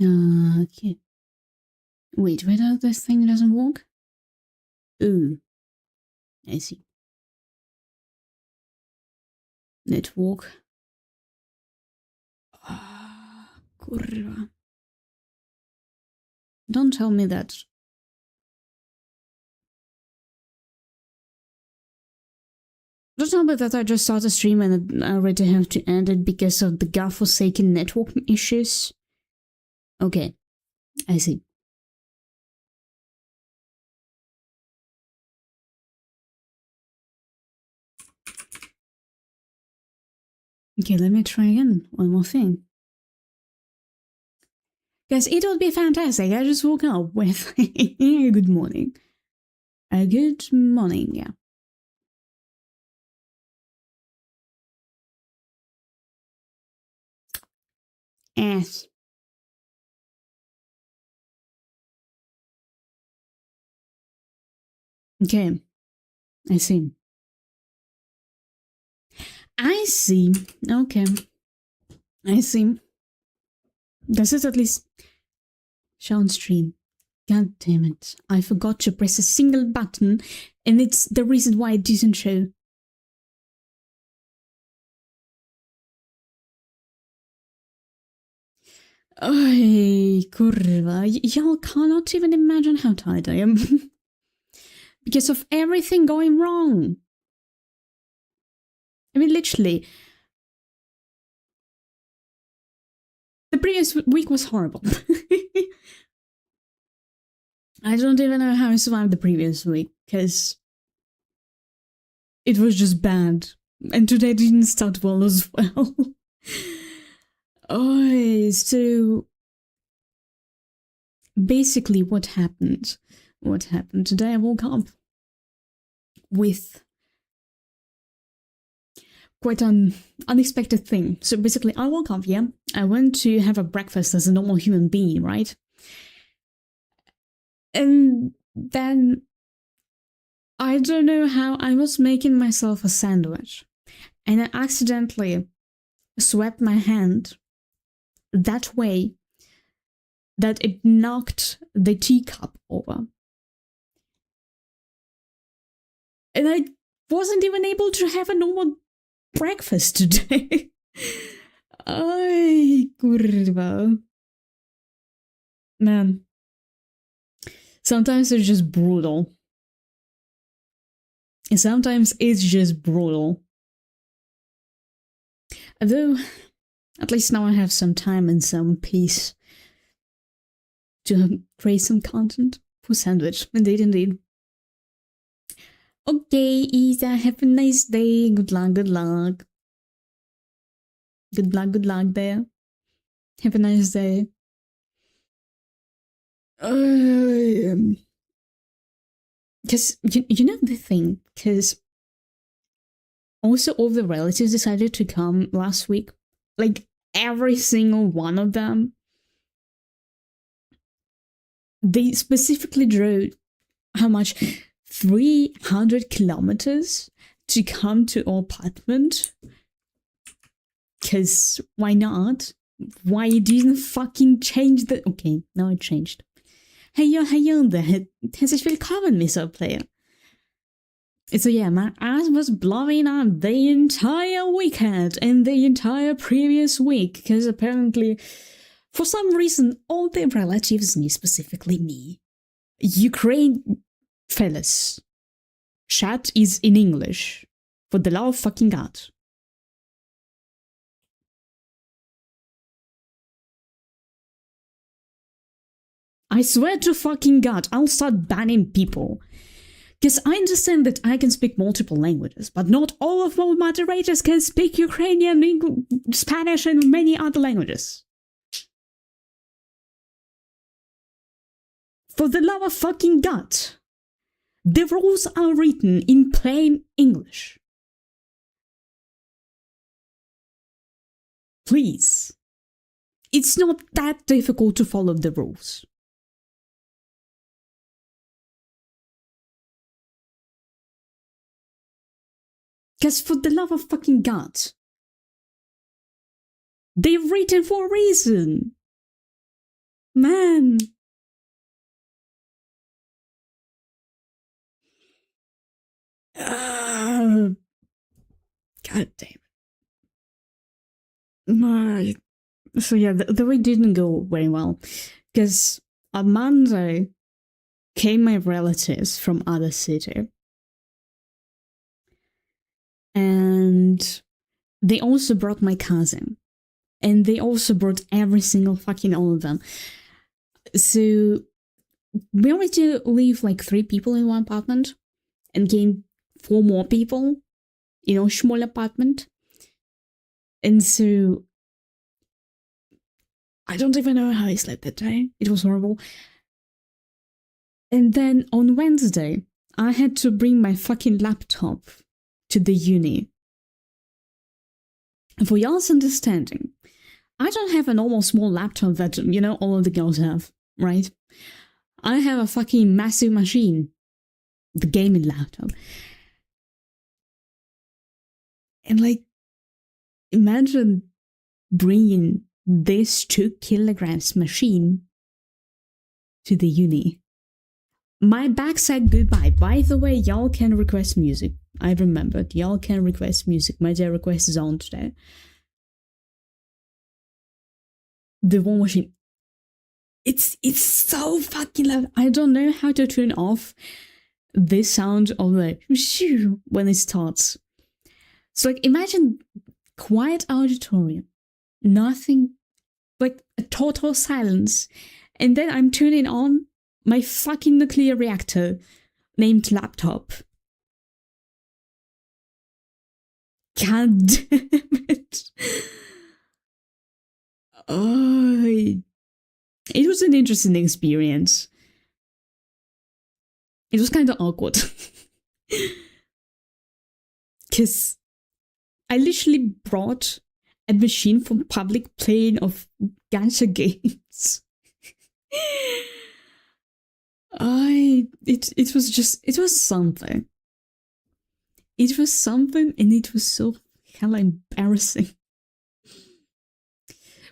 Okay. Wait, this thing doesn't work? Ooh. I see. Network. Kurwa. Don't tell me that. Don't tell me that I just started a stream and I already have to end it because of the godforsaken network issues. Okay, I see. Okay, let me try again. One more thing. Guys, it would be fantastic. I just woke up with good morning. Good morning, yeah. Yes. Okay, I see. I see. Okay. I see. Does it at least show on stream? God damn it. I forgot to press a single button and it's the reason why it didn't show. Ay, kurwa. Y'all cannot even imagine how tired I am. Because of everything going wrong. I mean, literally. The previous week was horrible. I don't even know how I survived the previous week, because it was just bad. And today didn't start well as well. Oh, so basically what happened today, I woke up with quite an unexpected thing. So basically I woke up, yeah, I went to have a breakfast as a normal human being, right? And then I don't know how I was making myself a sandwich and I accidentally swept my hand that way that it knocked the teacup over. And I wasn't even able to have a normal breakfast today. Ay, kurwa. Man. Sometimes it's just brutal. And sometimes it's just brutal. Although, at least now I have some time and some peace to create some content for Sandwich. Indeed, indeed. Okay, Isa, have a nice day. Good luck, good luck. Good luck there. Have a nice day. Because, you know the thing, because also all the relatives decided to come last week. Like, every single one of them. They specifically drove, how much? 300 kilometers to come to our apartment. Because why not? Why didn't fucking change the... Okay, now it changed. Hey there. Herzlich willkommen, Mr. Player. So yeah, my ass was blowing up the entire weekend and the entire previous week. Because apparently, for some reason, all the relatives knew, specifically me. Ukraine fellas. Chat is in English. For the love of fucking God. I swear to fucking God, I'll start banning people. Because I understand that I can speak multiple languages, but not all of my moderators can speak Ukrainian, Spanish, and many other languages. For the love of fucking God. The rules are written in plain English. Please. It's not that difficult to follow the rules. Because for the love of fucking God, they're written for a reason. Man. God damn. My. So yeah, the week didn't go very well because on Monday came my relatives from other city, and they also brought my cousin, and they also brought every single fucking all of them. So we already live like 3 people in one apartment, and came 4 more people, small apartment, and so I don't even know how I slept that day. It was horrible. And then on Wednesday, I had to bring my fucking laptop to the uni. For y'all's understanding, I don't have a normal small laptop that, all of the girls have, right? I have a fucking massive machine. The gaming laptop. And imagine bringing this 2 kilograms machine to the uni. My bag said goodbye. By the way, y'all can request music. I remembered. Y'all can request music. My day request is on today. The one machine. It's so fucking loud. I don't know how to turn off this sound of the shoo when it starts. So imagine quiet auditorium. Nothing, like a total silence. And then I'm turning on my fucking nuclear reactor named laptop. God damn it. Oh, it was an interesting experience. It was kind of awkward. Because I literally brought a machine from public playing of gacha games. It was something. It was something, and it was so hella embarrassing.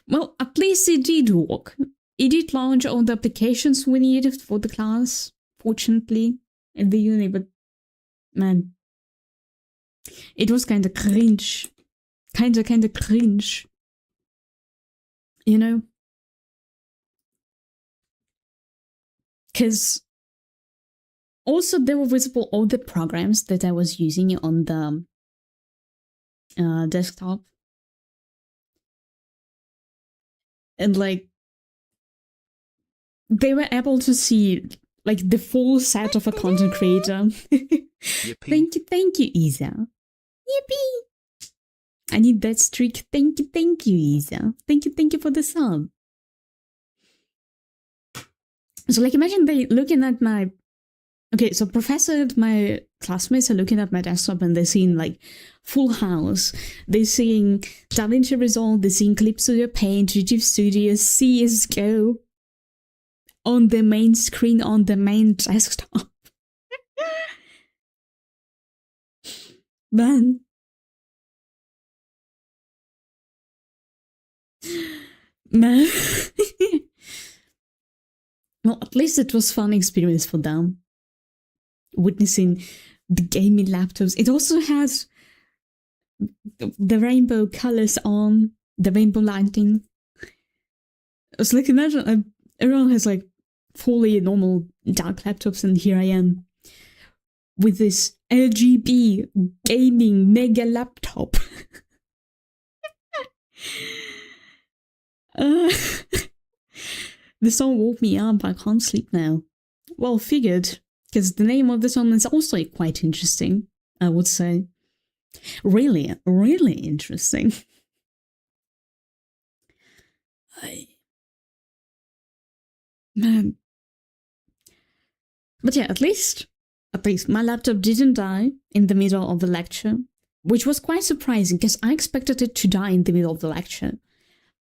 Well, at least it did work. It did launch all the applications we needed for the class, fortunately, at the uni, but man, it was kind of cringe. Kind of cringe. Because also there were visible all the programs that I was using on the desktop. And they were able to see the full set of a content creator. Thank you, Isa. Yippee! I need that streak. Thank you, Isa. Thank you for the sub. So imagine they looking at my... Okay, so professor and my classmates are looking at my desktop and they're seeing Full House. They're seeing DaVinci Resolve, they're seeing Clip Studio Paint, YouTube Studio, CSGO on the main screen, on the main desktop. Man. Well, at least it was a fun experience for them. Witnessing the gaming laptops. It also has the rainbow colors on, the rainbow lighting. It's imagine everyone has fully normal dark laptops, and here I am with this RGB gaming mega laptop. The song woke me up. I can't sleep now. Well, figured, because the name of the song is also quite interesting, I would say. Really, really interesting. Man. But yeah, at least my laptop didn't die in the middle of the lecture, which was quite surprising because I expected it to die in the middle of the lecture.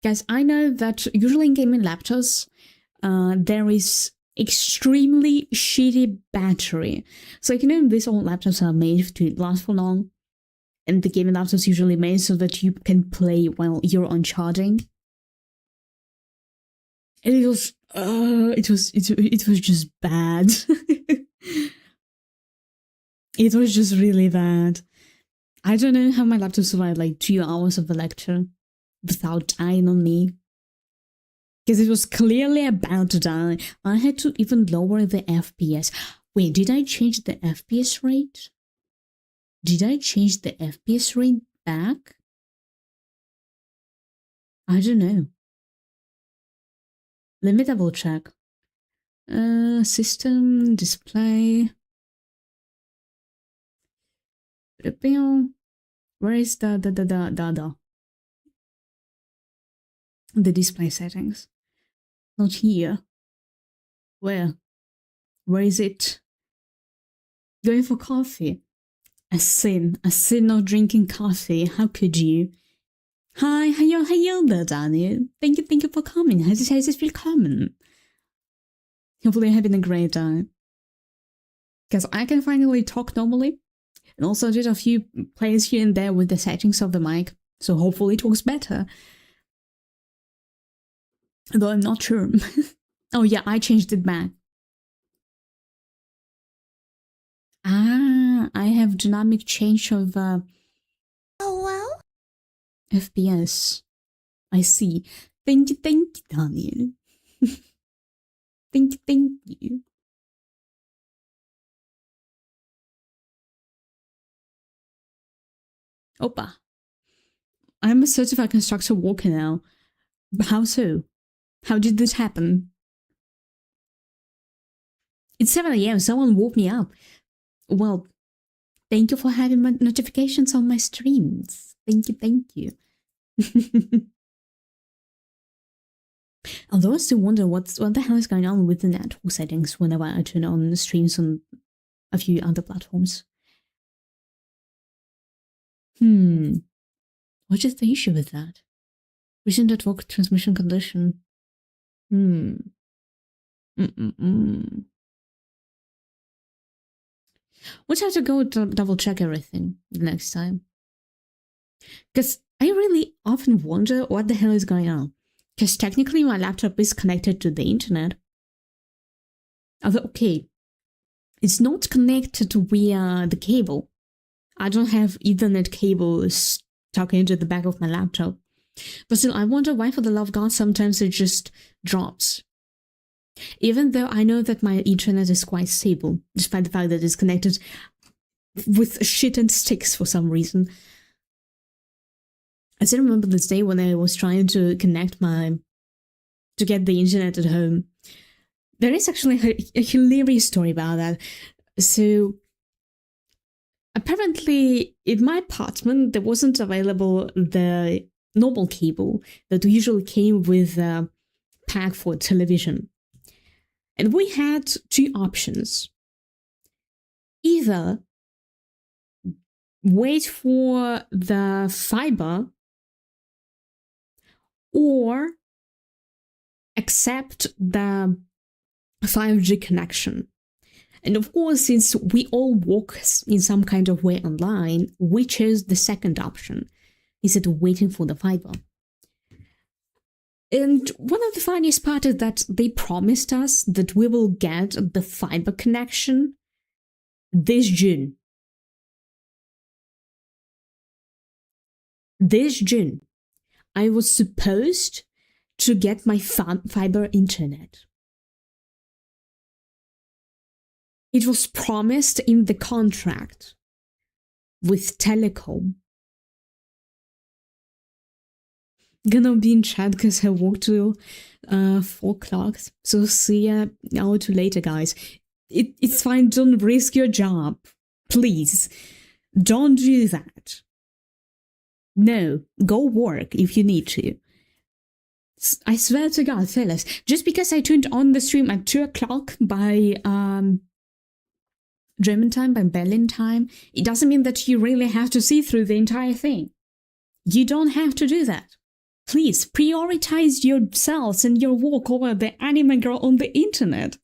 Guys, I know that usually in gaming laptops, there is extremely shitty battery. So these old laptops are made to last for long, and the gaming laptops usually made so that you can play while you're on charging. And it was just bad. It was just really bad. I don't know how my laptop survived like 2 hours of the lecture without dying on me. Because it was clearly about to die. I had to even lower the FPS. Wait, did I change the FPS rate? Did I change the FPS rate back? I don't know. Let me double check. System, display. Where is the display settings? Not here. Where? Where is it? Going for coffee. A sin of drinking coffee. How could you? Hi there, Daniel. Thank you for coming. Herzlich willkommen. Hopefully you're having a great time. Because I can finally talk normally. And also did a few plays here and there with the settings of the mic. So hopefully it works better. Though I'm not sure. Oh yeah, I changed it back. Ah, I have dynamic change of FPS. I see. Thank you, Daniel. Thank you. Opa. I'm a certified constructor walker now. How so? How did this happen? It's 7 AM, someone woke me up. Well, thank you for having my notifications on my streams. Thank you. Although I still wonder what the hell is going on with the network settings whenever I turn on streams on a few other platforms. What is the issue with that? Recent network transmission condition. We'll have to go double check everything the next time. Because I really often wonder what the hell is going on. Because technically my laptop is connected to the internet. Although, okay, it's not connected via the cable. I don't have Ethernet cable stuck into the back of my laptop. But still, I wonder why, for the love of God, sometimes it just drops. Even though I know that my internet is quite stable, despite the fact that it's connected with shit and sticks for some reason. I still remember this day when I was trying to connect to get the internet at home. There is actually a hilarious story about that. So, apparently, in my apartment, there wasn't available the normal cable that usually came with a pack for television. And we had 2 options. Either wait for the fiber or accept the 5G connection. And of course, since we all work in some kind of way online, we chose the second option instead of waiting for the fiber. And one of the funniest part is that they promised us that we will get the fiber connection this June. This June, I was supposed to get my fiber internet. It was promised in the contract with Telecom. Gonna be in chat because I work till 4 o'clock. So see ya now to later, guys. It's fine. Don't risk your job. Please. Don't do that. No. Go work if you need to. I swear to God, fellas. Just because I turned on the stream at 2 o'clock by German time, by Berlin time, it doesn't mean that you really have to see through the entire thing. You don't have to do that. Please prioritize yourselves and your work over the anime girl on the internet.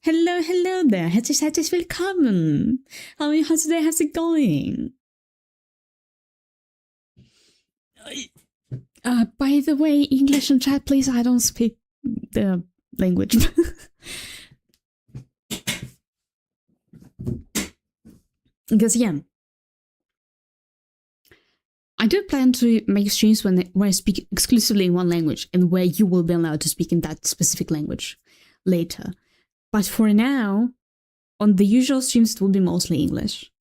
Hello there. Herzlich willkommen. How's it going? By the way, English in chat, please. I don't speak the language. Because yeah, I do plan to make streams where I speak exclusively in one language and where you will be allowed to speak in that specific language later. But for now, on the usual streams, it will be mostly English.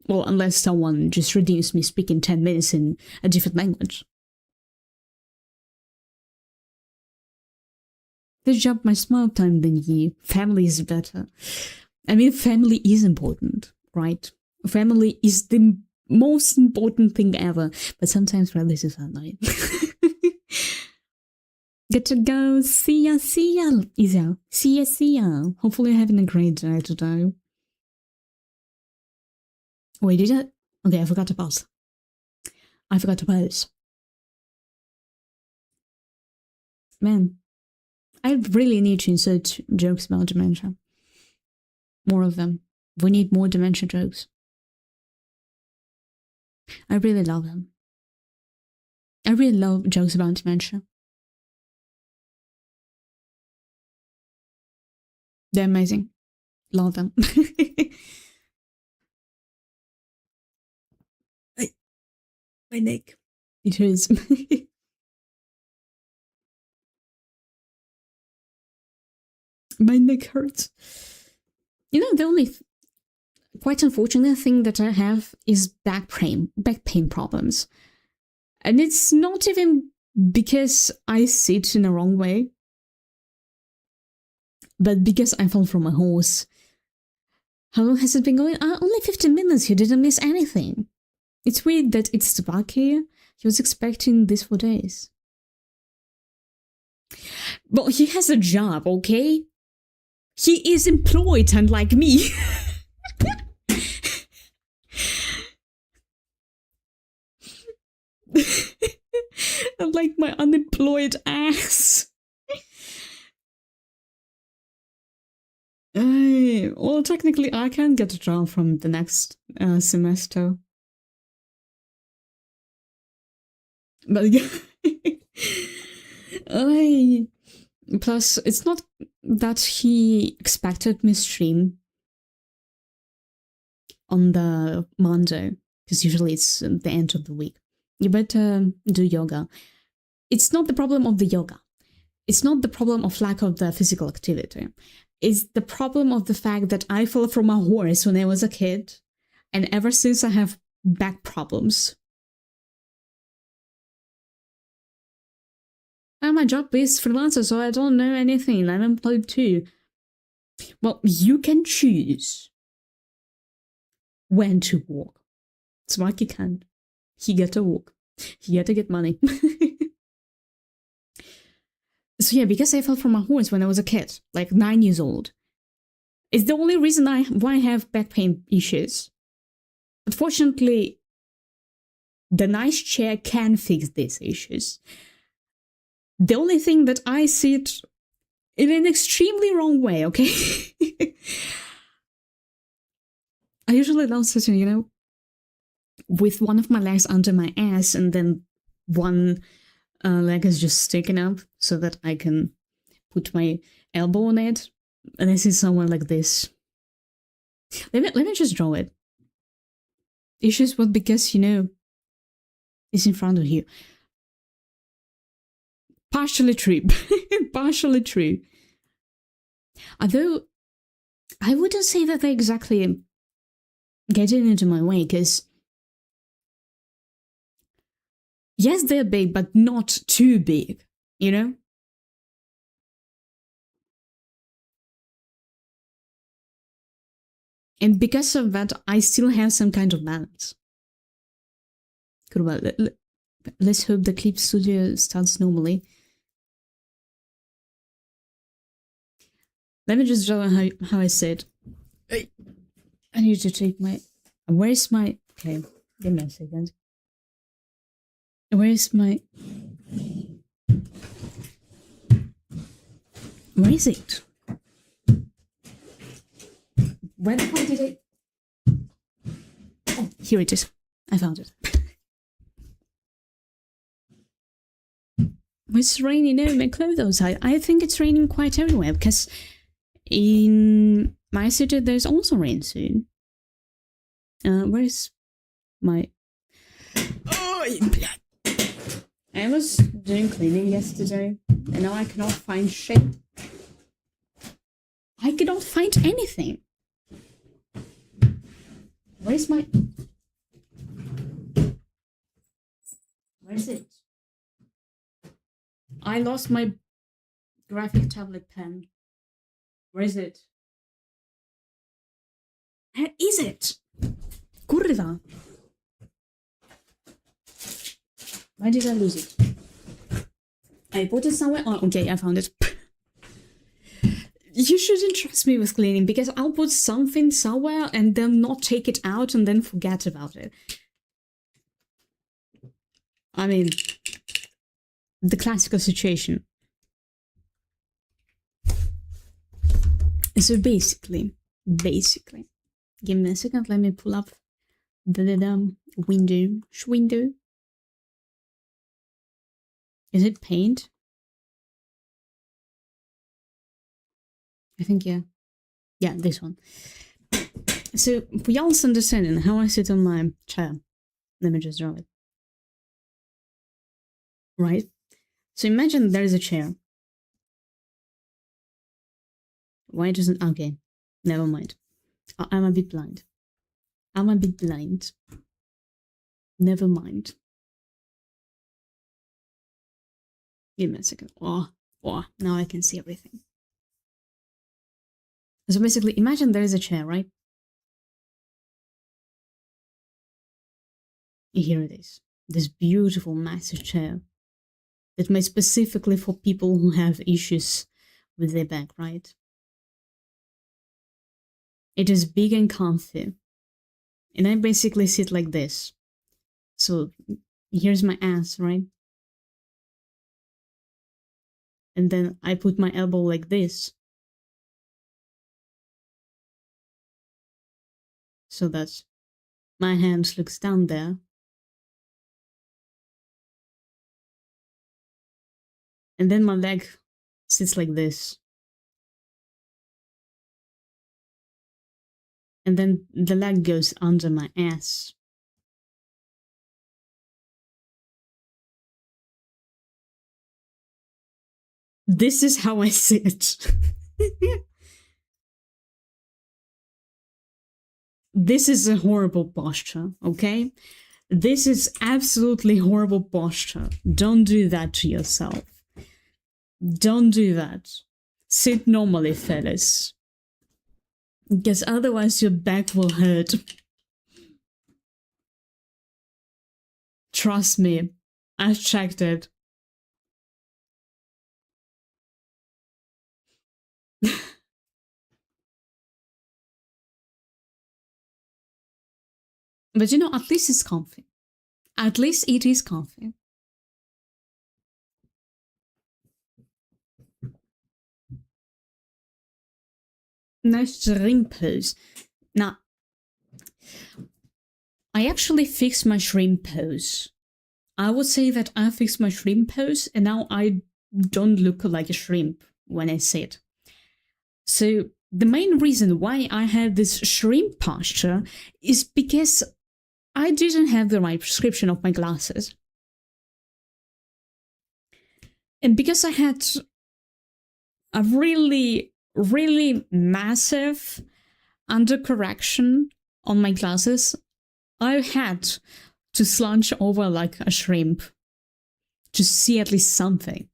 Well, unless someone just redeems me speaking 10 minutes in a different language. They jump my smile time than you. Family is better. I mean, family is important, right? Family is the most important thing ever. But sometimes relatives are annoying. Get to go. See ya, Isa. See ya. Hopefully you're having a great day today. Wait, did I? Okay, I forgot to pause. Man, I really need to insert jokes about dementia. More of them. We need more dementia jokes. I really love them. I really love jokes about dementia. They're amazing. Love them. My neck. It hurts. My neck hurts. You know, the only quite unfortunate thing that I have is back pain problems. And it's not even because I sit in the wrong way, but because I fell from a horse. How long has it been going? Only 15 minutes. You didn't miss anything. It's weird that it's stuck here. He was expecting this for days. But he has a job, okay? He is employed, unlike me. Unlike my unemployed ass. Well, technically, I can get a job from the next semester. But yeah. Plus, it's not that he expected me stream on the Monday, because usually it's the end of the week. You better do yoga. It's not the problem of the yoga. It's not the problem of lack of the physical activity. It's the problem of the fact that I fell from a horse when I was a kid, and ever since I have back problems. And my job is freelancer, so I don't know anything. I'm employed too. Well, you can choose when to walk. Smarky can't. He get to walk. He get to get money. So yeah, because I fell from a horse when I was a kid, like 9 years old. It's the only reason why I have back pain issues. Unfortunately, the nice chair can fix these issues. The only thing that I sit in an extremely wrong way, okay? I usually don't sit, you know, with one of my legs under my ass and then one leg is just sticking up so that I can put my elbow on it. And I see someone like this. Let me just draw it. It's just what, because, you know, it's in front of you. Partially true. Partially true. Although, I wouldn't say that they exactly getting into my way, because yes, they're big, but not too big, you know? And because of that, I still have some kind of balance. Good, well, let's hope the Clip Studio starts normally. Let me just draw how I said. I need to take my... Where's my... Okay, give me a second. Where's my... Where is it? Where the fuck did I... Oh, here it is. I found it. It's raining. No, my clothes outside. I think it's raining quite everywhere because in my city there's also rain soon. Where is my... Oh, I was doing cleaning yesterday and now I cannot find shit. I cannot find anything. Where's my... Where is it? I lost my graphic tablet pen. Where is it? Where is it? Kurwa. Why did I lose it? I put it somewhere. Oh, okay, I found it. You shouldn't trust me with cleaning because I'll put something somewhere and then not take it out and then forget about it. I mean, the classical situation. So basically, give me a second, let me pull up the window. Is it paint? I think, yeah. Yeah, this one. So, for y'all's understanding how I sit on my chair, let me just draw it. Right? So imagine there is a chair. Why doesn't... Okay, never mind. I'm a bit blind. Never mind. Give me a second. Oh, now I can see everything. So basically, imagine there is a chair, right? Here it is. This beautiful, massive chair that made specifically for people who have issues with their back, right? It is big and comfy. And I basically sit like this. So here's my ass, right? And then I put my elbow like this. So that my hand looks down there. And then my leg sits like this. And then the leg goes under my ass. This is how I sit. This is a horrible posture, okay? This is absolutely horrible posture. Don't do that to yourself. Don't do that. Sit normally, fellas. Because otherwise your back will hurt. Trust me, I've checked it. But you know, at least it's comfy. At least it is comfy. Nice shrimp pose. Now, I actually fixed my shrimp pose. I would say that I fixed my shrimp pose and now I don't look like a shrimp when I sit. So the main reason why I had this shrimp posture is because I didn't have the right prescription of my glasses. And because I had a really massive undercorrection on my glasses, I had to slouch over like a shrimp to see at least something.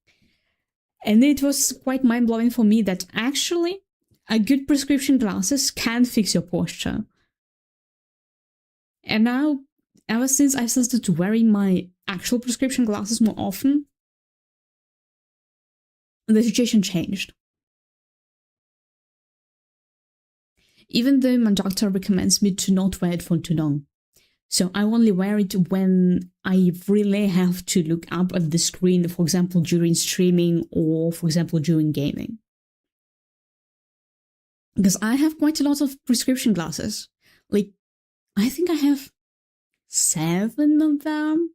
And it was quite mind-blowing for me that actually a good prescription glasses can fix your posture. And now, ever since I started wearing my actual prescription glasses more often, the situation changed. Even though my doctor recommends me to not wear it for too long. So I only wear it when I really have to look up at the screen, for example, during streaming or, for example, during gaming. Because I have quite a lot of prescription glasses. Like, I think I have 7 of them.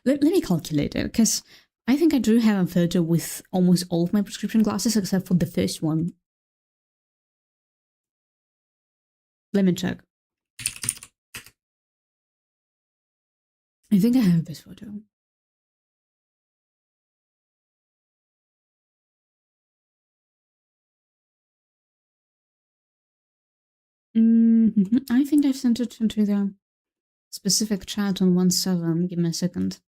Let me calculate it, because I think I do have a photo with almost all of my prescription glasses except for the first one. Let me check. I think I have this photo. I think I sent it into the specific chat on 1.7. Give me a second.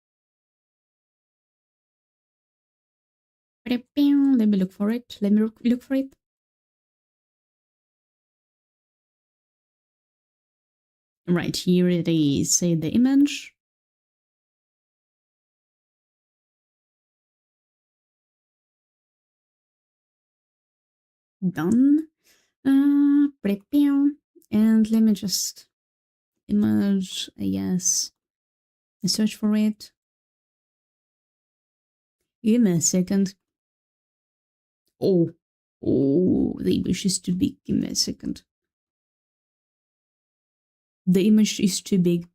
Let me look for it. Let me look for it. Right, here it is. Say the image. Done. And let me just image, yes, search for it. Give me a second. Oh, the image is too big. Give me a second. The image is too big.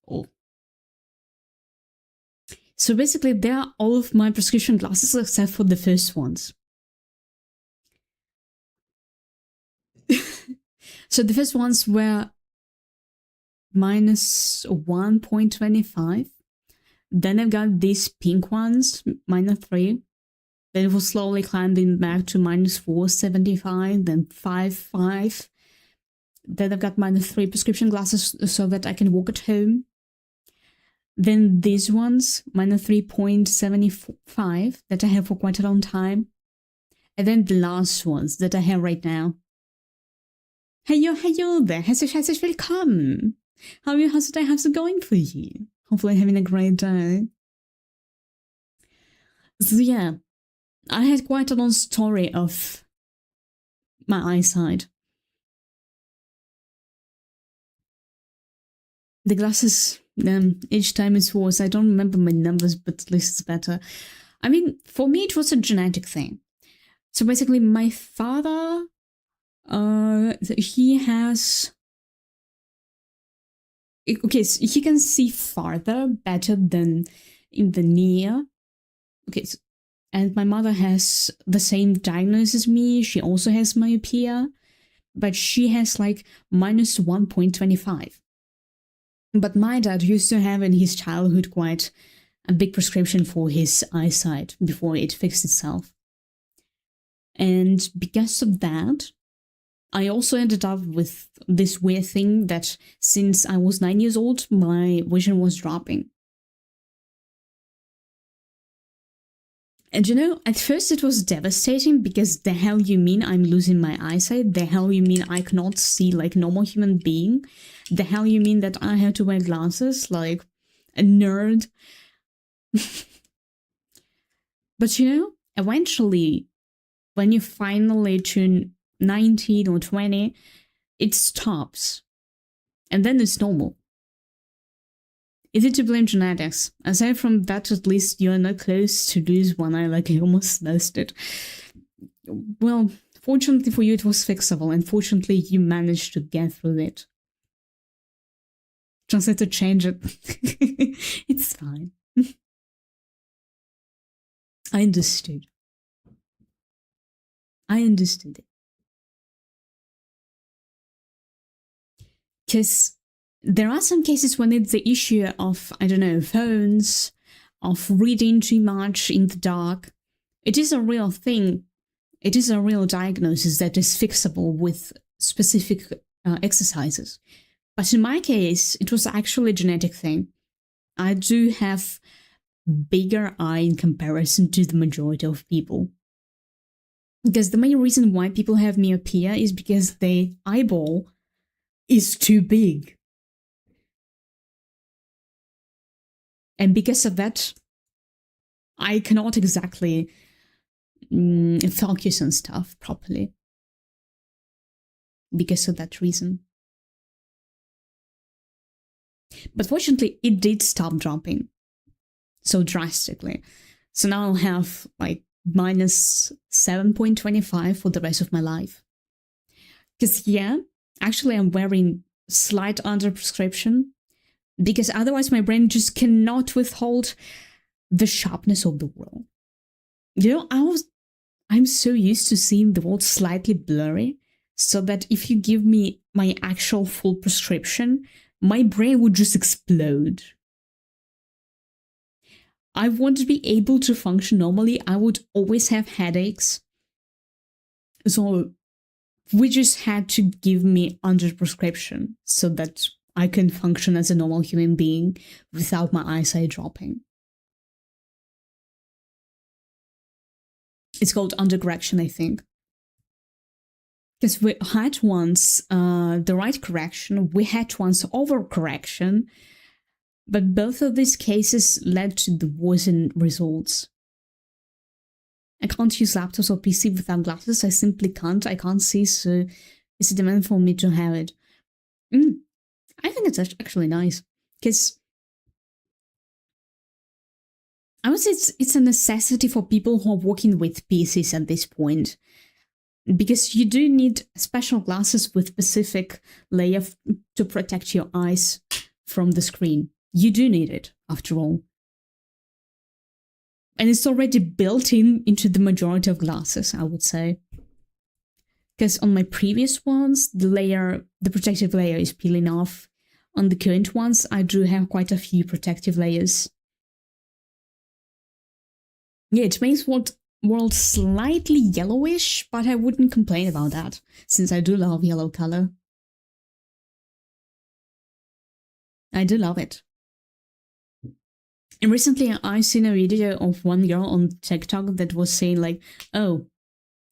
Oh. So basically, they are all of my prescription glasses except for the first ones. So the first ones were minus 1.25. Then I've got these pink ones, minus 3. Then it was slowly climbing back to minus 4.75, then 5.5. Then I've got minus 3 prescription glasses so that I can walk at home. Then these ones, minus 3.75, that I have for quite a long time. And then the last ones that I have right now. Heyo there, herzlich willkommen. How's it going for you? Hopefully having a great day. So yeah, I had quite a long story of my eyesight. The glasses, each time it's worse. I don't remember my numbers, but at least it's better. I mean, for me, it was a genetic thing. So basically, my father, he has... Okay, so he can see farther, better than in the near. Okay, so, and my mother has the same diagnosis as me. She also has myopia, but she has like minus 1.25. But my dad used to have in his childhood quite a big prescription for his eyesight before it fixed itself. And because of that, I also ended up with this weird thing that since I was 9 years old, my vision was dropping. And you know, at first it was devastating because the hell you mean I'm losing my eyesight? The hell you mean I cannot see like normal human being? The hell you mean that I have to wear glasses like a nerd? But you know, eventually, when you finally turn 19 or 20, it stops. And then it's normal. Is it to blame genetics? Aside from that, at least you're not close to lose one eye like I almost lost it. Well, fortunately for you, it was fixable, and fortunately you managed to get through it. Just had to change it. It's fine. I understood. I understood it. Because there are some cases when it's the issue of, I don't know, phones, of reading too much in the dark. It is a real thing. It is a real diagnosis that is fixable with specific exercises. But in my case, it was actually a genetic thing. I do have bigger eye in comparison to the majority of people. Because the main reason why people have myopia is because their eyeball is too big. And because of that, I cannot exactly focus on stuff properly. Because of that reason. But fortunately, it did stop dropping so drastically. So now I'll have like minus 7.25 for the rest of my life. Because yeah, actually I'm wearing slight under prescription, because otherwise my brain just cannot withhold the sharpness of the world. You know, I'm so used to seeing the world slightly blurry, so that if you give me my actual full prescription, my brain would just explode. I wouldn't be able to function normally. I would always have headaches. So we just had to give me under prescription so that I can function as a normal human being without my eyesight dropping. It's called undercorrection, I think. Because we had once the right correction, we had once overcorrection, but both of these cases led to the worsened results. I can't use laptops or PC without glasses. I simply can't. I can't see, so it's a demand for me to have it. I think it's actually nice, because I would say it's a necessity for people who are working with PCs at this point, because you do need special glasses with specific layer to protect your eyes from the screen. You do need it, after all. And it's already built into the majority of glasses, I would say. Because on my previous ones, the protective layer is peeling off. On the current ones, I do have quite a few protective layers. Yeah, it makes world slightly yellowish, but I wouldn't complain about that, since I do love yellow color. I do love it. And recently I seen a video of one girl on TikTok that was saying like, oh,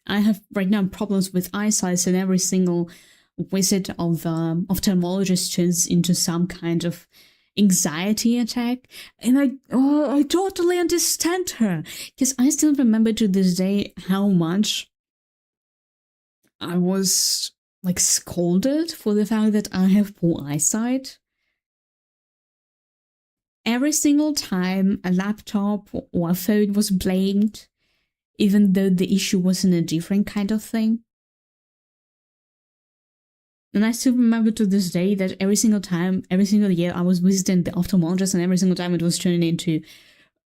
I have right now problems with eyesight, and every single visit of ophthalmologist turns into some kind of anxiety attack. And I totally understand her, because I still remember to this day how much I was like scolded for the fact that I have poor eyesight. Every single time a laptop or a phone was blamed, even though the issue wasn't a different kind of thing. And I still remember to this day that every single time, every single year I was visiting the ophthalmologist, and every single time it was turning into,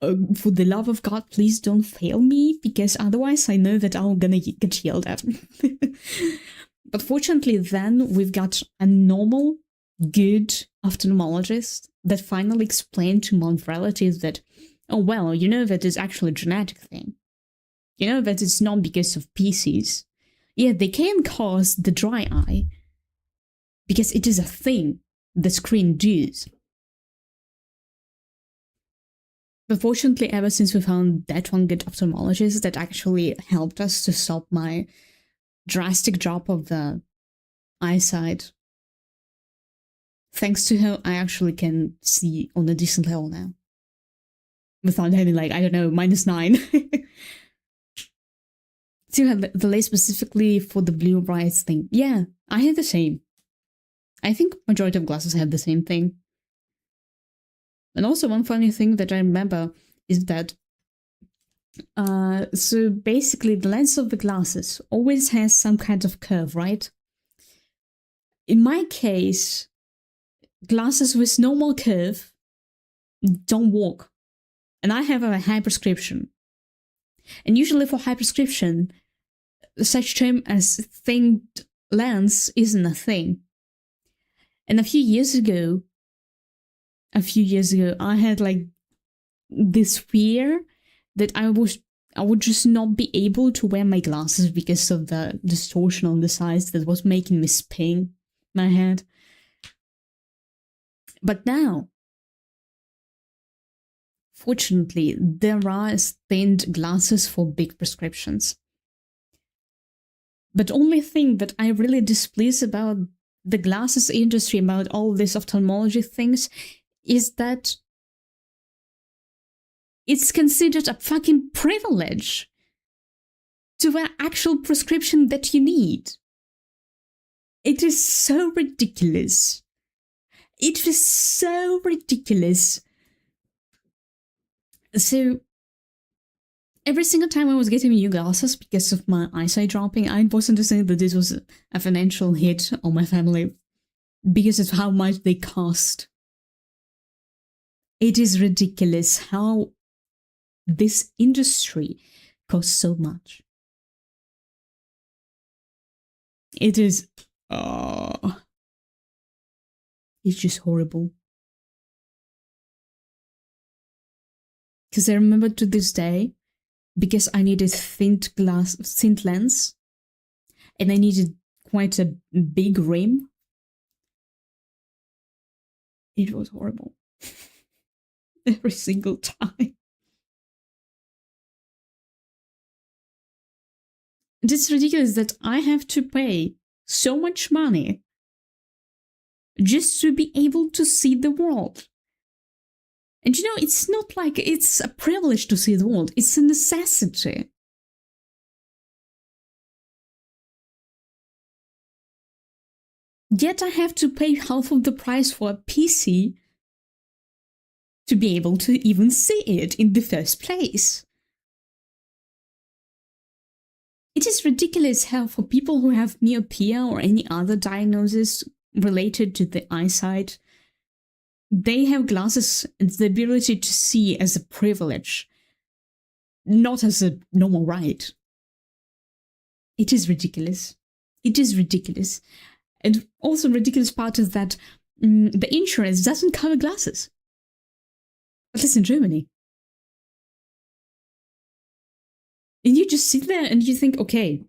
for the love of God, please don't fail me, because otherwise I know that I'm gonna get yelled at. But fortunately then we've got a normal, good ophthalmologist that finally explained to my relatives that, oh well, you know that it's actually a genetic thing. You know that it's not because of PCs. Yeah, they can cause the dry eye, because it is a thing the screen does. But fortunately, ever since we found that one good ophthalmologist that actually helped us to stop my drastic drop of the eyesight, thanks to her, I actually can see on a decent level now. Without having, like, I don't know, -9. So you have the lens specifically for the blue bright thing. Yeah, I had the same. I think majority of glasses have the same thing. And also one funny thing that I remember is that so basically the lens of the glasses always has some kind of curve, right? In my case, glasses with normal curve don't work. And I have a high prescription. And usually for high prescription, such term as thin lens isn't a thing. And a few years ago, I had like this fear that I would just not be able to wear my glasses because of the distortion on the sides that was making me spin my head. But now, fortunately, there are thinned glasses for big prescriptions. But only thing that I really displeased about the glasses industry, about all these ophthalmology things, is that it's considered a fucking privilege to wear actual prescription that you need. It is so ridiculous. It is so ridiculous. So every single time I was getting new glasses because of my eyesight dropping, I was understanding that this was a financial hit on my family. because of how much they cost. It is ridiculous how this industry costs so much. It is, it's just horrible. Because I remember to this day, because I needed thin lens, and I needed quite a big rim, it was horrible. Every single time. It's ridiculous that I have to pay so much money just to be able to see the world. And you know, it's not like it's a privilege to see the world, it's a necessity. Yet I have to pay half of the price for a PC to be able to even see it in the first place. It is ridiculous how for people who have myopia or any other diagnosis related to the eyesight, they have glasses and the ability to see as a privilege, not as a normal right. It is ridiculous. It is ridiculous. And also ridiculous part is that the insurance doesn't cover glasses. At least in Germany. And you just sit there and you think, okay,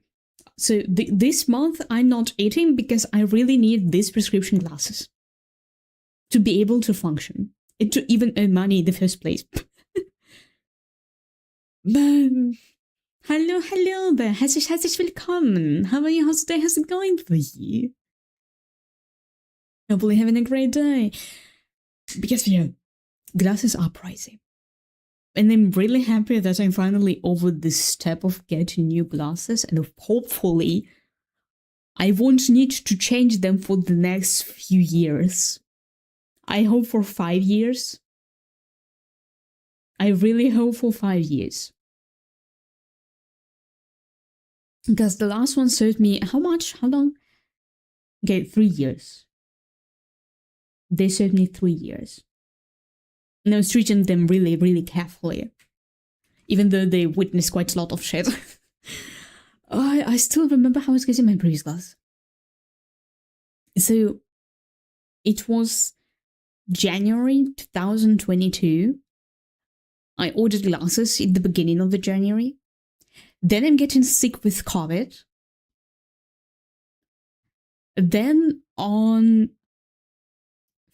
so this month I'm not eating because I really need these prescription glasses to be able to function and to even earn money in the first place. Hello there, herzlich willkommen. How are you? How's the day? How's it going for you? Hopefully having a great day. Because, you know, glasses are pricey. And I'm really happy that I'm finally over this step of getting new glasses, and hopefully I won't need to change them for the next few years. I hope for 5 years. I really hope for 5 years. Because the last one served me, how much? How long? Okay, 3 years. They served me 3 years. And I was treating them really, really carefully. Even though they witnessed quite a lot of shit. I still remember how I was getting my previous glass. So, it was January 2022. I ordered glasses in the beginning of the January. Then I'm getting sick with COVID. Then on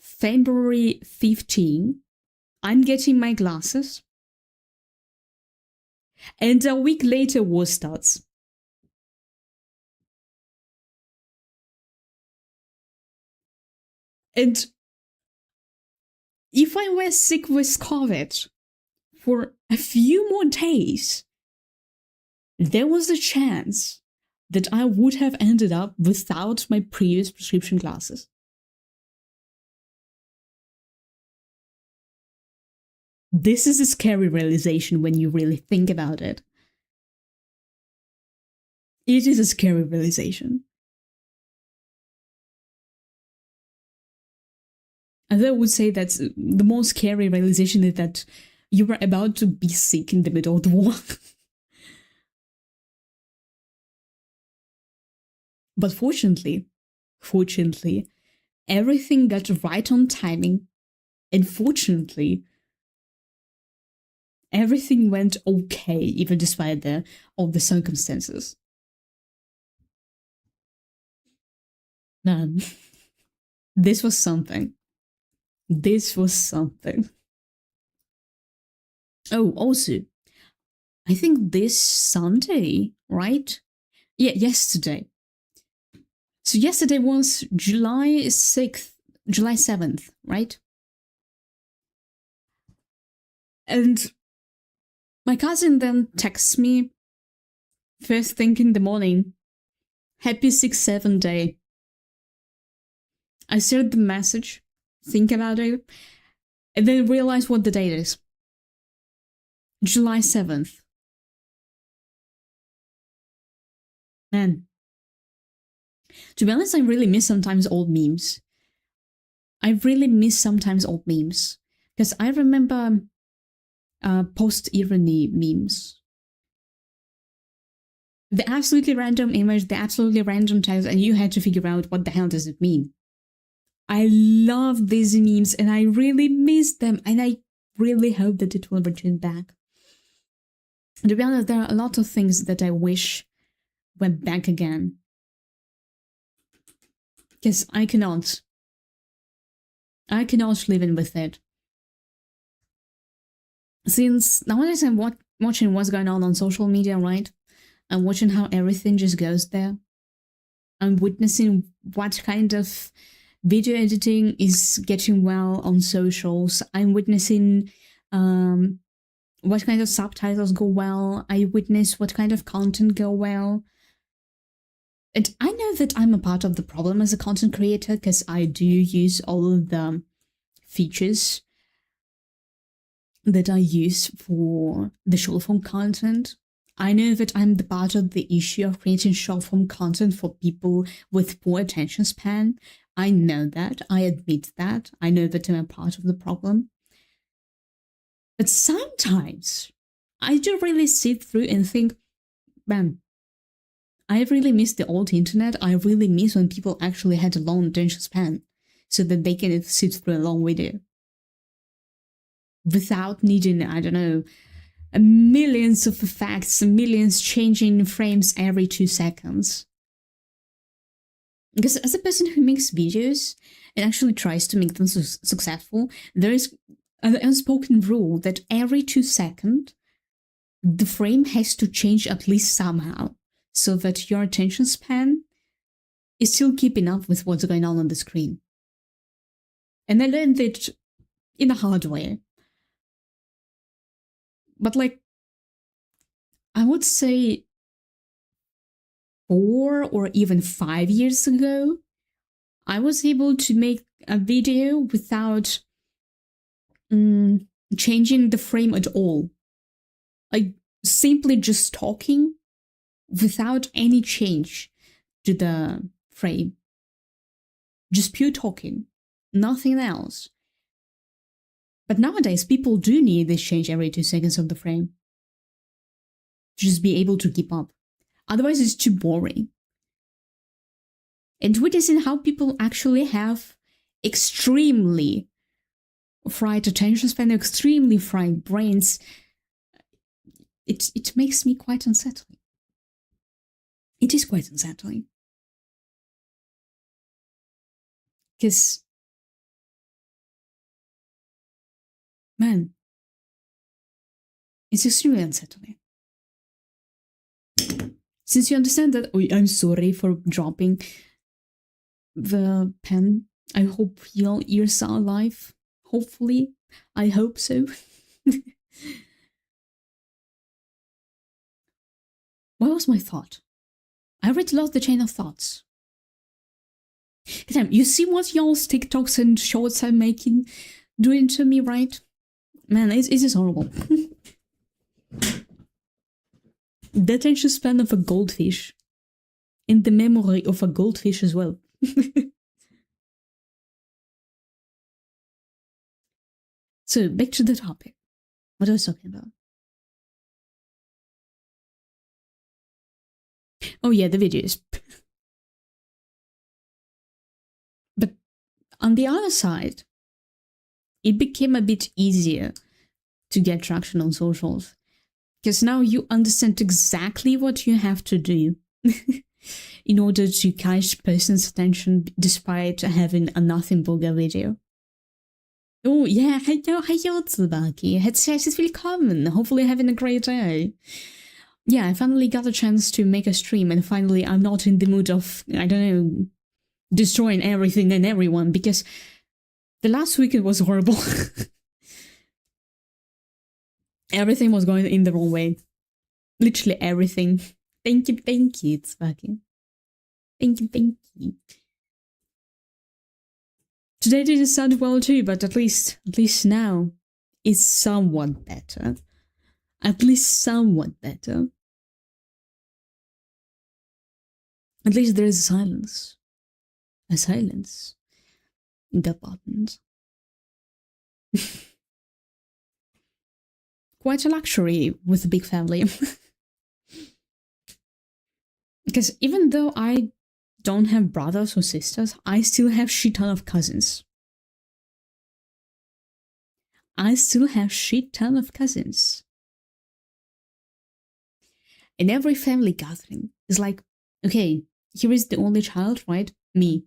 February 15, I'm getting my glasses. And a week later, war starts. And if I were sick with COVID for a few more days, there was a chance that I would have ended up without my previous prescription glasses. This is a scary realization when you really think about it. It is a scary realization. And I would say that the most scary realization is that you were about to be sick in the middle of the war. But fortunately, everything got right on timing. And fortunately, everything went okay, even despite all the circumstances. Man, this was something. This was something. Oh, also, I think this Sunday, right? Yeah, yesterday. So yesterday was July 6th, July 7th, right? And my cousin then texts me first thing in the morning, happy 6-7 day. I shared the message, think about it, and then realize what the date is. July 7th. Man. To be honest, I really miss sometimes old memes. I really miss sometimes old memes. Because I remember post-irony memes. The absolutely random image, the absolutely random text, and you had to figure out what the hell does it mean. I love these memes and I really miss them, and I really hope that it will return back. And to be honest, there are a lot of things that I wish went back again. Because I cannot live in with it. Since nowadays I'm watching what's going on social media, right? I'm watching how everything just goes there. I'm witnessing what kind of video editing is getting well on socials. I'm witnessing what kind of subtitles go well. I witness what kind of content go well. And I know that I'm a part of the problem as a content creator because I do use all of the features that I use for the short form content. I know that I'm the part of the issue of creating short form content for people with poor attention span. I know that. I admit that. I know that I'm a part of the problem. But sometimes I do really sit through and think, man, I really miss the old internet. I really miss when people actually had a long attention span so that they can sit through a long video without needing, I don't know, millions of effects, millions changing frames every 2 seconds. Because as a person who makes videos and actually tries to make them successful, there is an unspoken rule that every 2 seconds, the frame has to change at least somehow so that your attention span is still keeping up with what's going on the screen. And I learned it in a hard way. But like, I would say 4 or even 5 years ago, I was able to make a video without changing the frame at all. Like, simply just talking without any change to the frame. Just pure talking, nothing else. But nowadays, people do need this change every 2 seconds of the frame to just be able to keep up. Otherwise, it's too boring. And witnessing how people actually have extremely fried attention span, extremely fried brains, it makes me quite unsettling. It is quite unsettling. Because, man, it's extremely unsettling. Since you understand that, I'm sorry for dropping the pen. I hope your ears are alive. Hopefully. I hope so. What was my thought? I already lost the chain of thoughts. Damn, you see what y'all's TikToks and shorts I'm making doing to me, right? Man, it is horrible. The attention span of a goldfish. In the memory of a goldfish as well. So, back to the topic. What I was talking about. Oh yeah, the videos. But on the other side, it became a bit easier to get traction on socials. Because now you understand exactly what you have to do in order to catch person's attention despite having a nothing vulgar video. Oh yeah, hello Tsubaki. Herzlich willkommen. Hopefully having a great day. Yeah, I finally got a chance to make a stream and finally I'm not in the mood of, I don't know, destroying everything and everyone because the last week it was horrible. Everything was going in the wrong way. Literally everything. Thank you, Tsubaki. Thank you. Today didn't sound well too, but at least now it's somewhat better. At least somewhat better. At least there is a silence. A silence. the buttons. Quite a luxury with a big family. Because even though I don't have brothers or sisters, I still have shit ton of cousins. In every family gathering, it's like, okay, here is the only child, right? Me.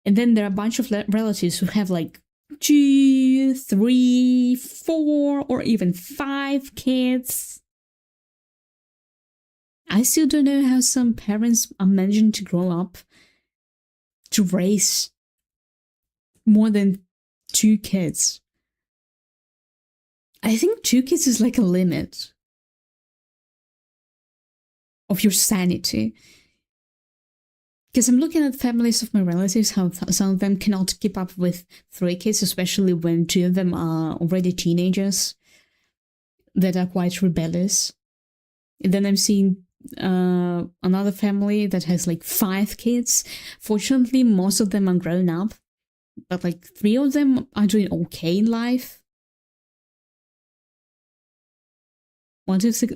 And then there are a bunch of relatives who have like 2, 3, 4, or even 5 kids. I still don't know how some parents are managing to grow up to raise more than 2 kids. I think 2 kids is like a limit of your sanity. Because I'm looking at families of my relatives, how some of them cannot keep up with 3 kids, especially when 2 of them are already teenagers that are quite rebellious. And then I'm seeing another family that has like 5 kids. Fortunately, most of them are grown up, but like 3 of them are doing okay in life. 1, 2, 6.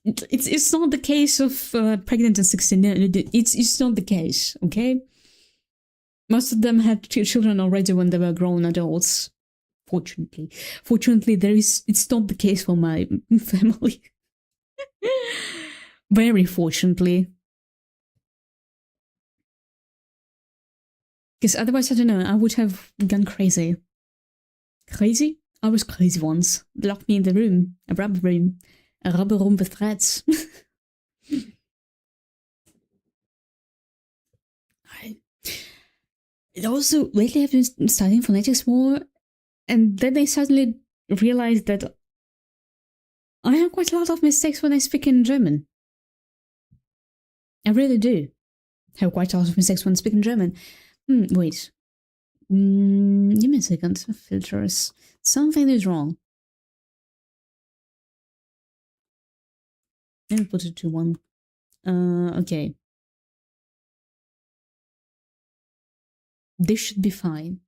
It's not the case of pregnant at 16. It's not the case, okay? Most of them had 2 children already when they were grown adults. Fortunately, it's not the case for my family. Very fortunately. Because otherwise, I don't know, I would have gone crazy. Crazy? I was crazy once. They locked me in the room, a rubber room with threads. Also, lately I've been studying phonetics more, and then I suddenly realized that I have quite a lot of mistakes when I speak in German. I really do have quite a lot of mistakes when I speak in German. Wait. Give me a second. Filters. Something is wrong. Let me put it to 1. Okay. This should be fine.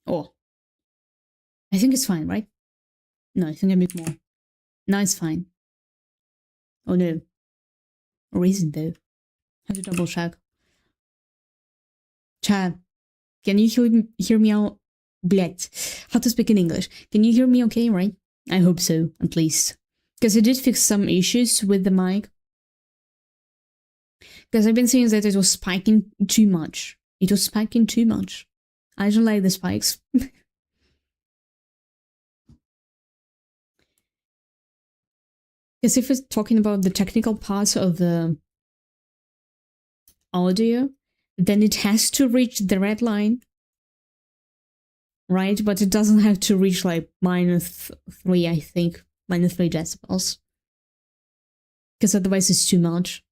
Oh. I think it's fine, right? No, I think I make more. Now it's fine. Oh no. Or is it though? Have to double check. Chat. Can you hear me out? Blech. How to speak in English. Can you hear me okay, right? I hope so, at least. Because I did fix some issues with the mic. Because I've been seeing that it was spiking too much. I don't like the spikes. Because if it's talking about the technical parts of the audio, then it has to reach the red line, right? But it doesn't have to reach like -3, I think. -3 decibels. Because otherwise it's too much.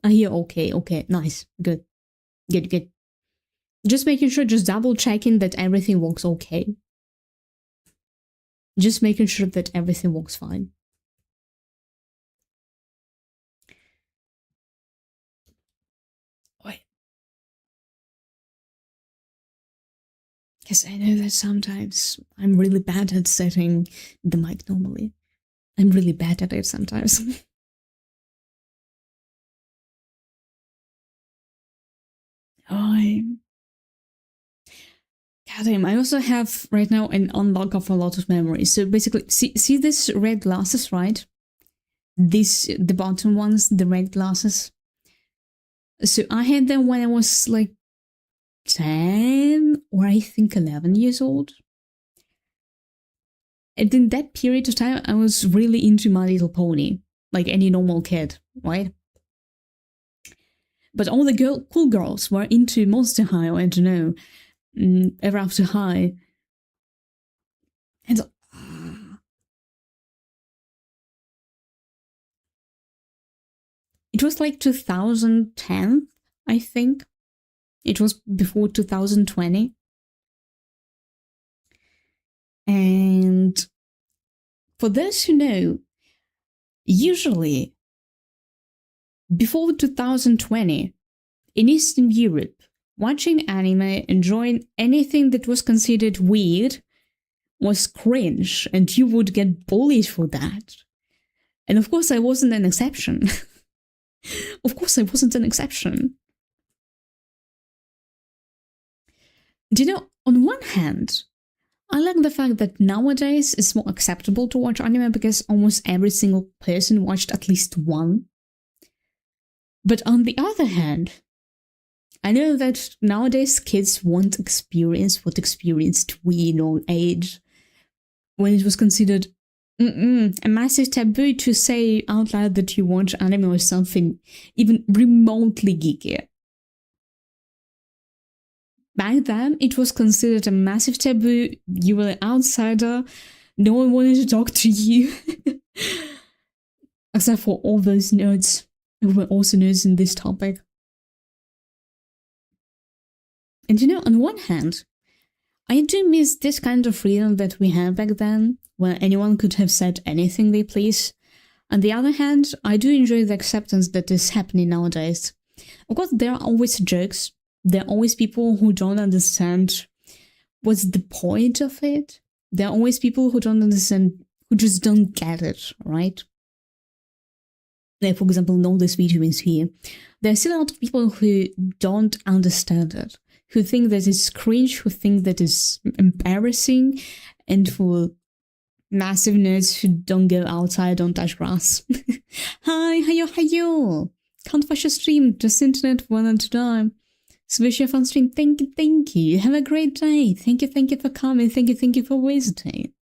I hear okay, nice, good. Just making sure, just double checking that everything works okay. Just making sure that everything works fine. Because I know that sometimes I'm really bad at setting the mic normally. I'm really bad at it sometimes. Goddamn, I also have right now an unlock of a lot of memories. So basically, see this red glasses, right? The bottom ones, the red glasses. So I had them when I was like 10 or I think 11 years old. And in that period of time, I was really into My Little Pony, like any normal kid, right? But all the cool girls were into Monster High, or I don't know, Ever After High. And it was like 2010, I think. It was before 2020. And for those who know, Usually, before 2020, in Eastern Europe, watching anime, enjoying anything that was considered weird, was cringe, and you would get bullied for that. And of course, I wasn't an exception. Of course, I wasn't an exception. Do you know, on one hand, I like the fact that nowadays it's more acceptable to watch anime because almost every single person watched at least one. But on the other hand, I know that nowadays kids won't experience what experienced we in old age, when it was considered a massive taboo to say out loud that you watch anime or something even remotely geeky. Back then, it was considered a massive taboo. You were an outsider. No one wanted to talk to you. Except for all those nerds who were also nerds in this topic. And you know, on one hand, I do miss this kind of freedom that we had back then, where anyone could have said anything they please. On the other hand, I do enjoy the acceptance that is happening nowadays. Of course, there are always jerks. There are always people who don't understand what's the point of it. There are always people who don't understand, who just don't get it, right? Like, for example, all these VTubers here. There are still a lot of people who don't understand it, who think that it's cringe, who think that it's embarrassing, and for massive nerds who don't go outside, don't touch grass. Hi, hayo. Can't watch your stream, just internet wanted to die. So wish you a fun stream. Thank you. Have a great day. Thank you for coming. Thank you for visiting.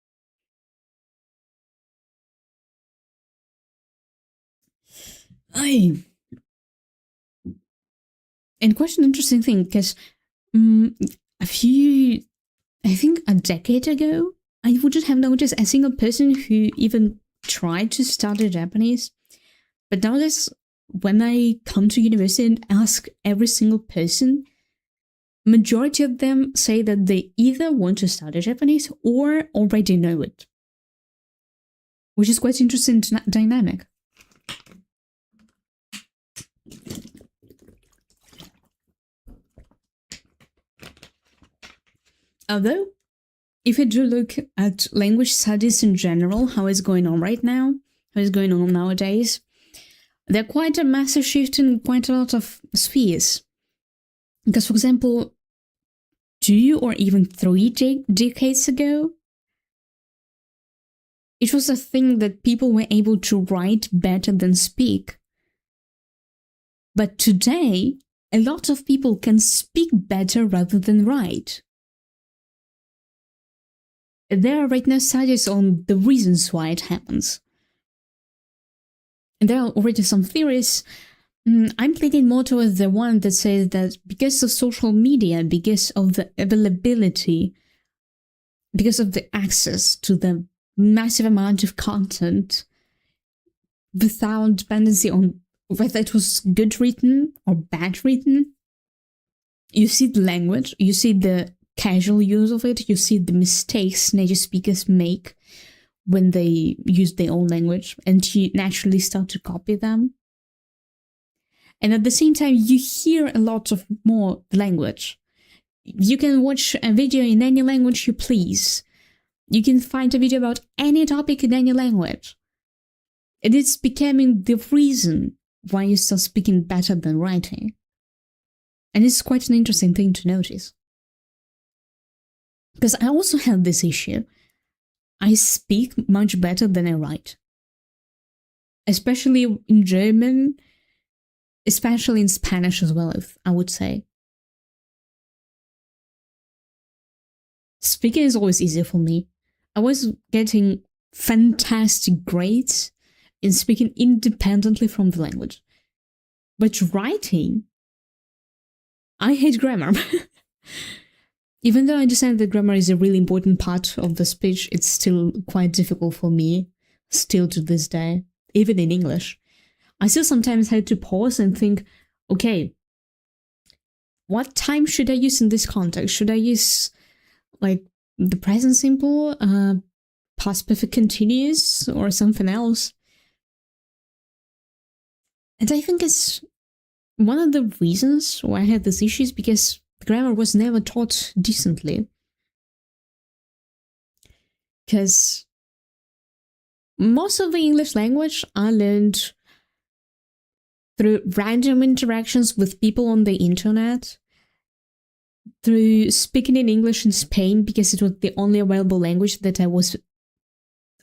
And quite an interesting thing, because I think a decade ago, I wouldn't have noticed a single person who even tried to study Japanese. But nowadays, when I come to university and ask every single person, majority of them say that they either want to study Japanese or already know it. Which is quite interesting dynamic. Although, if you do look at language studies in general, how it's going on right now, how it's going on nowadays, there's quite a massive shift in quite a lot of spheres. Because, for example, 2 or even 3 decades ago, it was a thing that people were able to write better than speak. But today, a lot of people can speak better rather than write. There are right now studies on the reasons why it happens. And there are already some theories. I'm leaning more towards the one that says that because of social media, because of the availability, because of the access to the massive amount of content, without dependency on whether it was good written or bad written, you see the language, you see the casual use of it, you see the mistakes native speakers make when they use their own language, and you naturally start to copy them. And at the same time, you hear a lot of more language. You can watch a video in any language you please. You can find a video about any topic in any language. And it's becoming the reason why you start speaking better than writing. And it's quite an interesting thing to notice. Because I also have this issue. I speak much better than I write. Especially in German, especially in Spanish as well, I would say. Speaking is always easier for me. I was getting fantastic grades in speaking independently from the language. But writing, I hate grammar. Even though I understand that grammar is a really important part of the speech, it's still quite difficult for me, still to this day, even in English. I still sometimes had to pause and think, okay, what time should I use in this context? Should I use, like, the present simple, past perfect continuous, or something else? And I think it's one of the reasons why I had this issue is because grammar was never taught decently. Because most of the English language I learned through random interactions with people on the internet, through speaking in English in Spain because it was the only available language that I was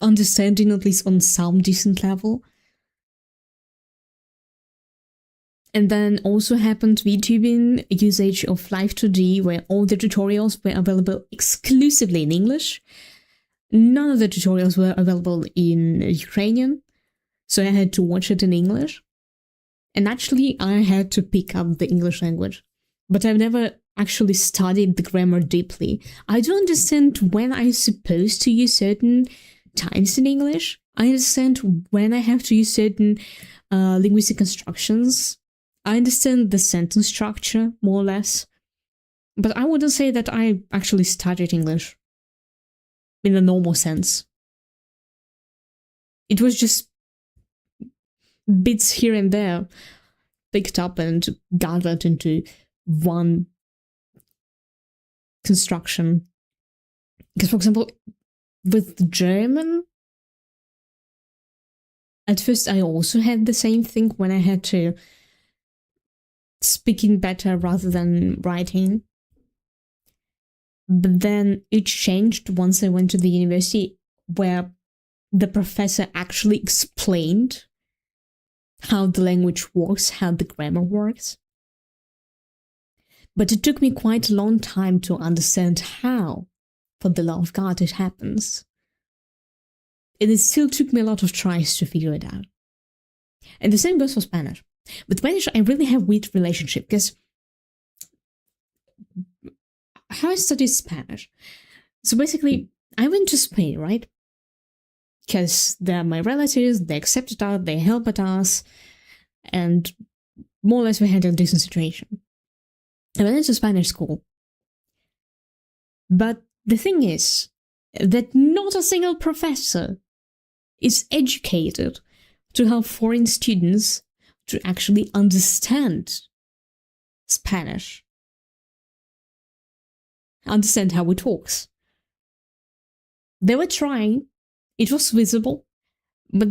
understanding, at least on some decent level. And then also happened VTubing, usage of Live2D, where all the tutorials were available exclusively in English. None of the tutorials were available in Ukrainian, so I had to watch it in English. And actually, I had to pick up the English language. But I've never actually studied the grammar deeply. I do understand when I'm supposed to use certain times in English. I understand when I have to use certain linguistic constructions. I understand the sentence structure, more or less. But I wouldn't say that I actually studied English in the normal sense. It was just bits here and there picked up and gathered into one construction. Because, for example, with German, at first I also had the same thing when I had to speaking better rather than writing. But then it changed once I went to the university, where the professor actually explained how the language works, how the grammar works. But it took me quite a long time to understand how, for the love of God, it happens. And it still took me a lot of tries to figure it out. And the same goes for Spanish. With Spanish, I really have a weird relationship, because how I studied Spanish. So basically, I went to Spain, right? Because they're my relatives, they accepted us, they helped us, and more or less we had a decent situation. I went to Spanish school. But the thing is that not a single professor is educated to help foreign students to actually understand Spanish, understand how it works. They were trying, it was visible, but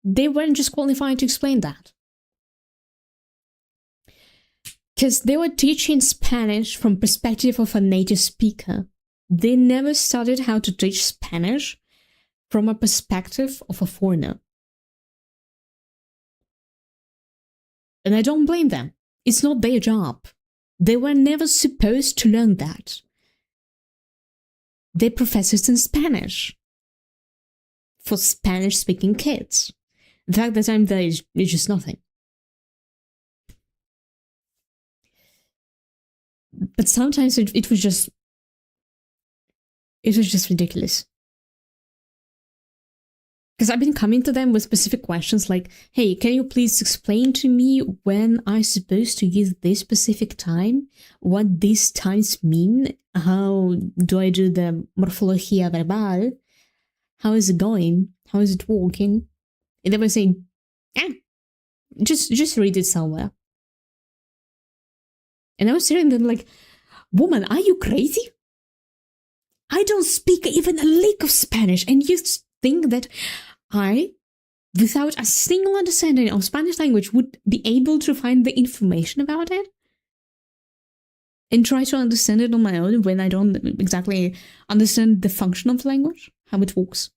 they weren't just qualified to explain that. Because they were teaching Spanish from perspective of a native speaker. They never studied how to teach Spanish from a perspective of a foreigner. And I don't blame them. It's not their job. They were never supposed to learn that. They're professors in Spanish for Spanish-speaking kids. The fact that I'm there is just nothing. But sometimes it was just ridiculous. Because I've been coming to them with specific questions like, hey, can you please explain to me when I'm supposed to use this specific time? What these times mean? How do I do the morfología verbal? How is it going? How is it working? And they were saying, just read it somewhere. And I was sitting there like, woman, are you crazy? I don't speak even a lick of Spanish, and you think that I, without a single understanding of Spanish language, would be able to find the information about it? And try to understand it on my own when I don't exactly understand the function of the language, how it works.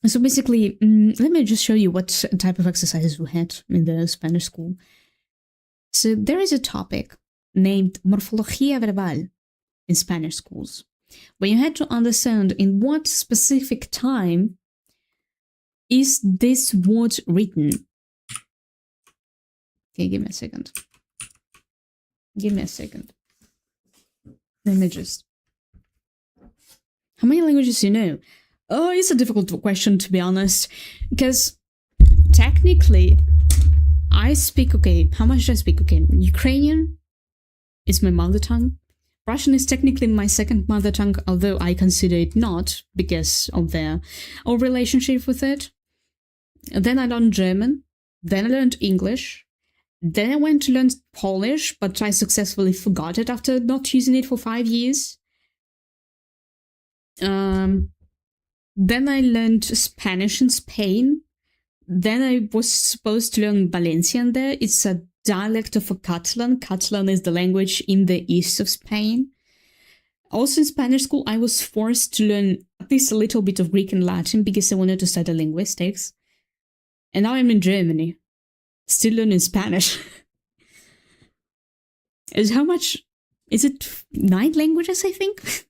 So basically, let me just show you what type of exercises we had in the Spanish school. So there is a topic named morfología verbal in Spanish schools, where you had to understand in what specific time is this word written. Okay, give me a second. Let me just... How many languages do you know? Oh, it's a difficult question, to be honest, because technically I speak, okay, how much do I speak? Okay, Ukrainian is my mother tongue. Russian is technically my second mother tongue, although I consider it not because of our relationship with it. Then I learned German, Then I learned English. Then I went to learn Polish, but I successfully forgot it after not using it for 5 years. Then I learned Spanish in Spain. Then I was supposed to learn Valencian there. It's a dialect of a Catalan. Catalan is the language in the east of Spain. Also in Spanish school, I was forced to learn at least a little bit of Greek and Latin because I wanted to study linguistics. And now I'm in Germany, still learning Spanish. Is it 9 languages, I think?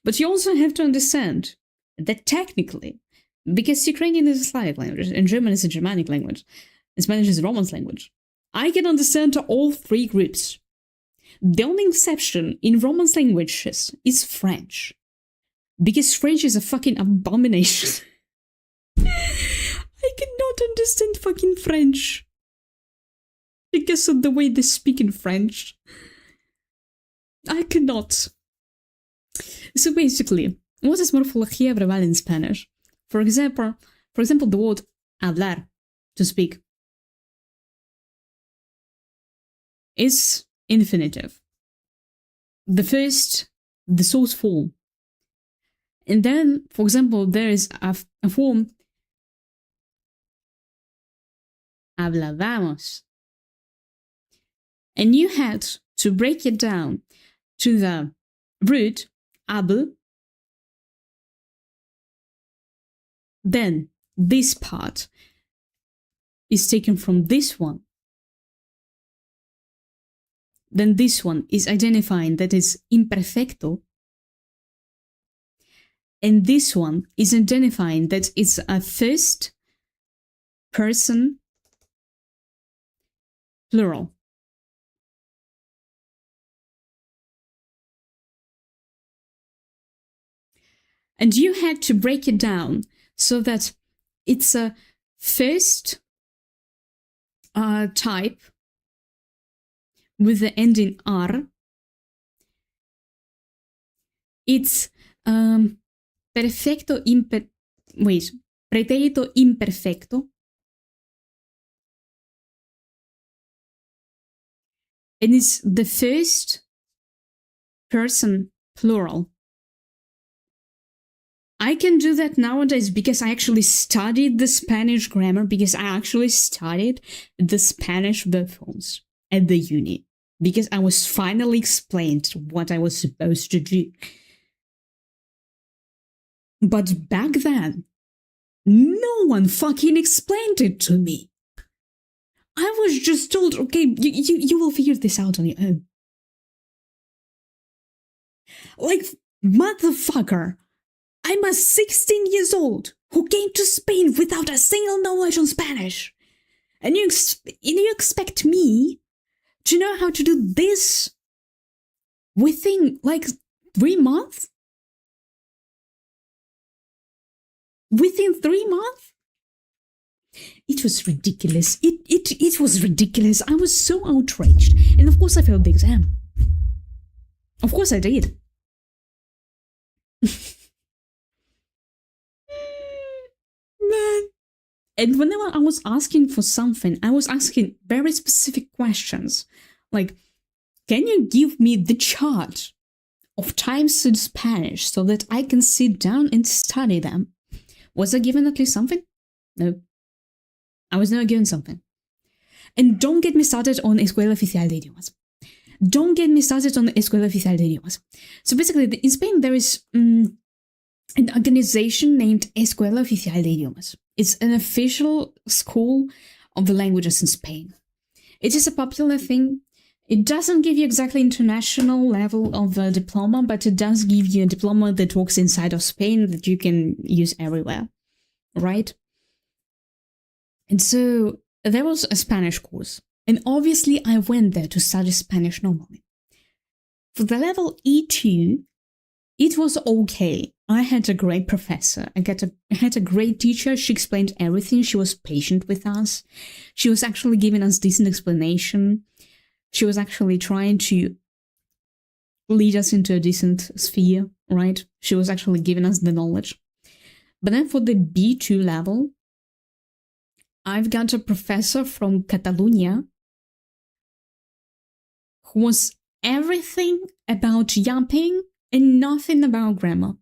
But you also have to understand that technically, because Ukrainian is a Slavic language, and German is a Germanic language, and Spanish is a Romance language, I can understand all 3 groups. The only exception in Romance languages is French. Because French is a fucking abomination. I cannot understand fucking French. Because of the way they speak in French. I cannot. So basically, what is morfología verbal in Spanish? For example, the word hablar, to speak, is infinitive. The source form. And then, for example, there is a form hablábamos. And you had to break it down to the root, habl. Then this part is taken from this one. Then this one is identifying that it's imperfecto. And this one is identifying that it's a first person plural. And you had to break it down so that it's a first type with the ending R. It's pretérito imperfecto. And it's the first person plural. I can do that nowadays because I actually studied the Spanish grammar, because I actually studied the Spanish verb forms at the uni, because I was finally explained what I was supposed to do. But back then, no one fucking explained it to me. I was just told, okay, you will figure this out on your own. Like, motherfucker, I'm a 16 years old who came to Spain without a single knowledge on Spanish. And you expect me to know how to do this within, like, 3 months? Within 3 months? It was ridiculous. It was ridiculous. I was so outraged. And of course I failed the exam. Of course I did. Man. And whenever I was asking for something, I was asking very specific questions. Like, can you give me the chart of times in Spanish so that I can sit down and study them? Was I given at least something? No. I was never given something. And don't get me started on Escuela Oficial de Idiomas. Don't get me started on Escuela Oficial de Idiomas. So basically, in Spain, there is an organization named Escuela Oficial de Idiomas. It's an official school of the languages in Spain. It is a popular thing. It doesn't give you exactly international level of a diploma, but it does give you a diploma that works inside of Spain that you can use everywhere, right? And so there was a Spanish course, and obviously I went there to study Spanish normally. For the level E2, it was okay. I had a great professor. I had a great teacher. She explained everything. She was patient with us. She was actually giving us decent explanation. She was actually trying to lead us into a decent sphere, right? She was actually giving us the knowledge. But then for the B2 level, I've got a professor from Catalonia who was everything about yapping and nothing about grammar.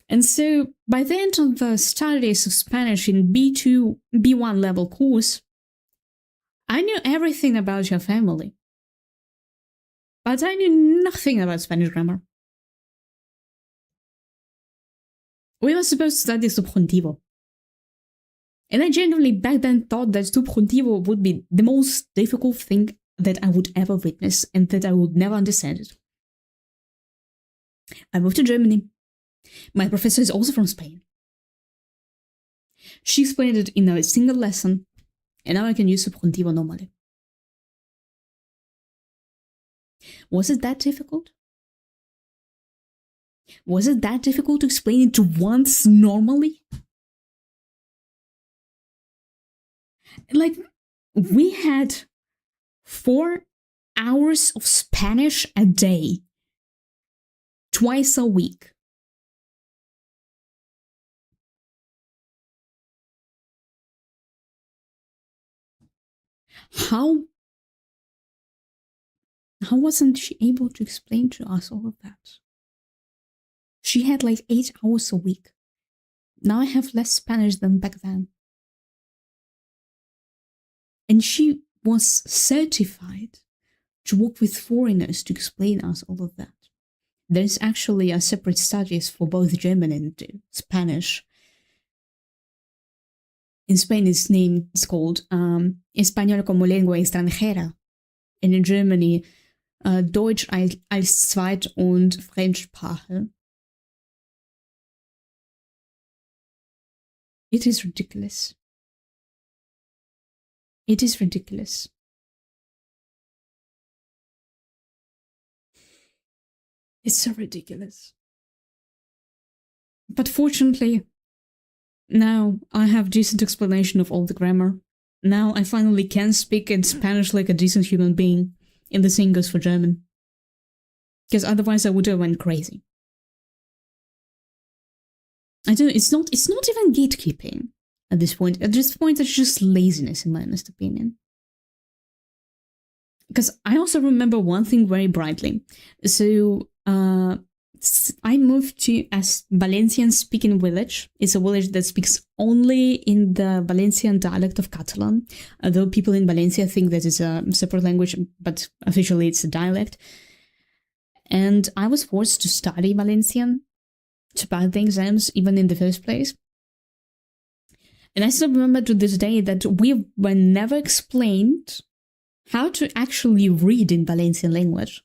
And so, by the end of the studies of Spanish in B2, B1 level course, I knew everything about your family. But I knew nothing about Spanish grammar. We were supposed to study subjuntivo. And I genuinely back then thought that subjuntivo would be the most difficult thing that I would ever witness and that I would never understand it. I moved to Germany. My professor is also from Spain. She explained it in a single lesson, and now I can use subjuntivo normally. Was it that difficult? Was it that difficult to explain it once normally? Like, we had 4 hours of Spanish a day, twice a week. How wasn't she able to explain to us all of that? She had like 8 hours a week. Now I have less Spanish than back then. And she was certified to work with foreigners to explain us all of that. There's actually a separate studies for both German and Spanish. In Spain, it's called Español como lengua extranjera. And in Germany, Deutsch als Zweit- und Fremdsprache. It is ridiculous. It is ridiculous. It's so ridiculous. But fortunately, now I have decent explanation of all the grammar. Now I finally can speak in Spanish like a decent human being, and the same goes for German. Because otherwise I would have went crazy. I don't know, it's not even gatekeeping at this point. At this point, it's just laziness, in my honest opinion. Because I also remember one thing very brightly. So, I moved to a Valencian-speaking village. It's a village that speaks only in the Valencian dialect of Catalan, although people in Valencia think that it's a separate language, but officially it's a dialect. And I was forced to study Valencian to pass the exams, even in the first place. And I still remember to this day that we were never explained how to actually read in Valencian language.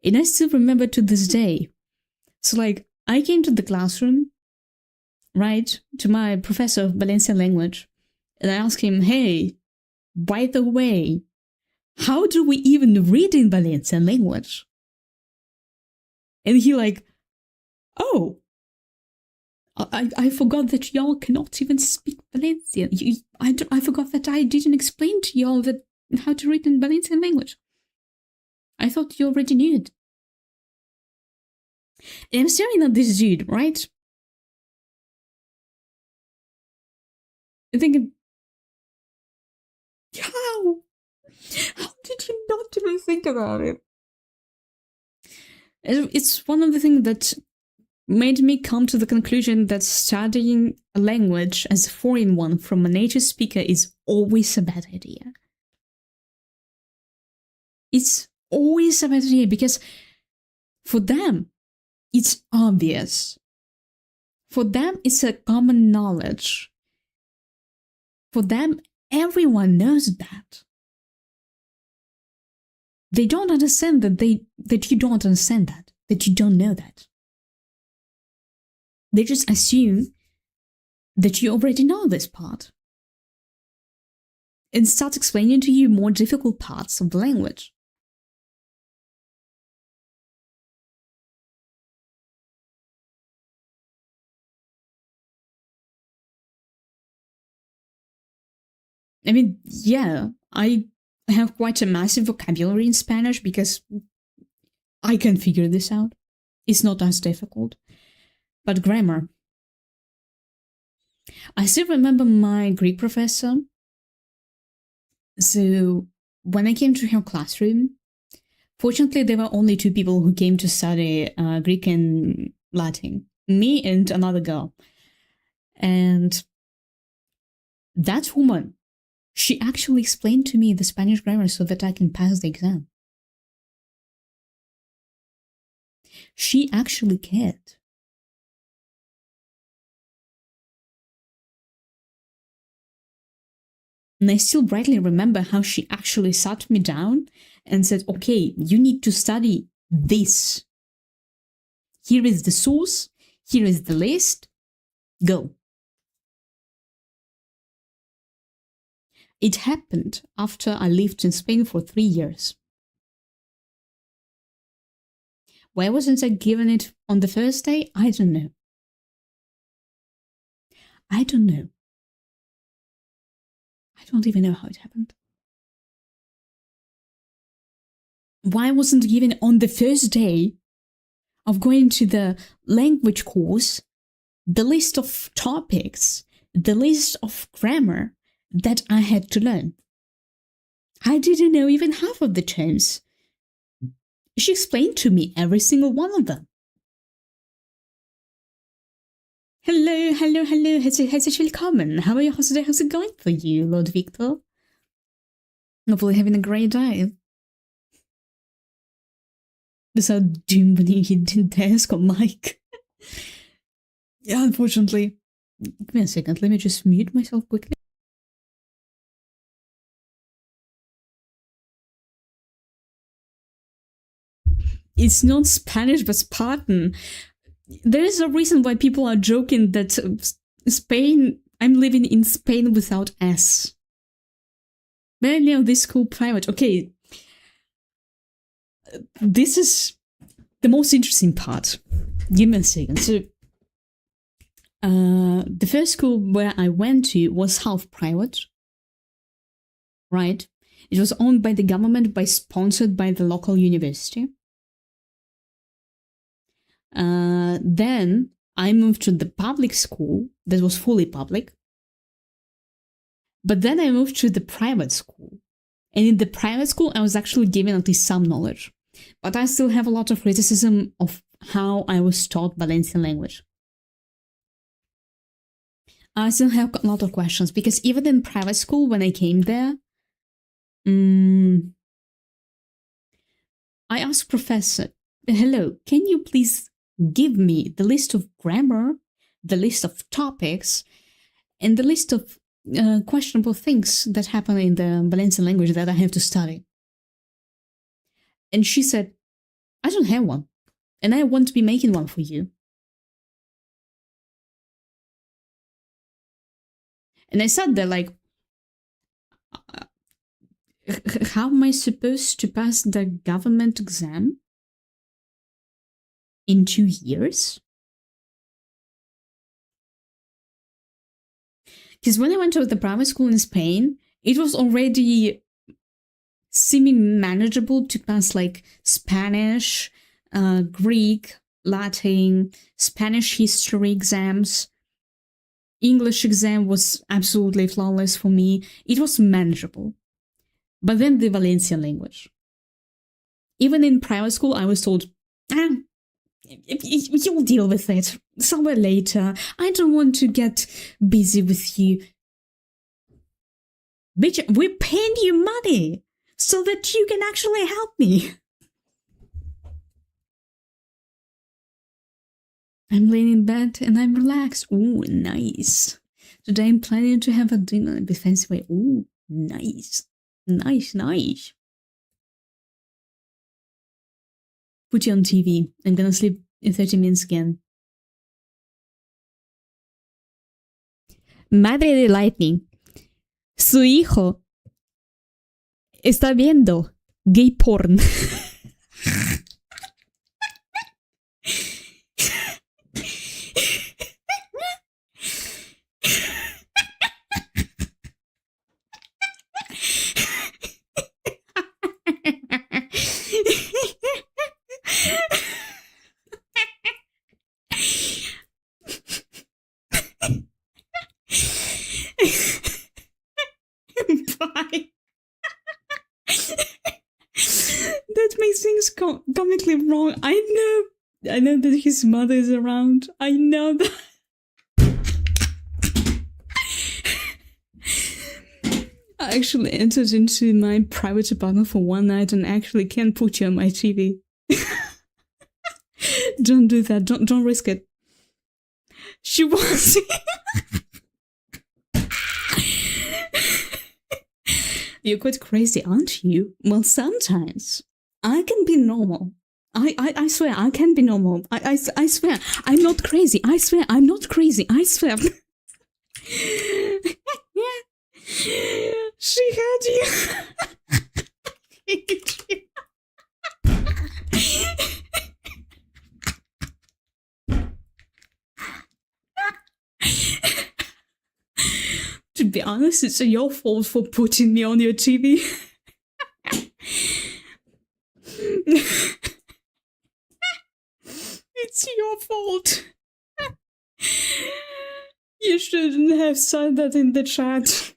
And I still remember to this day. So, like, I came to the classroom, right, to my professor of Valencian language, and I asked him, hey, by the way, how do we even read in Valencian language? And he like, oh, I forgot that y'all cannot even speak Valencian. I forgot that I didn't explain to y'all that how to read in Valencian language. I thought you already knew it. And I'm staring at this dude, right? I'm thinking, how did you not even think about it? It's one of the things that made me come to the conclusion that studying a language as a foreign one from a native speaker is always a bad idea. It's always a bad idea because for them, it's obvious. For them, it's a common knowledge. For them, everyone knows that. They don't understand that you don't understand that you don't know that. They just assume that you already know this part and start explaining to you more difficult parts of the language. I mean, yeah, I have quite a massive vocabulary in Spanish because I can figure this out. It's not as difficult. But grammar. I still remember my Greek professor. So when I came to her classroom, fortunately, there were only 2 people who came to study Greek and Latin, me and another girl. And that woman, she actually explained to me the Spanish grammar so that I can pass the exam. She actually cared. And I still brightly remember how she actually sat me down and said, okay, you need to study this. Here is the source. Here is the list. Go. It happened after I lived in Spain for 3 years. Why wasn't I given it on the first day? I don't know. I don't know. I don't even know how it happened. Why wasn't it given on the first day of going to the language course, the list of topics, the list of grammar that I had to learn? I didn't know even half of the terms. She explained to me every single one of them. Hello. Herzlich willkommen. How are you? How's it going for you, Lord Victor? Hopefully having a great day. This is dum when he didn't desk on mic. Yeah, unfortunately. Give me a second. Let me just mute myself quickly. It's not Spanish, but Spartan. There is a reason why people are joking that Spain, I'm living in Spain without S. But I know this school private. Okay. This is the most interesting part. Give me a second. So, the first school where I went to was half private. Right? It was owned by the government, sponsored by the local university. Then I moved to the public school that was fully public. But then I moved to the private school. And in the private school, I was actually given at least some knowledge. But I still have a lot of criticism of how I was taught Valencian language. I still have a lot of questions because even in private school, when I came there, I asked professor, hello, can you please give me the list of grammar, the list of topics, and the list of questionable things that happen in the Valencian language that I have to study? And she said, I don't have one, and I want to be making one for you. And I sat there like, how am I supposed to pass the government exam in 2 years? Because when I went to the private school in Spain, it was already seeming manageable to pass like Spanish, Greek, Latin, Spanish history exams. English exam was absolutely flawless for me. It was manageable. But then the Valencian language. Even in private school, I was told, you'll deal with it somewhere later. I don't want to get busy with you. Bitch, we're paying you money so that you can actually help me. I'm laying in bed and I'm relaxed. Ooh, nice. Today I'm planning to have a dinner in a fancy way. Ooh, nice. Nice. Put you on TV. I'm gonna sleep in 30 minutes again. Madre de Lightning. Su hijo está viendo gay porn. Bye. That makes things comically wrong. I know that his mother is around. I know that. I actually entered into my private apartment for one night and actually can't put you on my TV. Don't do that. Don't risk it. She was. You're quite crazy, aren't you? Well, sometimes I can be normal. I swear I can be normal. I swear I'm not crazy. I swear I'm not crazy. I swear. She had you. To be honest, it's your fault for putting me on your TV. It's your fault. You shouldn't have said that in the chat.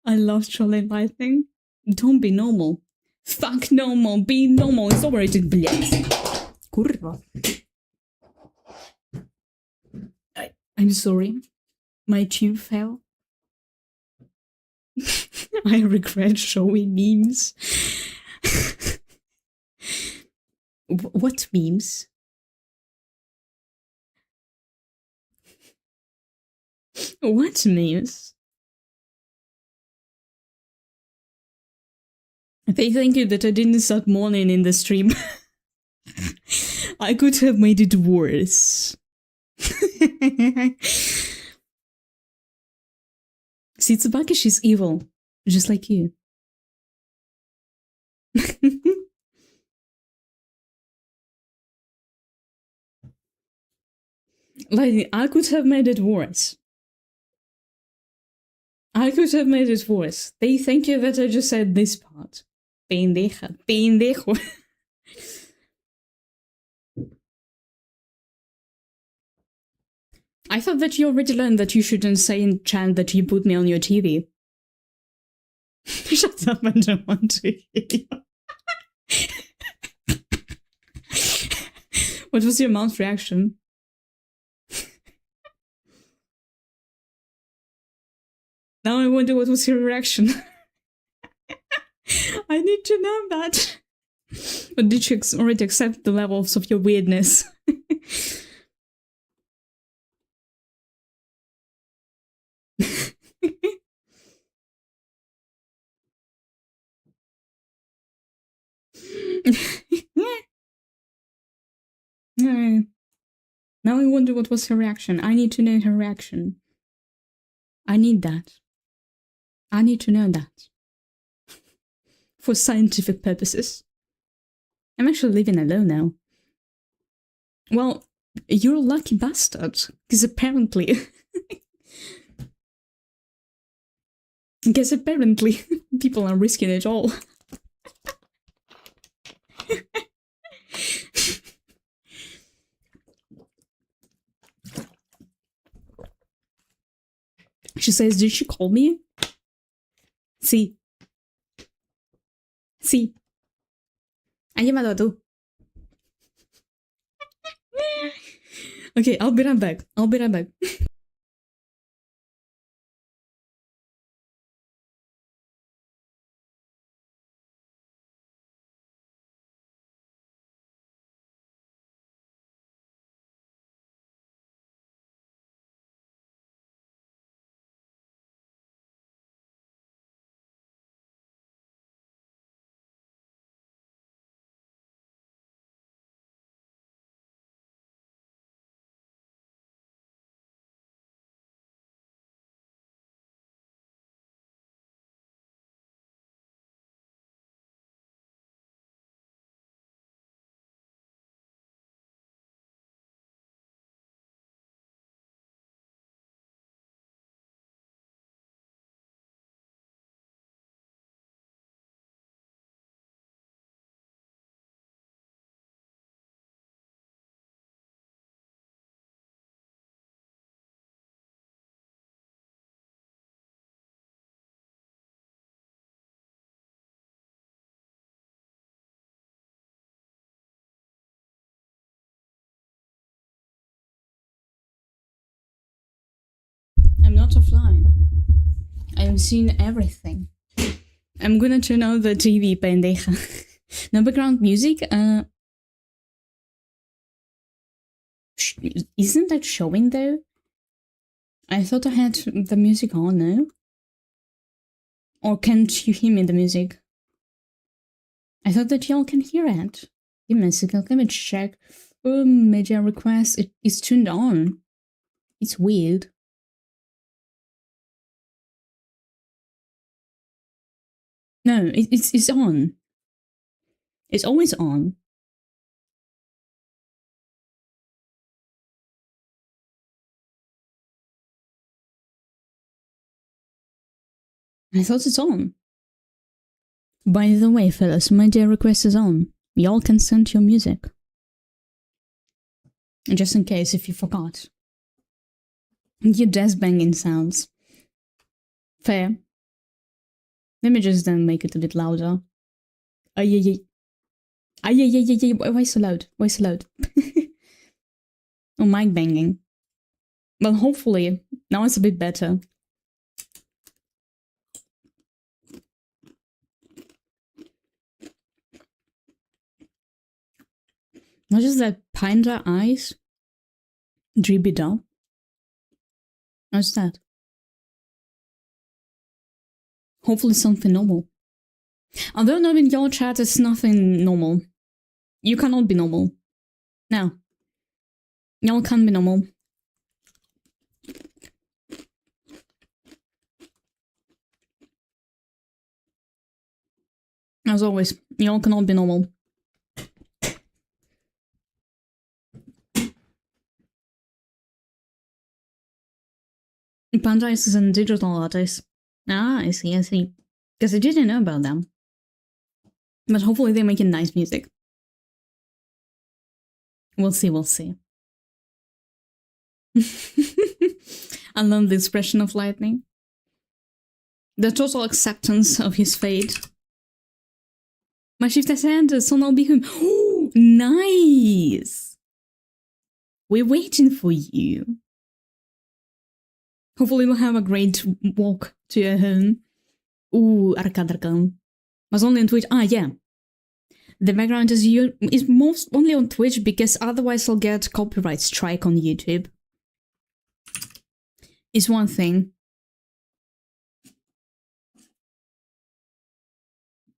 I love trolling lightning. Don't be normal. Fuck normal. Be normal. It's overrated, блядь. Kurwa. I'm sorry. My tube fell. I regret showing memes. What memes? What memes? Thank you that I didn't start mourning in the stream. I could have made it worse. See, Tsubaki, she's evil. Just like you. Like, I could have made it worse. I could have made it worse. They thank you that I just said this part. Pendeja. Pendejo. I thought that you already learned that you shouldn't say in chat that you put me on your TV. Shut up, I don't want to hear you. What was your mom's reaction? Now I wonder what was your reaction. I need to know that. Or did you already accept the levels of your weirdness? Now I wonder what was her reaction. I need to know her reaction. I need that. I need to know that. For scientific purposes. I'm actually living alone now. Well, you're a lucky bastard. Because apparently... people are risking it all. She says, did she call me? Sí. Sí. Ha llamado a tú. Okay, I'll be right back. I'll be right back. not offline. I'm seeing everything. I'm gonna turn on the TV, pendeja. No background music. Isn't that showing though? I thought I had the music on, no? Or can't you hear me, the music? I thought that y'all can hear it. Give me a second, let me check. Media request, it is turned on. It's weird. No, it's on. It's always on. I thought it's on. By the way, fellas, media request is on. Y'all can send your music. Just in case if you forgot. Your desk banging sounds. Fair. Let me just then make it a bit louder. Ay. Why so loud? Why so loud? Oh, mic banging. Well, hopefully, now it's a bit better. Not just that panda eyes. Drippy down. What's that? Hopefully something normal. Although not in your chat, it's nothing normal. You cannot be normal. No. Y'all can't be normal. As always, y'all cannot be normal. Panda is a digital artist. Ah, I see. Because I didn't know about them. But hopefully they're making nice music. We'll see. I love the expression of Lightning. The total acceptance of his fate. My shift has ended, so now be him. Oh, nice! We're waiting for you. Hopefully we'll have a great walk to your home. Ooh, arcade. Was only on Twitch. Ah, yeah. The background is most only on Twitch because otherwise I'll get copyright strike on YouTube. Is one thing.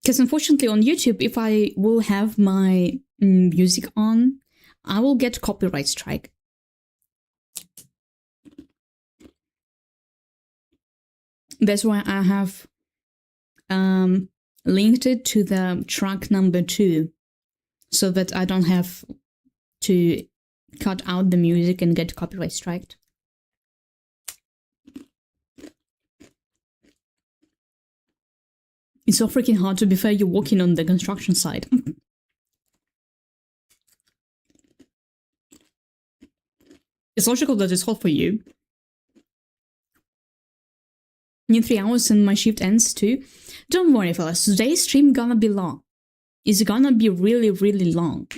Because unfortunately on YouTube, if I will have my music on, I will get copyright strike. That's why I have linked it to the track number 2, so that I don't have to cut out the music and get copyright striked. It's so freaking hard, to be fair, you're walking on the construction site. It's logical that it's hot for you. In 3 hours and my shift ends too. Don't worry, fellas. Today's stream gonna be long. It's gonna be really, really long.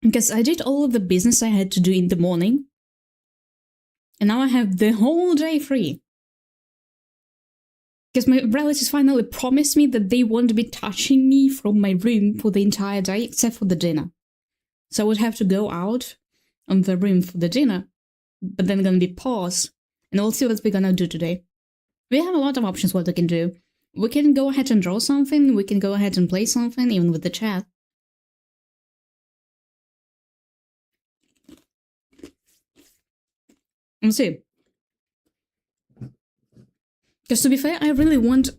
Because I did all of the business I had to do in the morning. And now I have the whole day free. Because my relatives finally promised me that they won't be touching me from my room for the entire day, except for the dinner. So I would have to go out on the room for the dinner. But then gonna be pause. And we'll see what we're gonna do today. We have a lot of options what we can do. We can go ahead and draw something, we can go ahead and play something, even with the chat. We'll see. Because to be fair, I really want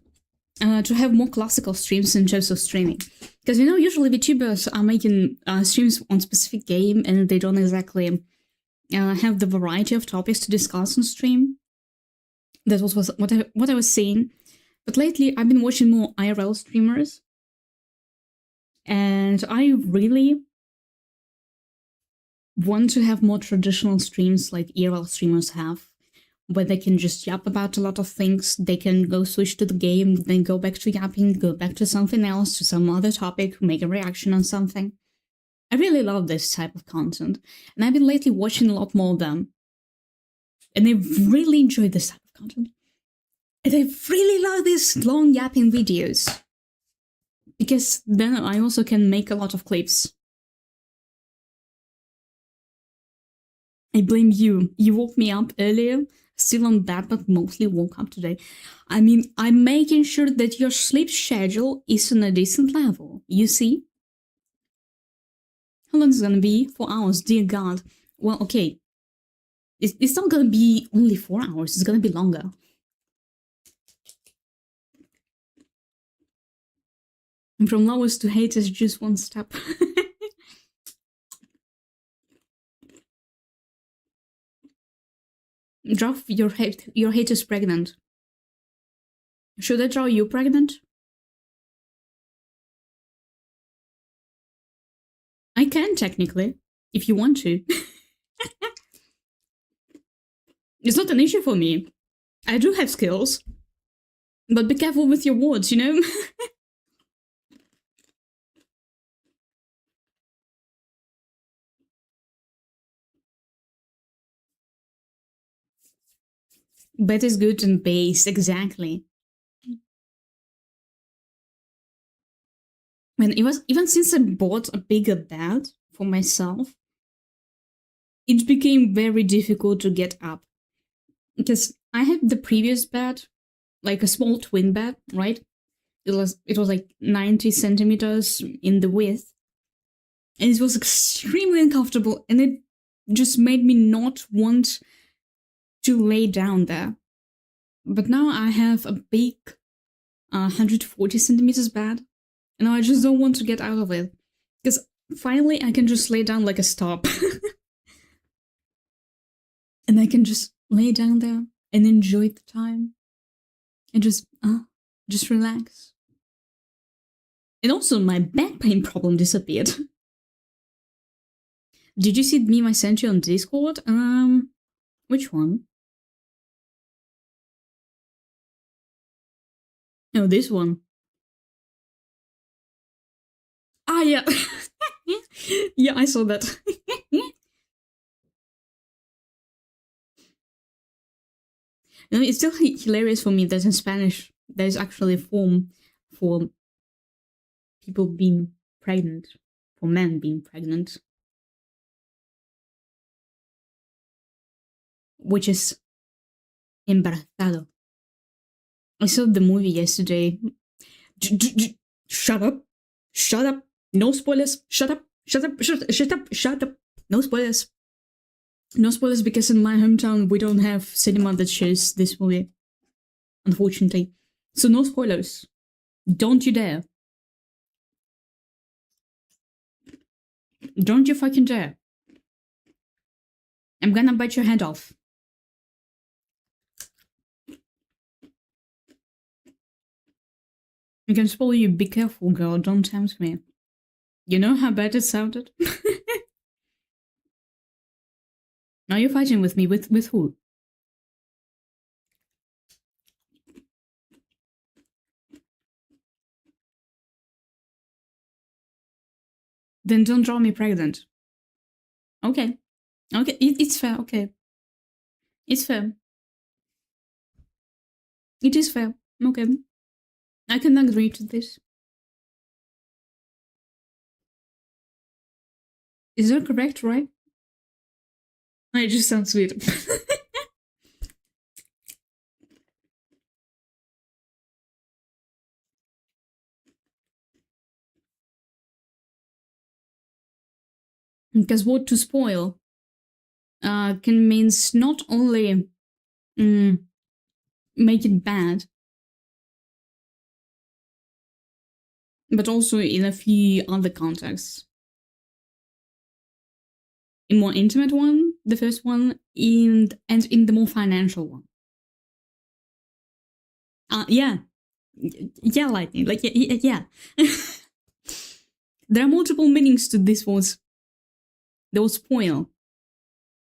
to have more classical streams in terms of streaming. Because you know, usually VTubers are making streams on specific game and they don't exactly have the variety of topics to discuss on stream. That was what I was saying. But lately, I've been watching more IRL streamers. And I really want to have more traditional streams like IRL streamers have, where they can just yap about a lot of things. They can go switch to the game, then go back to yapping, go back to something else, to some other topic, make a reaction on something. I really love this type of content, and I've been lately watching a lot more of them. And I really enjoy this type of content. And I really love these long yapping videos. Because then I also can make a lot of clips. I blame you. You woke me up earlier. Still on bed, but mostly woke up today. I mean, I'm making sure that your sleep schedule is on a decent level. You see? How long is it gonna be? 4 hours, dear God. Well, okay. It's not gonna be only 4 hours, it's gonna be longer. And from lovers to haters, just one step. Draw your haters pregnant. Should I draw you pregnant? I can, technically, if you want to. It's not an issue for me. I do have skills. But be careful with your words, you know? Better is good than base, exactly. And it was even since I bought a bigger bed for myself, it became very difficult to get up. Because I had the previous bed, like a small twin bed, right? It was like 90 centimeters in the width. And it was extremely uncomfortable, and it just made me not want to lay down there. But now I have a big 140 centimeters bed, and I just don't want to get out of it. Because finally I can just lay down like a stop. And I can just lay down there and enjoy the time. And just relax. And also my back pain problem disappeared. Did you see the meme I sent you on Discord? Which one? No, this one. Ah, yeah. Yeah, I saw that. No, it's still hilarious for me that in Spanish there's actually a form for people being pregnant, for men being pregnant, which is embarazado. I saw the movie yesterday. Shut up. Shut up. No spoilers. Shut up. Shut up. Shut up. Shut up. No spoilers. No spoilers, because in my hometown we don't have cinema that shows this movie, unfortunately. So no spoilers. Don't you dare. Don't you fucking dare. I'm gonna bite your head off. I can spoil you. Be careful, girl. Don't tempt me. You know how bad it sounded? Are you fighting with me? With who? Then don't draw me pregnant. Okay. Okay, it's fair, okay. It's fair. It is fair. Okay. I can agree to this. Is that correct, right? It just sounds sweet. Because what to spoil can means not only make it bad, but also in a few other contexts. In more intimate one, the first one, and in the more financial one. Yeah. Yeah, Lightning. Like, yeah. There are multiple meanings to this words. The word spoil.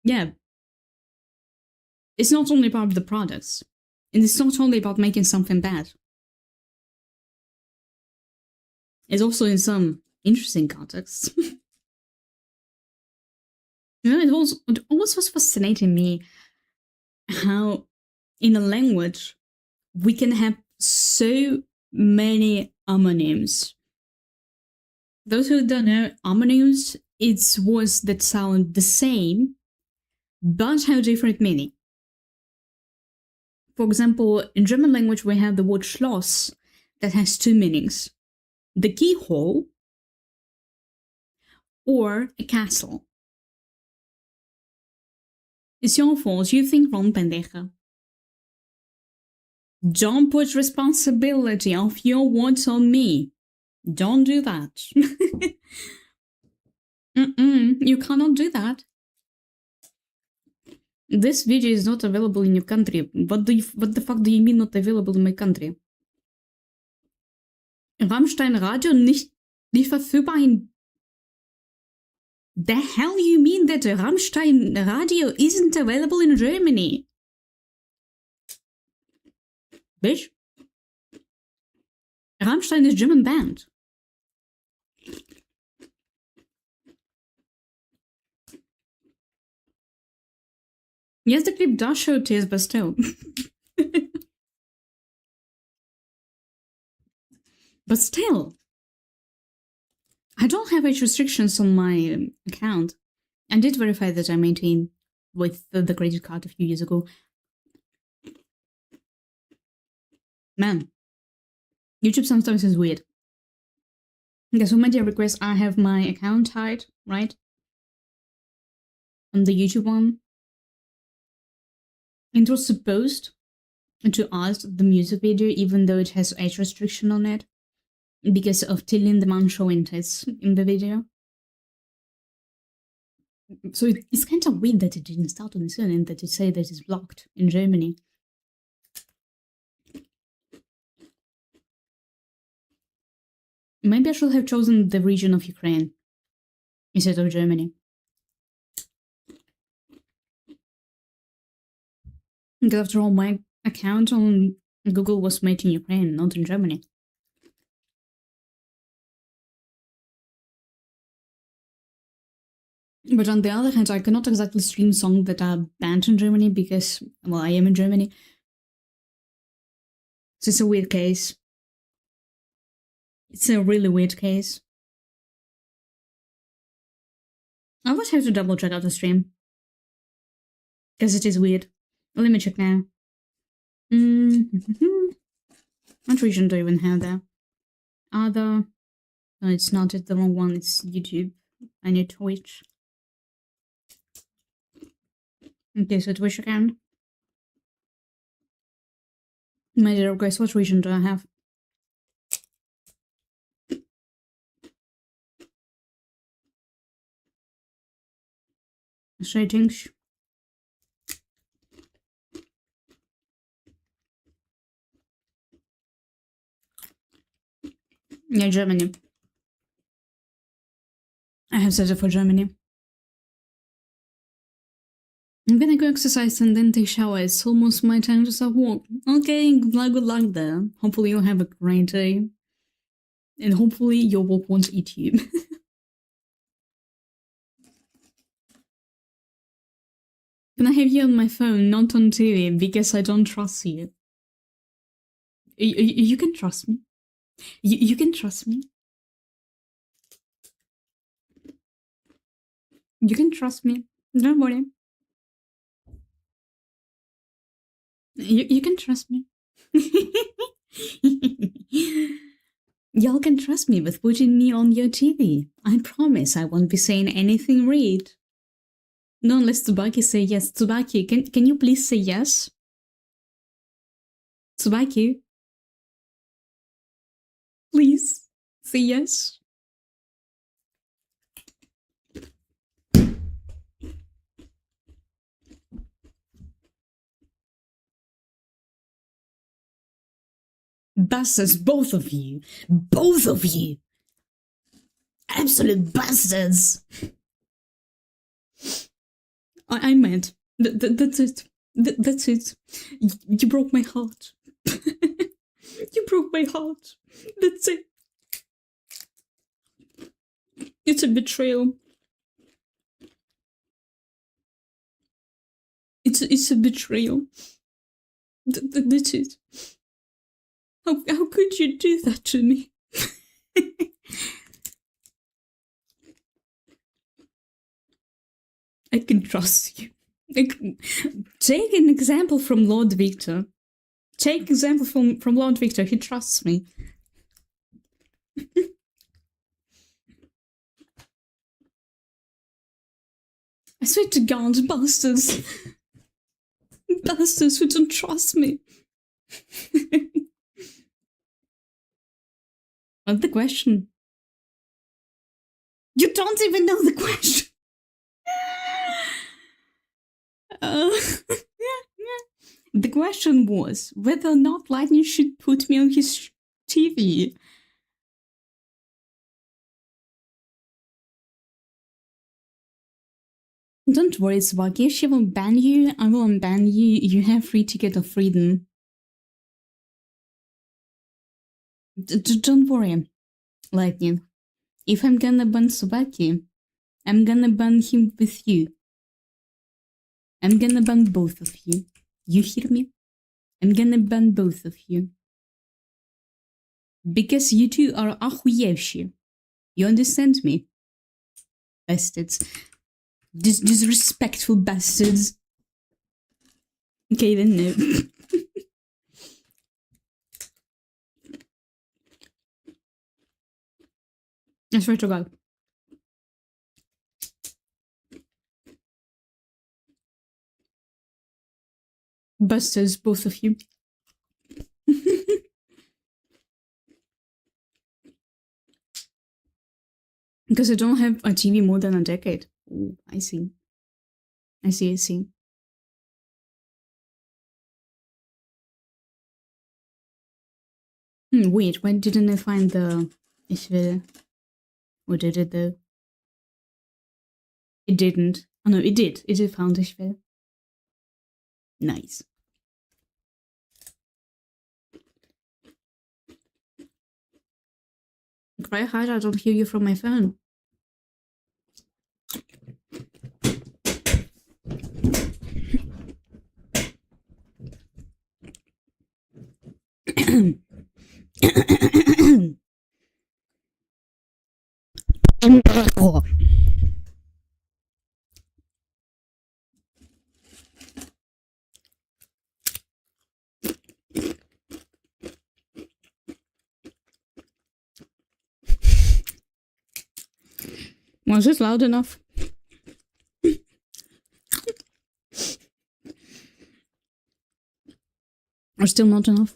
Yeah. It's not only about the products. And it's not only about making something bad. It's also in some interesting contexts. You know, it always was fascinating me how in a language we can have so many homonyms. Those who don't know, homonyms, it's words that sound the same but have different meaning. For example, in German language we have the word Schloss that has two meanings. The keyhole or a castle. It's your fault, you think wrong, pendeja. Don't put responsibility of your words on me. Don't do that. You cannot do that. This video is not available in your country. What the fuck do you mean not available in my country? Rammstein Radio nicht verfügbar in... The hell you mean that Rammstein Radio isn't available in Germany? Bitch. Rammstein is a German band. Yes, the clip does show tears, but still. But still. I don't have age restrictions on my account. I did verify that I maintained with the credit card a few years ago. Man, YouTube sometimes is weird. Okay, so media requests, I have my account tied, right? On the YouTube one. It was supposed to ask the music video, even though it has age restriction on it, because of Tilly the man showing tits in the video. So it's kind of weird that it didn't start on its own and that it say that it's blocked in Germany. Maybe I should have chosen the region of Ukraine instead of Germany. Because after all, my account on Google was made in Ukraine, not in Germany. But on the other hand, I cannot exactly stream songs that are banned in Germany because, well, I am in Germany. So it's a weird case. It's a really weird case. I always have to double check out the stream. Because it is weird. Let me check now. What region do I even have there? Other. No, it's not. It's the wrong one. It's YouTube. I need Twitch. Okay, so Twitch account. My dear guys, what region do I have? Settings. Yeah, Germany. I have set it for Germany. I'm gonna go exercise and then take shower. It's almost my time to start work. Okay, good luck there. Hopefully you'll have a great day. And hopefully your work won't eat you. Can I have you on my phone, not on TV, because I don't trust you. You can trust me. You can trust me. You can trust me. Don't worry. You can trust me. Y'all can trust me with putting me on your TV. I promise I won't be saying anything rude. No, unless Tsubaki say yes. Tsubaki, can you please say yes? Tsubaki? Please, say yes. Bastards, both of you. Both of you. Absolute bastards. I'm mad. That's it. That's it. You broke my heart. You broke my heart. That's it. It's a betrayal. It's a betrayal. That's it. How could you do that to me? I can trust you. Take an example from Lord Victor. Take example from Lord Victor. He trusts me. I swear to God, bastards. Bastards who don't trust me. What's the question? You don't even know the question. The question was whether or not Lightning should put me on his TV. Don't worry, Swaggy. If she will ban you, I will unban you. You have free ticket of freedom. Don't worry, Lightning. If I'm gonna ban Swaggy, I'm gonna ban him with you. I'm gonna ban both of you. You hear me? I'm gonna ban both of you. Because you two are охуевшие. You understand me? Bastards. Disrespectful bastards. Okay, then no. I swear to God. Bastards, both of you. Because I don't have a TV more than a decade. Oh, I see. I see. Wait, why didn't I find the Ich or did it though? It didn't. Oh no, it did. It did found Ich will. Nice. Cry hard, I don't hear you from my phone. Was it loud enough? Or still not enough?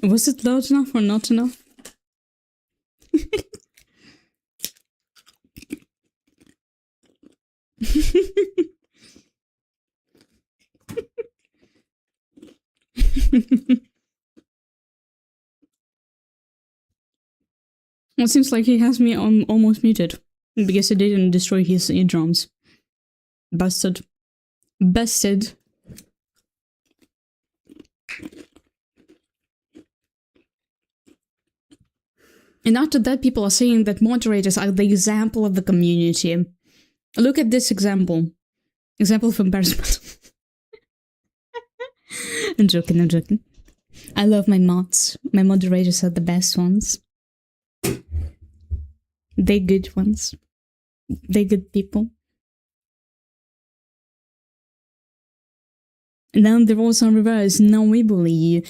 Was it loud enough or not enough? Well, it seems like he has me almost muted. Because I didn't destroy his eardrums. Busted. Busted. And after that, people are saying that moderators are the example of the community. Look at this example. Example of embarrassment. I'm joking. I love my mods. My moderators are the best ones. They're good ones. They're good people. And then the roles are reversed. Now we bully you.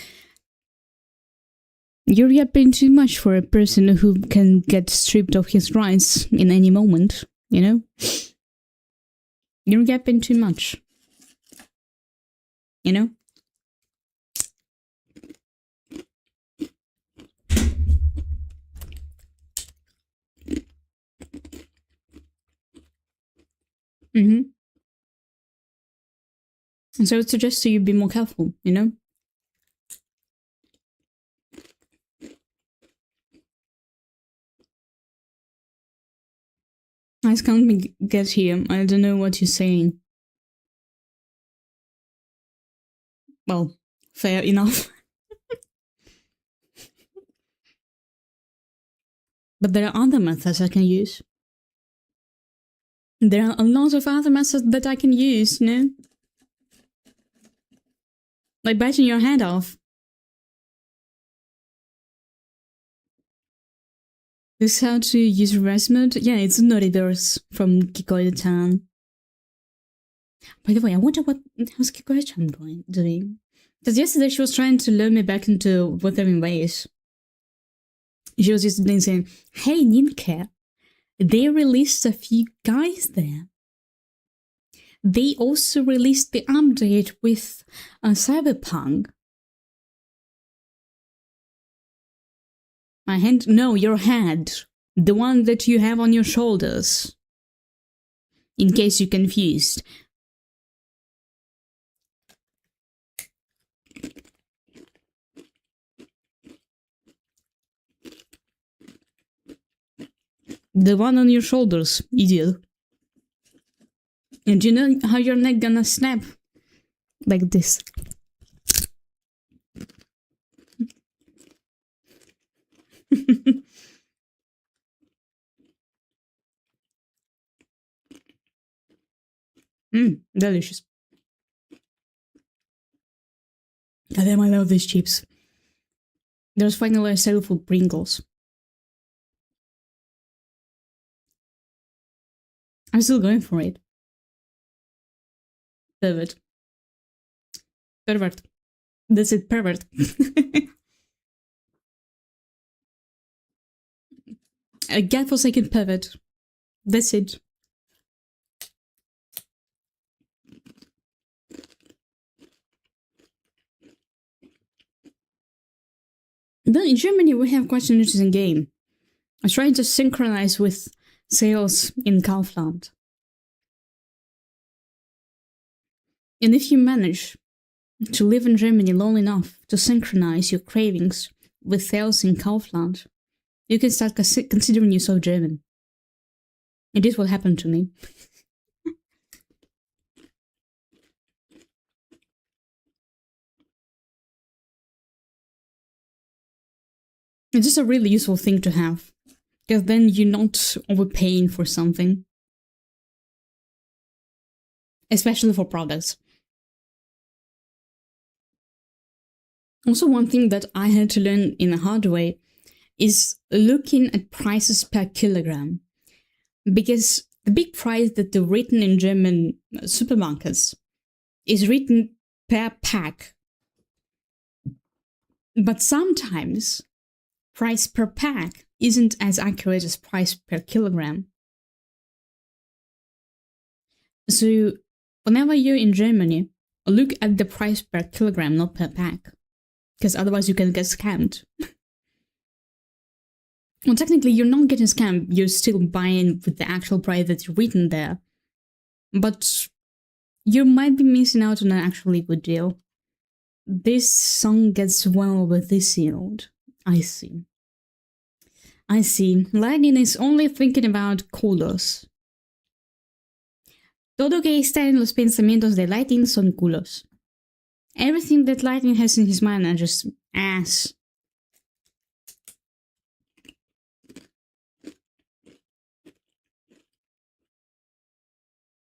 You're yapping too much for a person who can get stripped of his rights in any moment, you know? You're yapping too much. You know? Mm-hmm. And so I would suggest to you be more careful, you know? I can't get here. I don't know what you're saying. Well, fair enough. But there are other methods I can use. There are a lot of other methods that I can use, you know? Like biting your head off. This is how to use reverse mode? Yeah, it's not reverse from Kikoyo-chan. By the way, I wonder how's Kikoyo-chan doing? Because yesterday she was trying to lure me back into Wuthering Waves. She was just saying, hey, Nimke, they released a few guys there. They also released the update with Cyberpunk. My hand? No, your head. The one that you have on your shoulders. In case you're confused. The one on your shoulders, idiot. And you know how your neck gonna snap? Like this. Delicious. God damn, I love these chips. There's finally a sale for Pringles. I'm still going for it. Pervert. Pervert. That's it, pervert. A godforsaken pervert. That's it. Then in Germany, we have quite an interesting game. I was trying to synchronize with sales in Kaufland. And if you manage to live in Germany long enough to synchronize your cravings with sales in Kaufland, you can start considering yourself German. And this will happen to me. It's just a really useful thing to have, because then you're not overpaying for something. Especially for products. Also, one thing that I had to learn in a hard way is looking at prices per kilogram. Because the big price that they're written in German supermarkets is written per pack. But sometimes price per pack isn't as accurate as price per kilogram. So whenever you're in Germany, look at the price per kilogram, not per pack. Because otherwise you can get scammed. Well, technically you're not getting scammed, you're still buying with the actual price that's written there. But you might be missing out on an actually good deal. This song gets well with this yield. I see. I see. Lightning is only thinking about culos. Todo que está en los pensamientos de Lightning son culos. Everything that Lightning has in his mind are just ass.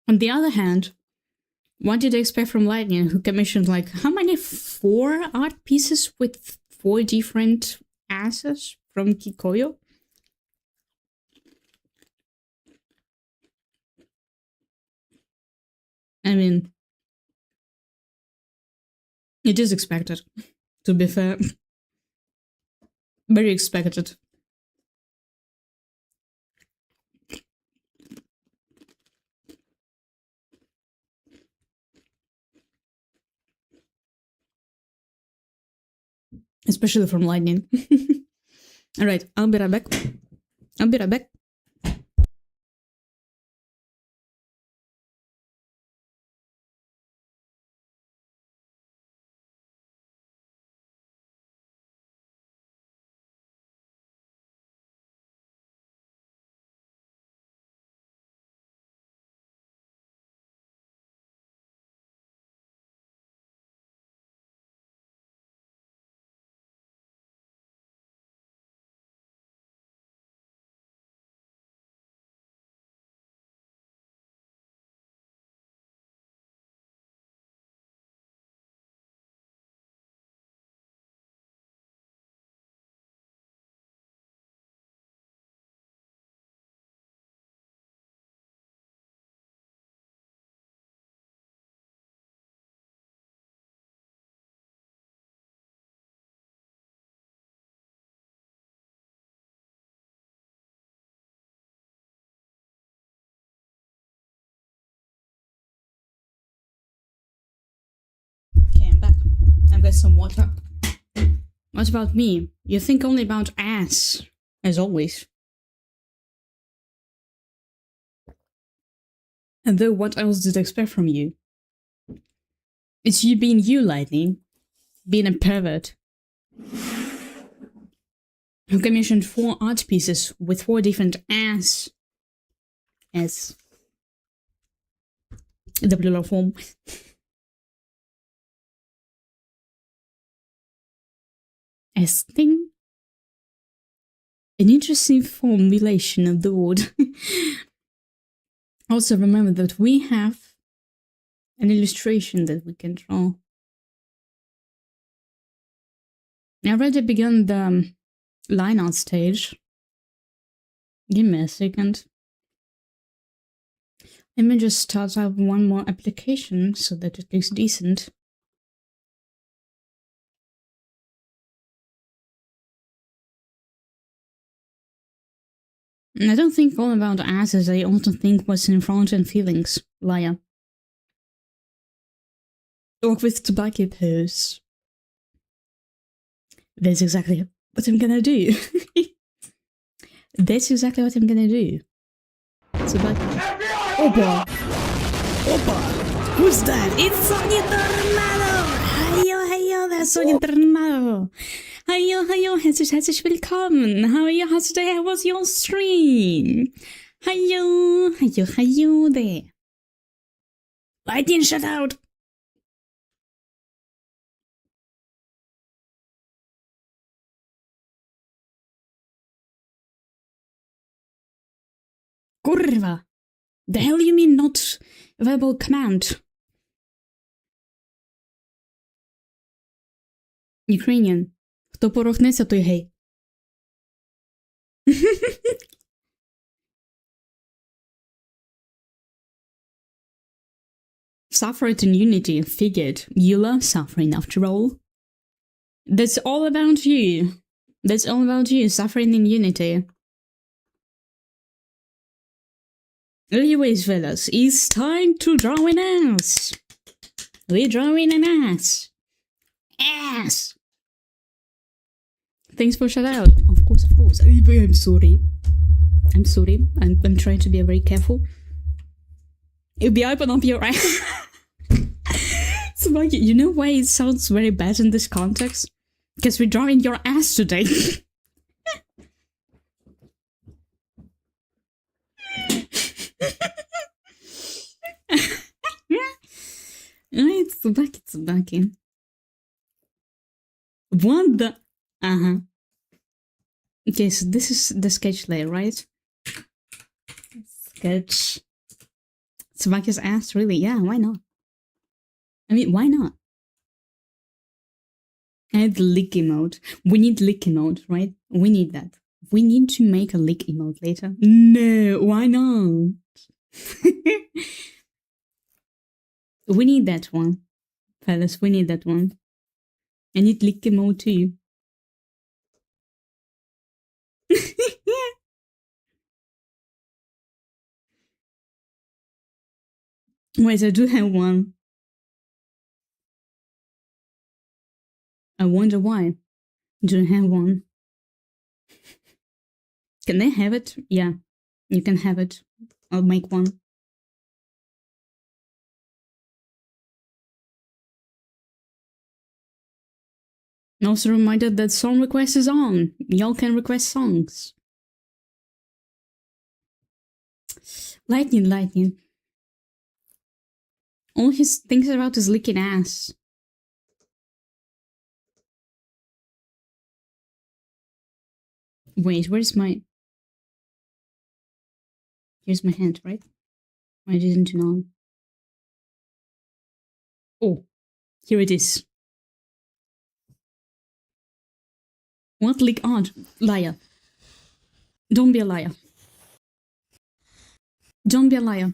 On the other hand, what did you expect from Lightning, who commissioned like, how many? 4 art pieces with 4 different asses from Kikoyo? I mean, it is expected, to be fair. Very expected. Especially from Lightning. Alright, I'll be right back. I've got some water. What about me? You think only about ass, as always. And though what else did I expect from you? It's you being you, Lightning. Being a pervert. Who commissioned 4 art pieces with 4 different ass as the plural form. As thing? An interesting formulation of the word. Also remember that we have an illustration that we can draw. I already begun the line art stage. Give me a second. Let me just start up one more application so that it looks decent. And I don't think all about asses, I also think what's in front and feelings. Liar. Work with tobacco pose. That's exactly what I'm gonna do. That's exactly what I'm gonna do. Tobacco. Opa! Opa! Who's that? It's Sonia Tornado! Heyo, that's Sonia Tornado! Heyo, herzlich willkommen! How's today? How was your stream? Heyo there! Lightning, shut out! Kurwa! The hell you mean not verbal command? Ukrainian. Хто порохнеться, той гей. Suffer it in unity, figured. You love suffering after all. That's all about you. That's all about you, suffering in unity. Anyways, fellas, it's time to draw an ass. We're drawing an ass. Ass! Thanks for shout out. Of course. I'm sorry. I'm trying to be very careful. It'll be open up your ass. So, like, you know why it sounds very bad in this context? Because we're drawing your ass today. It's back in. What the? Okay, so this is the sketch layer, right? Sketch. Tsubaki's ass, really? Yeah, why not? I mean, why not? Add lick emote. We need lick emote, right? We need that. We need to make a lick emote later. No, why not? We need that one. Fellas, we need that one. I need lick emote too. Wait, I do have one. I wonder why. Do I have one? Can they have it? Yeah, you can have it. I'll make one. Also reminded that song request is on. Y'all can request songs. Lightning. All he thinks about is licking ass. Wait, where's my... Here's my hand, right? I didn't know. Oh, here it is. What lick art? Liar. Don't be a liar. Don't be a liar.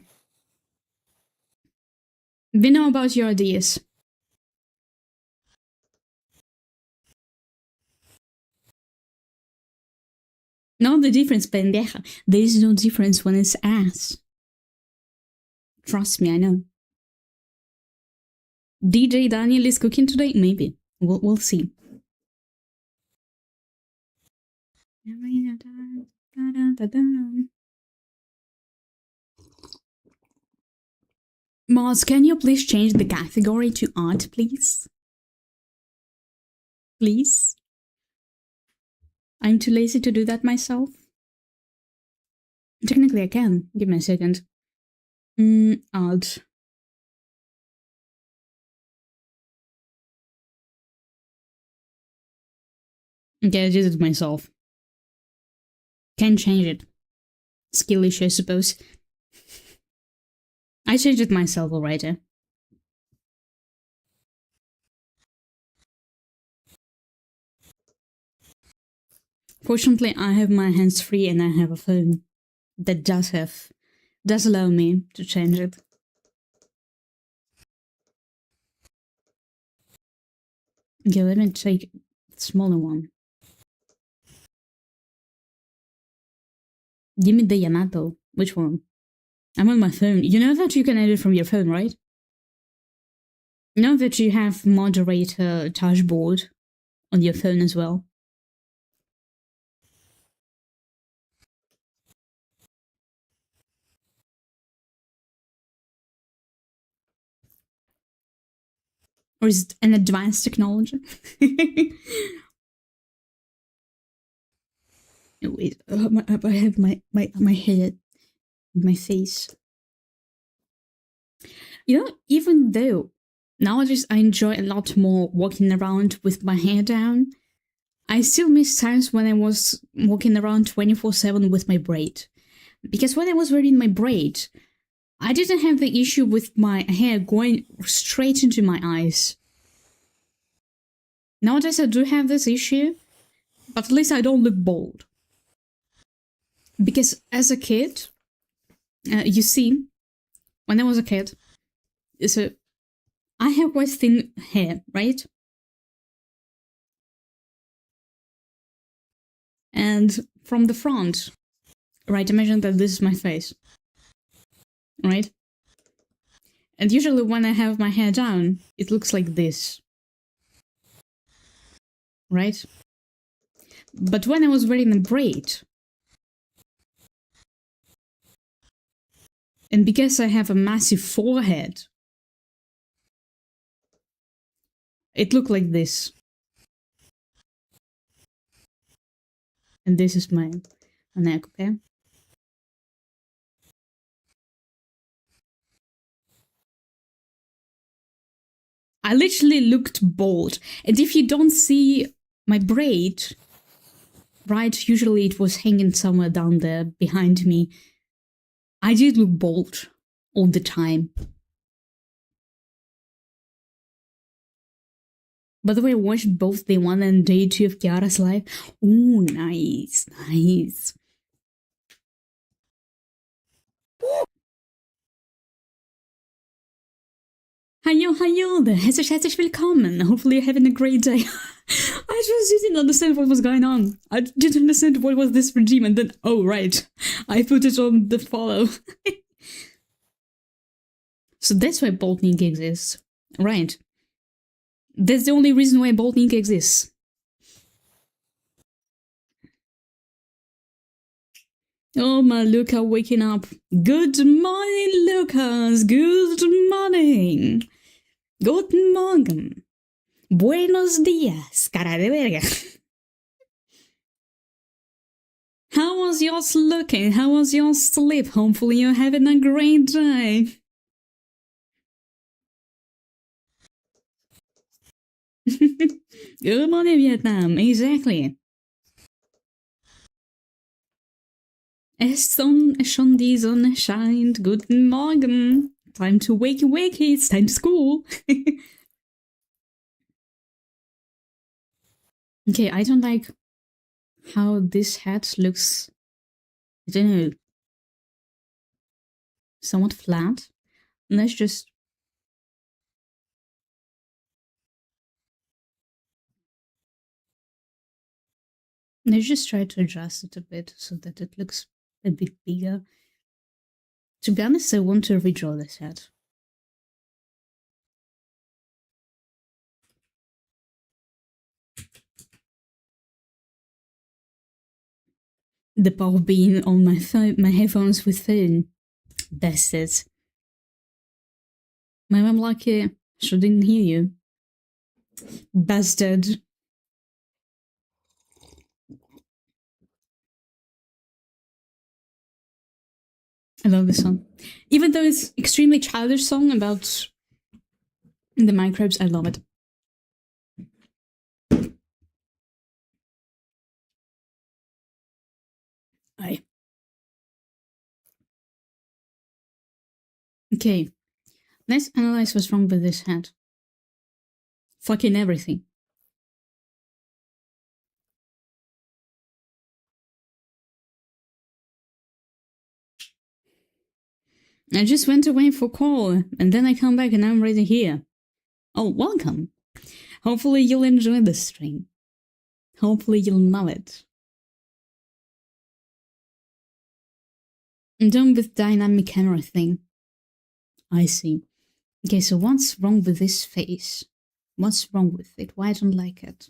We know about your ideas. Know the difference, pendeja. There is no difference when it's ass. Trust me, I know. DJ Daniel is cooking today? Maybe. We'll see. Mars, can you please change the category to art, please? Please? I'm too lazy to do that myself. Technically, I can. Give me a second. Art. Okay, I did it myself. Can change it. Skill issue, I suppose. I changed it myself already. Fortunately, I have my hands free and I have a phone that does allow me to change it. Okay, let me take the smaller one. Give me the Yamato. Which one? I'm on my phone. You know that you can edit from your phone, right? You know that you have moderator dashboard on your phone as well. Or is it an advanced technology? Wait, I have my head, my face. You know, even though nowadays I enjoy a lot more walking around with my hair down, I still miss times when I was walking around 24/7 with my braid. Because when I was wearing my braid, I didn't have the issue with my hair going straight into my eyes. Nowadays I do have this issue, but at least I don't look bald. Because as a kid, you see, when I was a kid, so I have quite thin hair, right? And from the front, right, imagine that this is my face, right? And usually when I have my hair down, it looks like this, right? But when I was wearing a braid, and because I have a massive forehead, it looked like this. And this is my neck, okay? I literally looked bald. And if you don't see my braid, right, usually it was hanging somewhere down there behind me. I did look bald all the time. By the way, I watched both day 1 and day 2 of Kiara's life. Ooh, nice, nice. Hallo there, herzlich willkommen. Hopefully you're having a great day. I just didn't understand what was going on. I didn't understand what was this regime, and then, oh right, I put it on the follow. So that's why Boltnik exists. Right. That's the only reason why Boltnik exists. Oh my Luca waking up. Good morning, Lucas. Good morning. Guten Morgen. Buenos dias, cara de verga. How was yours looking? How was your sleep? Hopefully you're having a great day. Good morning, Vietnam. Exactly. Es schon die Sonne scheint. Guten Morgen. Time to wakey. It's time to school. Okay, I don't like how this hat looks, I don't know, somewhat flat. Let's just try to adjust it a bit so that it looks a bit bigger. To be honest, I want to redraw this hat. The part of being on my phone, my headphones with phone. That's it. My mom lucky she didn't hear you. Bastard. I love this song. Even though it's extremely childish song about the microbes, I love it. Aye. Okay. Let's analyze what's wrong with this hat. Fucking everything. I just went away for call, and then I come back and I'm already here. Oh, welcome. Hopefully you'll enjoy this stream. Hopefully you'll love it. I'm done with dynamic camera thing. I see. Okay, so what's wrong with this face? What's wrong with it? Why I don't like it?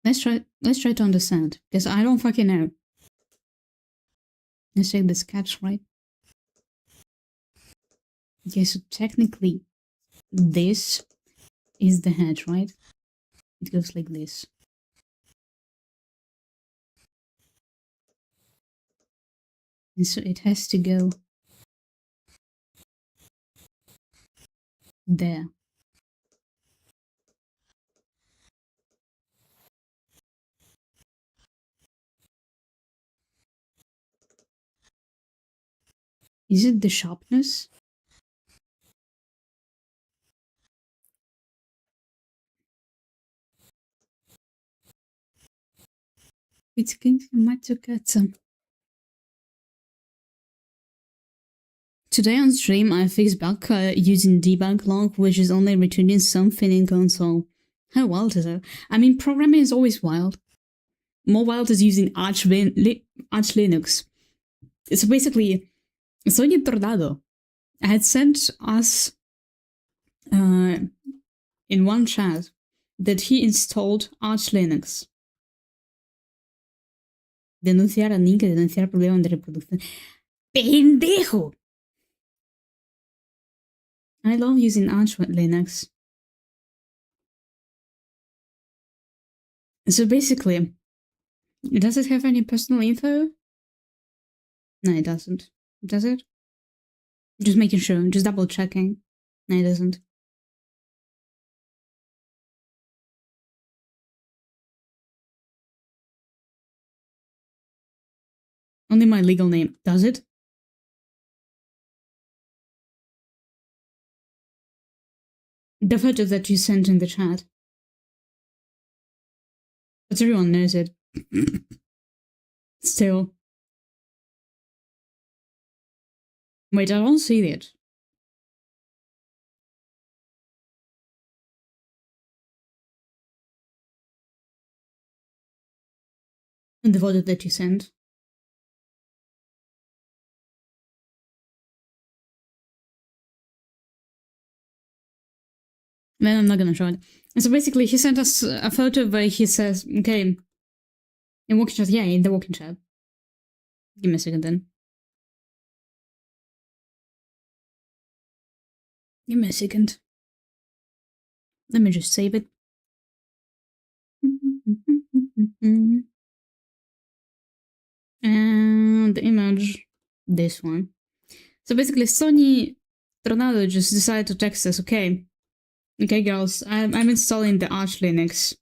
Let's try to understand, because I don't fucking know. Let's take the sketch, right? Okay, so technically this is the head, right? It goes like this. And so it has to go there. Is it the sharpness? It's going to get some. Today on stream, I fixed bug using debug log, which is only returning something in console. How wild is it? I mean, programming is always wild. More wild is using Arch Linux. So basically, Sonia Tornado had sent us in one chat that he installed Arch Linux. Denunciar a Nick, denunciar problema de reproducción. ¡Pendejo! I love using Arch Linux. So basically, does it have any personal info? No, it doesn't. Does it? Just making sure, just double checking. No, it doesn't. Only my legal name. Does it? The photo that you sent in the chat. But everyone knows it. Still. Wait, I don't see it. In the photo that you sent. Then I'm not gonna show it. And so basically, he sent us a photo where he says, okay, in walking chat, yeah, in the walking chat. Give me a second then. Give me a second. Let me just save it. And the image, this one. So basically, Sony Tornado just decided to text us, okay, girls, I'm installing the Arch Linux.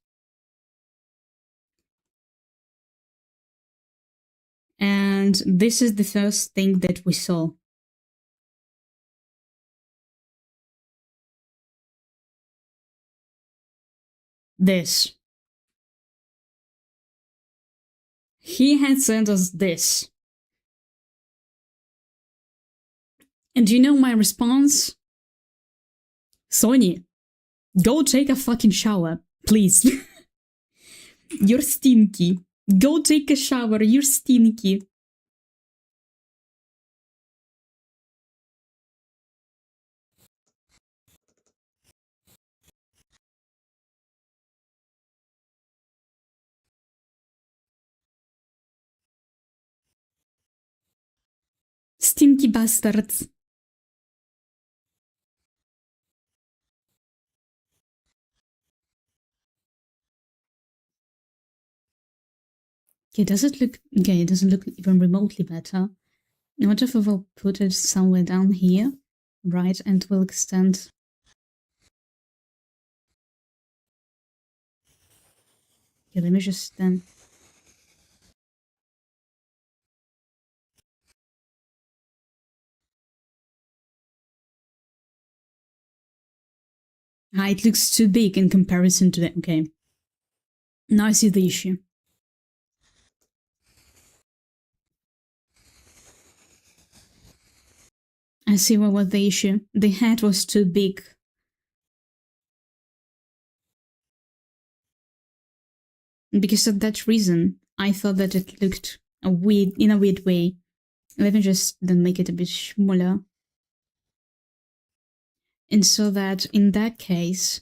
And this is the first thing that we saw. This. He had sent us this. And do you know my response? Sony, go take a fucking shower, please. You're stinky. Go take a shower, you're stinky. Stinky bastards. Okay, does it look... Okay, it doesn't look even remotely better. What if we'll put it somewhere down here, right, and we'll extend... Okay, let me just then... Ah, it looks too big in comparison to that. Okay. Now I see the issue. I see what was the issue. The head was too big. Because of that reason, I thought that it looked in a weird way. Let me just then make it a bit smaller. And so that in that case,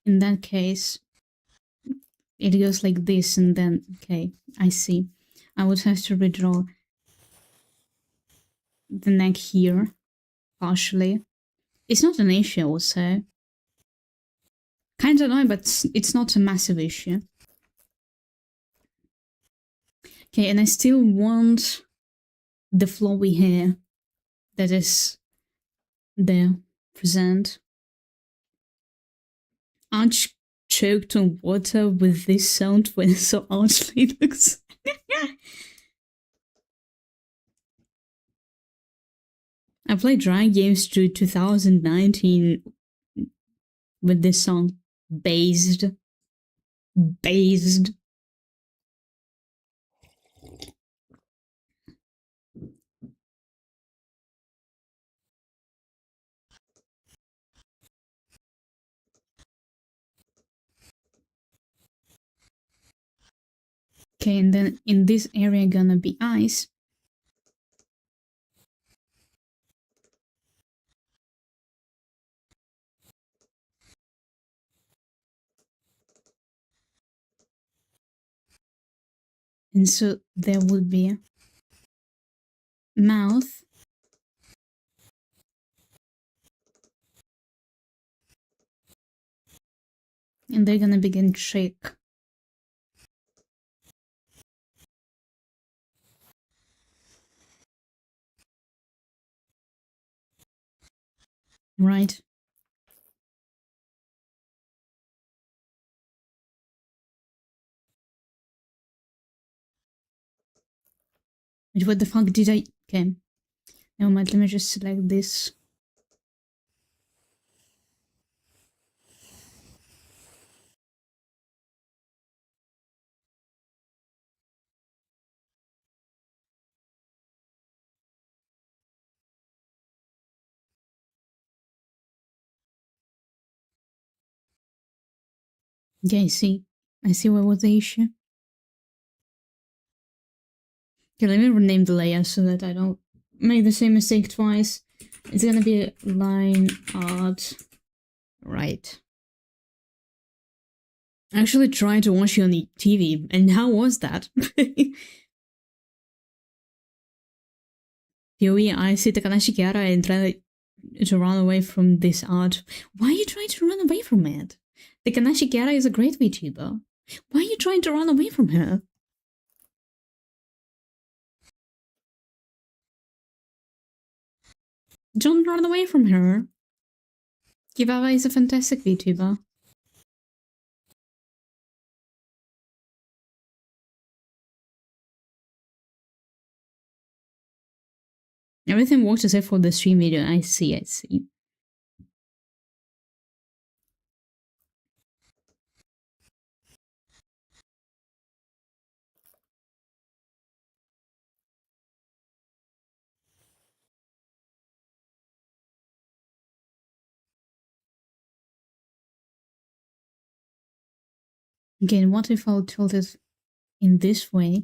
it goes like this and then, okay, I see. I would have to redraw the neck here, partially. It's not an issue also. Kind of annoying, but it's not a massive issue. Okay, and I still want the flowy hair that is there, present. Arch choked on water with this sound when so archly looks. I played drawing games through 2019 with this song. Based. Okay, and then in this area gonna be eyes. And so there would be mouth. And they're gonna begin to shake. Right? But what the fuck did I... Okay. Never mind, let me just select this. Okay, I see what was the issue. Okay, let me rename the layer so that I don't make the same mistake twice. It's gonna be line art. Right. I actually tried to watch you on the TV, and how was that? POE, I see Takanashi Kiara and try to run away from this art. Why are you trying to run away from it? Takanashi Kiara is a great VTuber. Why are you trying to run away from her? Don't run away from her. Kibaba is a fantastic VTuber. Everything works except for the stream video. I see. Again, what if I'll tilt it in this way?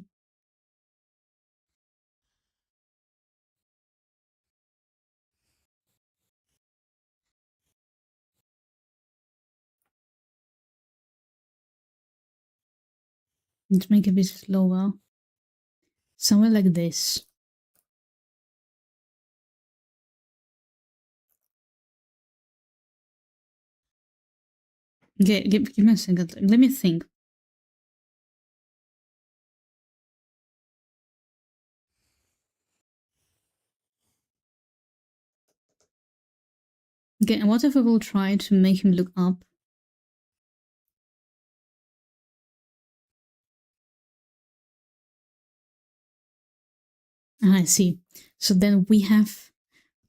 Let's make it a bit slower. Somewhere like this. Okay, give me a second. Let me think. Okay, and what if I will try to make him look up? I see. So then we have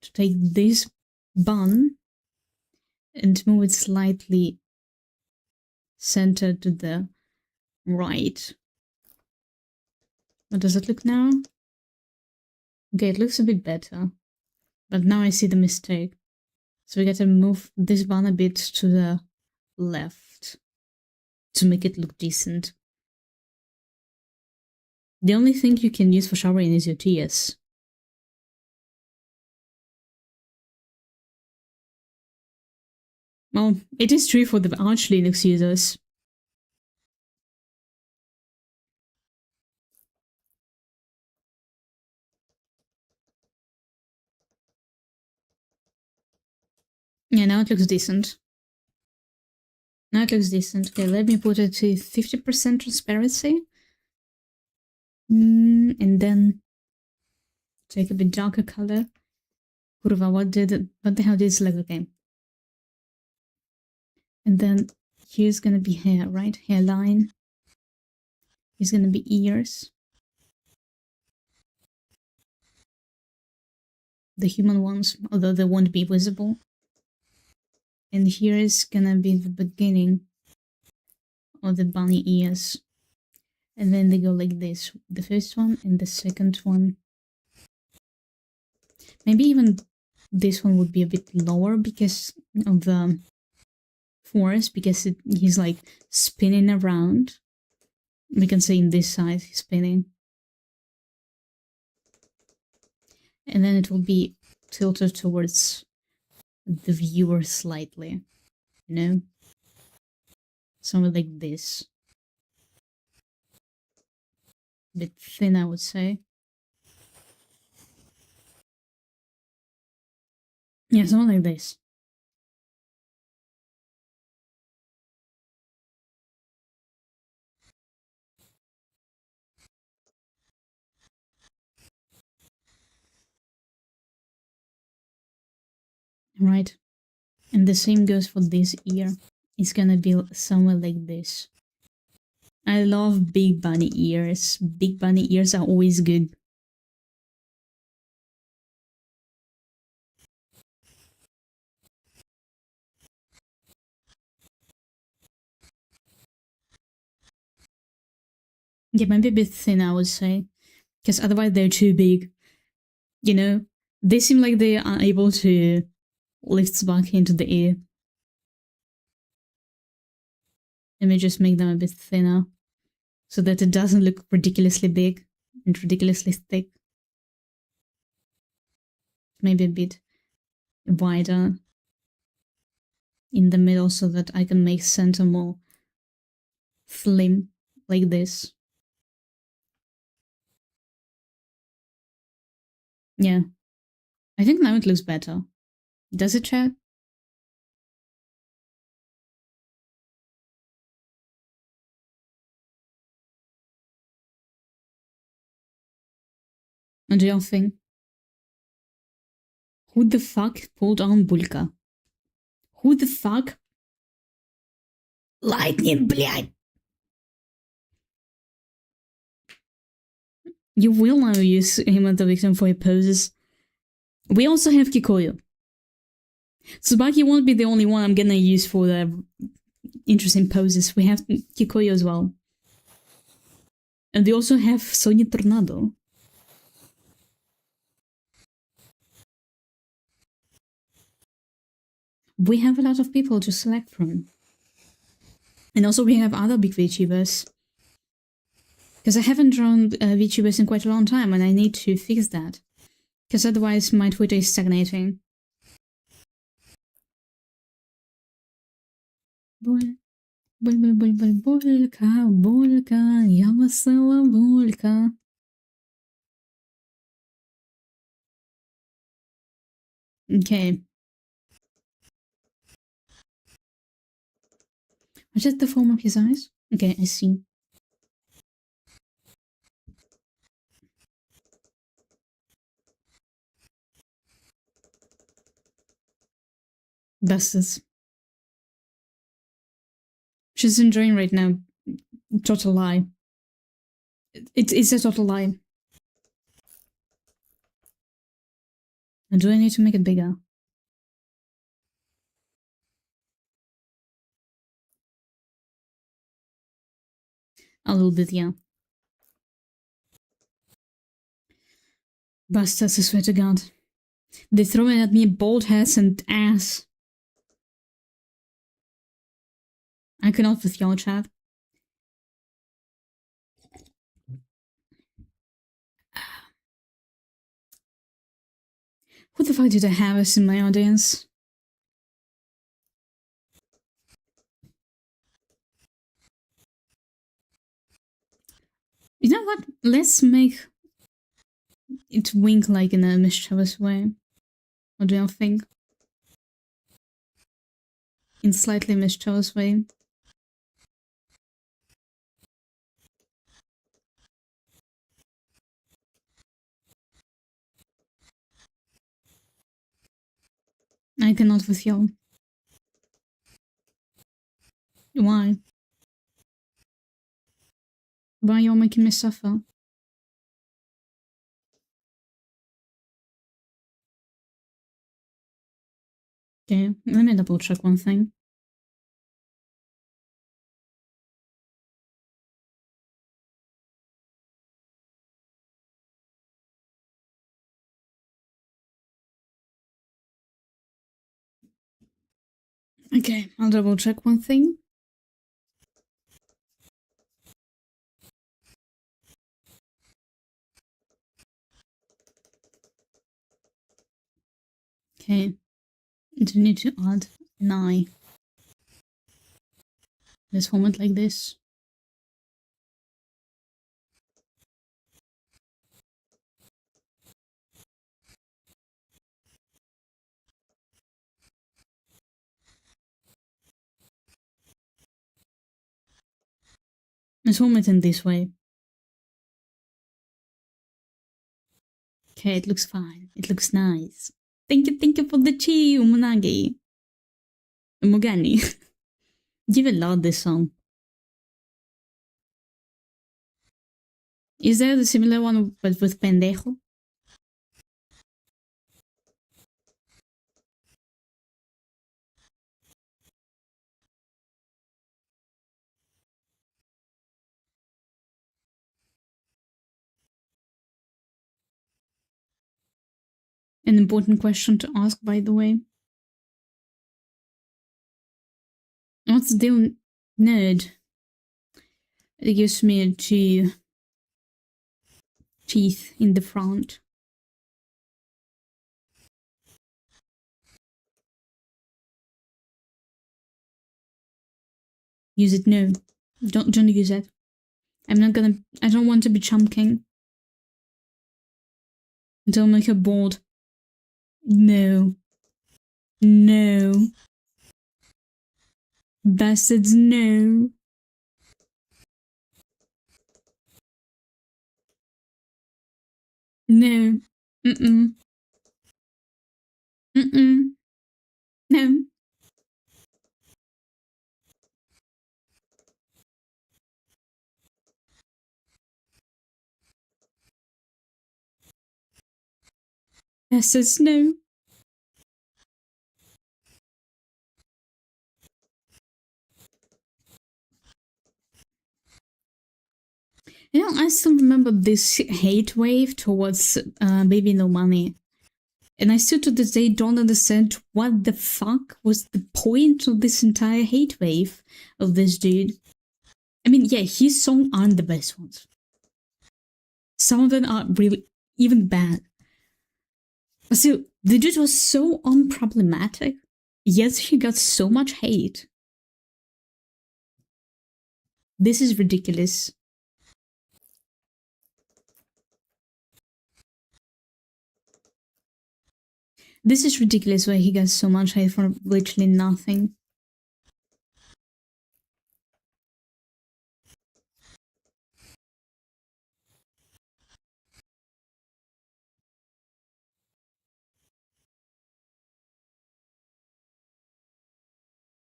to take this bun and move it slightly centered to the right. What does it look now? Okay, it looks a bit better. But now I see the mistake. So we gotta move this bun a bit to the left to make it look decent. The only thing you can use for showering is your ToS. Well, it is true for the Arch Linux users. Yeah, now it looks decent. Now it looks decent. Okay, let me put it to 50% transparency. And then take a bit darker color. Kurwa, what the hell did this look okay? And then here's gonna be hair, right? Hairline. Here's gonna be ears. The human ones, although they won't be visible. And here is gonna be the beginning of the bunny ears. And then they go like this. The first one and the second one. Maybe even this one would be a bit lower because of the force, because he's like spinning around. We can say in this side he's spinning. And then it will be tilted towards the viewer slightly, you know? Somewhere like this. A bit thin, I would say. Yeah, something like this. Right. And the same goes for this ear. It's gonna be somewhere like this. I love big bunny ears. Big bunny ears are always good. Yeah, maybe a bit thin, I would say. Because otherwise they're too big. You know? They seem like they are able to lift back into the air. Let me just make them a bit thinner. So that it doesn't look ridiculously big and ridiculously thick. Maybe a bit wider in the middle so that I can make center more slim, like this. Yeah. I think now it looks better. Does it, chat? What do y'all think? Who the fuck pulled on Bulka? Who the fuck? Lightning, блядь! You will now use him as the victim for your poses. We also have Kikoyo. Tsubaki won't be the only one I'm gonna use for the interesting poses. We have Kikoyo as well. And we also have Sonia Tornado. We have a lot of people to select from. And also we have other big VTubers. Because I haven't drawn VTubers in quite a long time and I need to fix that. Because otherwise my Twitter is stagnating. Булька, я весела булька. Okay. Was that the form of his eyes? Okay, I see. Bastards. She's enjoying right now. Total lie. It's a total lie. And do I need to make it bigger? A little bit, yeah. Bastards, I swear to God. They're throwing at me bald heads and ass. I cannot with your chat. Who the fuck did I have us in my audience? You know what? Let's make it wink like in a mischievous way. What do you think? In slightly mischievous way. I cannot with you. Why? Why you're making me suffer? Okay, let me double check one thing. Okay, I'll double check one thing. Okay, do need to add an eye. Let's form it like this. Let's form it in this way. Okay, it looks fine. It looks nice. Thank you for the chi, Umunagi. Umugani. You will love this song. Is there the similar one but with pendejo? An important question to ask, by the way. What's the deal, nerd? It gives me two teeth in the front. Use it? No. Don't use it. I don't want to be chumking. Don't make her bored. No. No. Bastards, no. No. Mm-mm. Mm-mm. No. Bastards, no. You know, I still remember this hate wave towards Baby No Money. And I still to this day don't understand what the fuck was the point of this entire hate wave of this dude. I mean, yeah, his songs aren't the best ones. Some of them are really even bad. But still, the dude was so unproblematic, yet he got so much hate. This is ridiculous. This is ridiculous why he gets so much hate for literally nothing.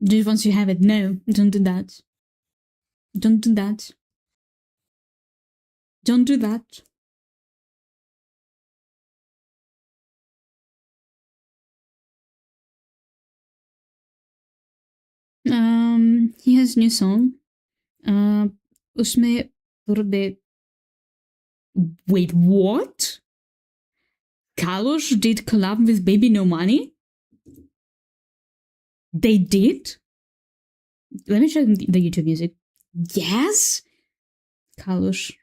Just once you have it, no, don't do that. Don't do that. Don't do that. He has a new song. Usme Turbe. Wait, what? Kalush did collab with Baby No Money? They did? Let me check the YouTube music. Yes? Kalush.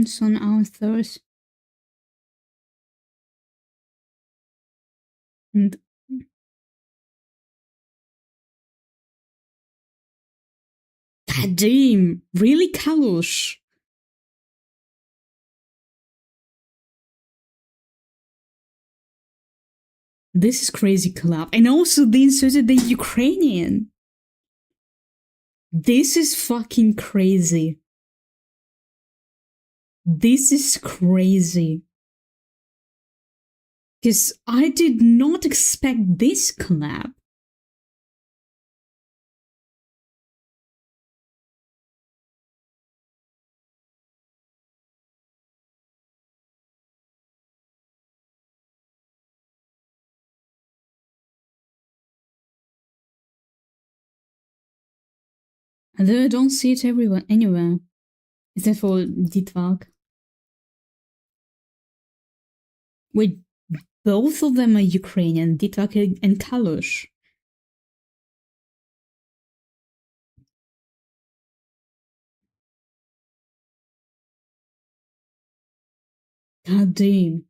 Son authors. And God damn, really, Kalush? This is crazy collab. And also they inserted the Ukrainian. This is fucking crazy. This is crazy. Because I did not expect this collab. Although I don't see it anywhere. Except for Ditvak. Wait, both of them are Ukrainian, Ditvak and Kalush. God damn.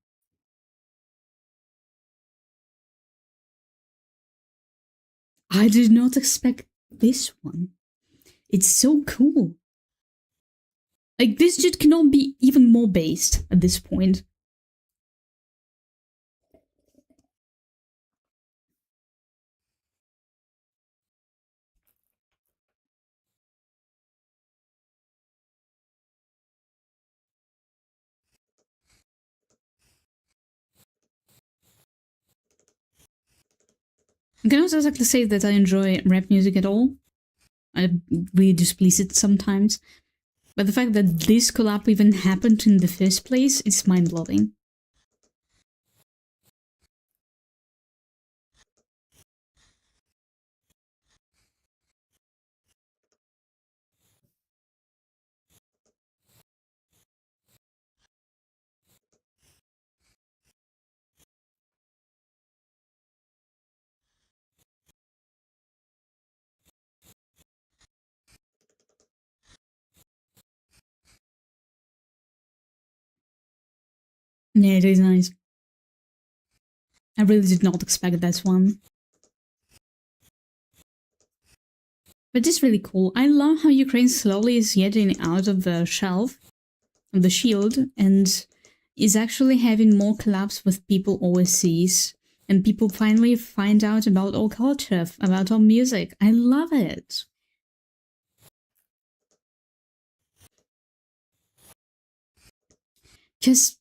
I did not expect this one. It's so cool. Like, this shit cannot be even more based at this point. I can also exactly say that I enjoy rap music at all. I really displease it sometimes. But the fact that this collab even happened in the first place is mind-blowing. Yeah, it is nice. I really did not expect that one. But it's really cool. I love how Ukraine slowly is getting out of the shelf, of the shield, and is actually having more collabs with people overseas. And people finally find out about our culture, about our music. I love it. Because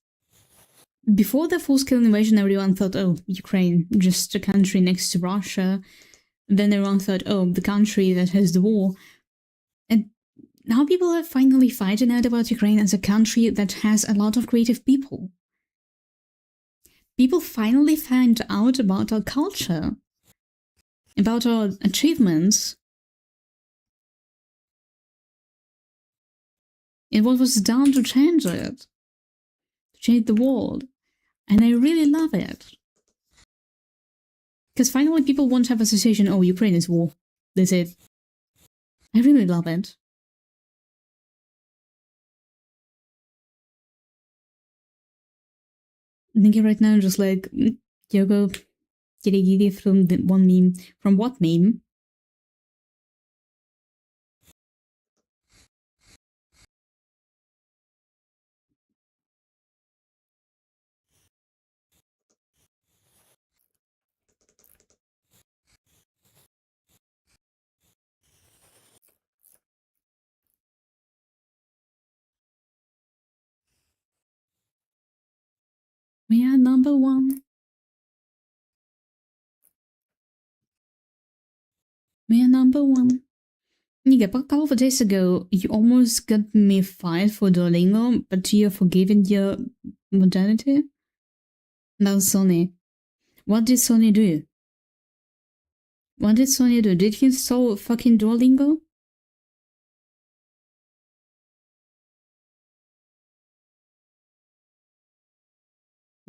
before the full-scale invasion, everyone thought, oh, Ukraine, just a country next to Russia. Then everyone thought, oh, the country that has the war. And now people are finally finding out about Ukraine as a country that has a lot of creative people. People finally find out about our culture, about our achievements, and what was done to change it, to change the world. And I really love it. Because finally people won't have association, oh, Ukraine is war. That's it. I really love it. thinking right now, just like Yoko Giri from the one meme. From what meme? We are number one. We are number one. Niga, a couple of days ago, you almost got me fired for Duolingo, but you're forgiving your modernity? That was Sony. What did Sony do? What did Sony do? Did he install fucking Duolingo?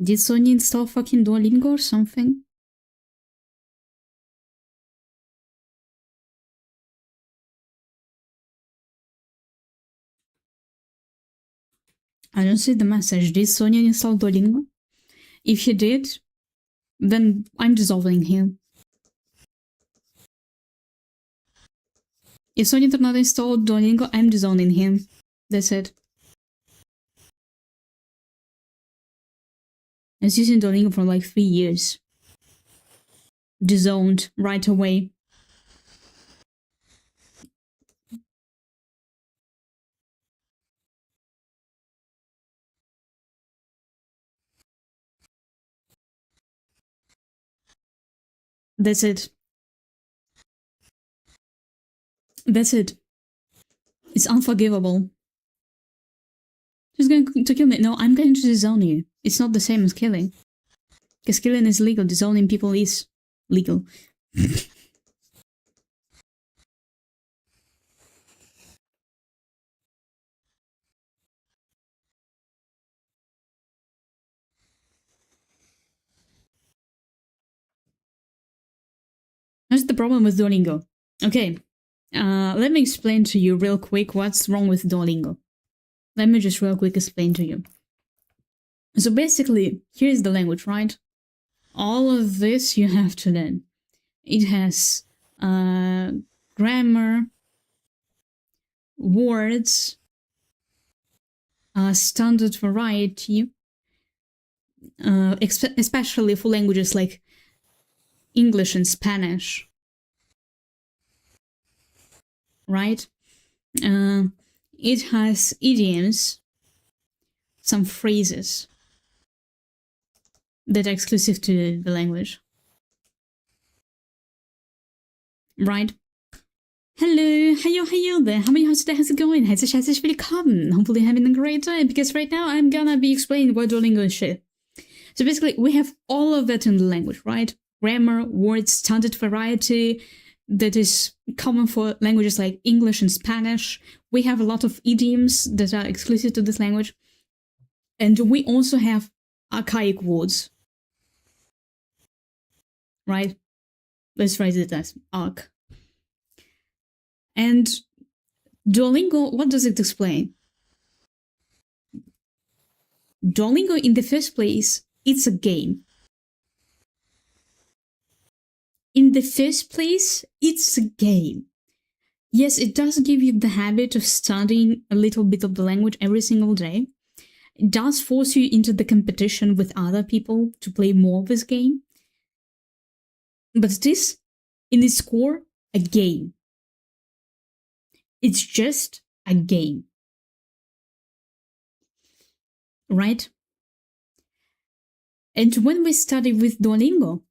Did Sony install fucking Duolingo or something? I don't see the message. Did Sony install Duolingo? If he did, then I'm dissolving him. If Sony did not install Duolingo, I'm disowning him. That's it. I was using Duolingo for like 3 years. Disowned right away. That's it. That's it. It's unforgivable. She's going to kill me. No, I'm going to disown you. It's not the same as killing. Because killing is legal. Disowning people is legal. That's the problem with Duolingo. Okay, let me explain to you real quick what's wrong with Duolingo. Let me just real quick explain to you. So basically, here's the language, right? All of this you have to learn. It has grammar, words, standard variety, especially for languages like English and Spanish, right? It has idioms, some phrases that are exclusive to the language, right? Hello, hello there. How are you today? How's it going? Herzlich willkommen. Hopefully you're having a great day, because right now I'm gonna be explaining why Duolingo is shit. So basically, we have all of that in the language, right? Grammar, words, standard variety that is common for languages like English and Spanish. We have a lot of idioms that are exclusive to this language. And we also have archaic words, right? Let's phrase it as arc. And Duolingo, what does it explain? Duolingo, in the first place, it's a game. In the first place, it's a game. Yes, it does give you the habit of studying a little bit of the language every single day. It does force you into the competition with other people to play more of this game. But it is, in its core, a game. It's just a game. Right? And when we study with Duolingo,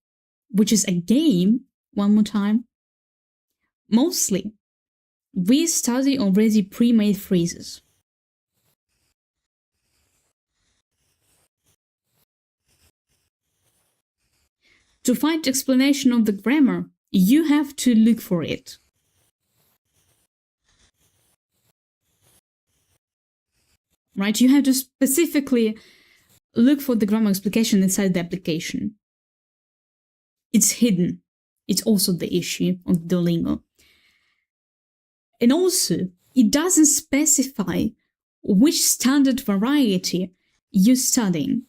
which is a game, one more time, mostly, we study already pre-made phrases. To find explanation of the grammar, you have to look for it. Right? You have to specifically look for the grammar explication inside the application. It's hidden. It's also the issue of Duolingo. And also, it doesn't specify which standard variety you're studying.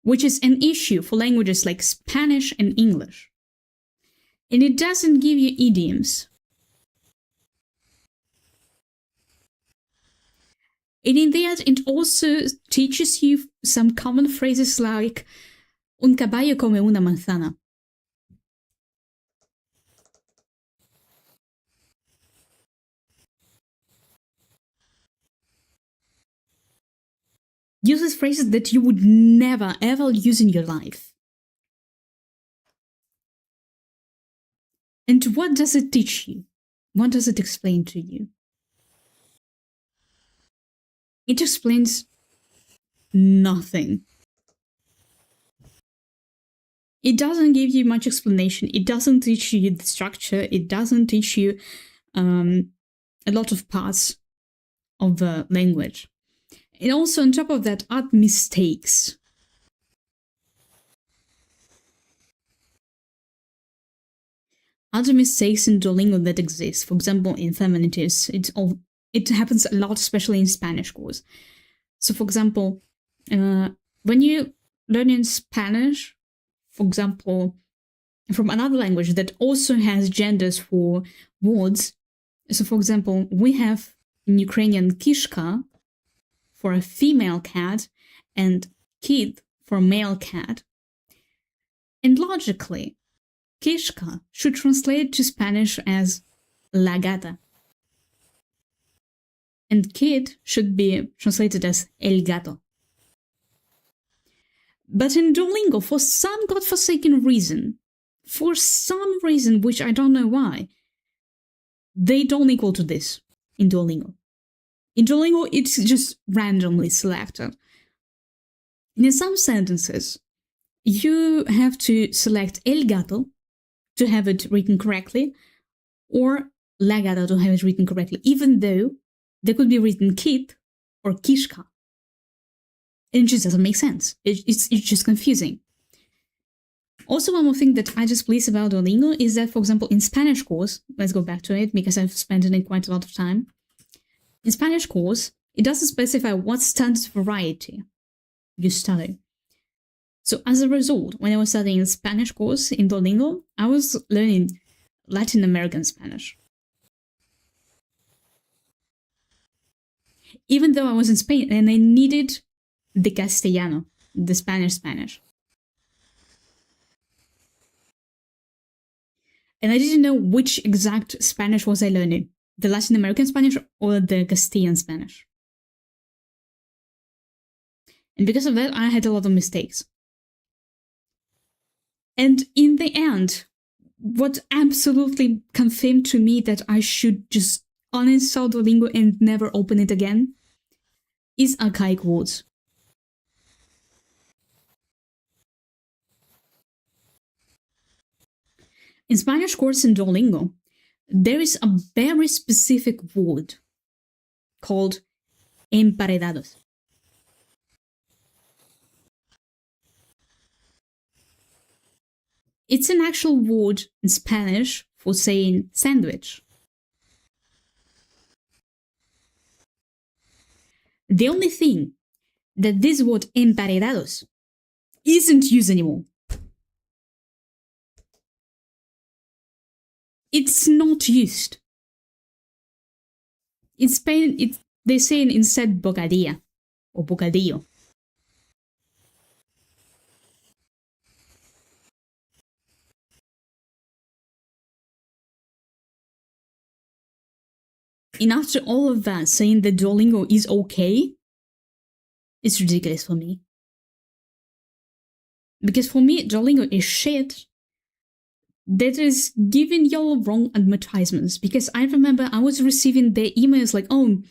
which is an issue for languages like Spanish and English. And it doesn't give you idioms. And in that, it also teaches you some common phrases like un caballo come una manzana. Uses phrases that you would never, ever use in your life. And what does it teach you? What does it explain to you? It explains nothing. It doesn't give you much explanation. It doesn't teach you the structure. It doesn't teach you a lot of parts of the language. And also on top of that, add mistakes. Other mistakes in Duolingo that exist, for example, in feminitives, it happens a lot, especially in Spanish course. So, for example, when you learn in Spanish, for example, from another language that also has genders for words. So, for example, we have in Ukrainian kishka for a female cat and kid for a male cat. And logically, kishka should translate to Spanish as la gata. And kid should be translated as el gato. But in Duolingo, for some godforsaken reason, which I don't know why, they don't equal to this in Duolingo. In Duolingo, it's just randomly selected. And in some sentences, you have to select el gato to have it written correctly, or la gata to have it written correctly, even though they could be written kid or kishka. And it just doesn't make sense. It's just confusing. Also, one more thing that I just please about Duolingo is that, for example, in Spanish course, let's go back to it because I've spent in it quite a lot of time. In Spanish course, it doesn't specify what standard variety you study. So as a result, when I was studying in Spanish course in Duolingo, I was learning Latin American Spanish. Even though I was in Spain and I needed the Castellano, the Spanish. And I didn't know which exact Spanish was I learning, the Latin American Spanish or the Castilian Spanish. And because of that, I had a lot of mistakes. And in the end, what absolutely confirmed to me that I should just uninstall Duolingo and never open it again is archaic words. In Spanish course in Duolingo, there is a very specific word called emparedados. It's an actual word in Spanish for saying sandwich. The only thing that this word emparedados isn't used anymore. It's not used. In Spain, they say instead bocadilla or bocadillo. And after all of that, saying that Duolingo is okay, it's ridiculous for me. Because for me, Duolingo is shit that is giving y'all wrong advertisements. Because I remember I was receiving the emails like, oh,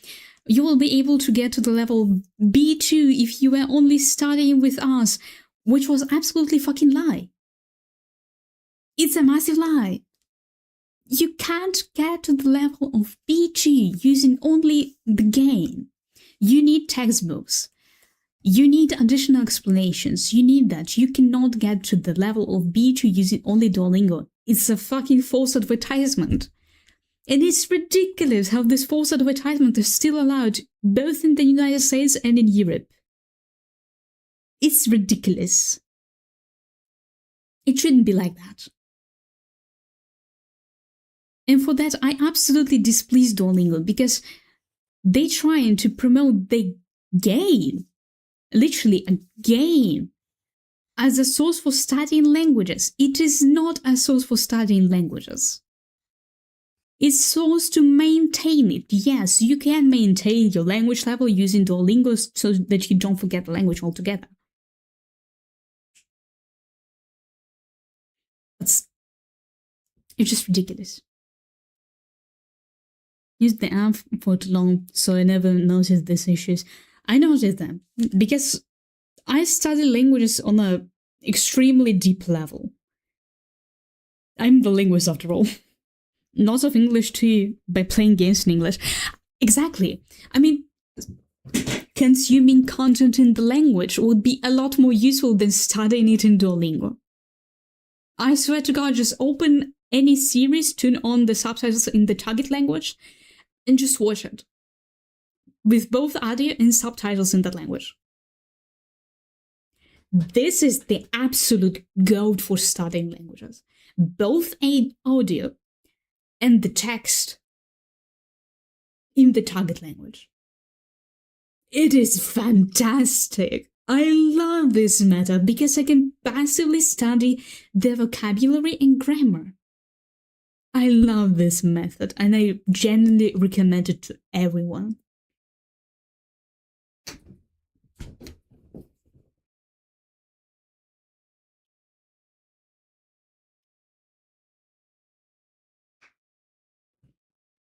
you will be able to get to the level B2 if you were only studying with us, which was absolutely fucking lie. It's a massive lie. You can't get to the level of B2 using only the game. You need textbooks. You need additional explanations. You need that. You cannot get to the level of B2 using only Duolingo. It's a fucking false advertisement. And it's ridiculous how this false advertisement is still allowed both in the United States and in Europe. It's ridiculous. It shouldn't be like that. And for that, I absolutely displease Duolingo because they trying to promote the game, literally a game, as a source for studying languages. It is not a source for studying languages. It's a source to maintain it. Yes, you can maintain your language level using Duolingo so that you don't forget the language altogether. It's just ridiculous. Used the app for too long, so I never noticed these issues. I noticed them because I study languages on an extremely deep level. I'm the linguist after all. Not of English too, by playing games in English. Exactly. I mean, consuming content in the language would be a lot more useful than studying it in Duolingo. I swear to God, just open any series, turn on the subtitles in the target language, and just watch it. With both audio and subtitles in that language. This is the absolute gold for studying languages. Both audio and the text in the target language. It is fantastic. I love this method because I can passively study the vocabulary and grammar. I love this method and I genuinely recommend it to everyone.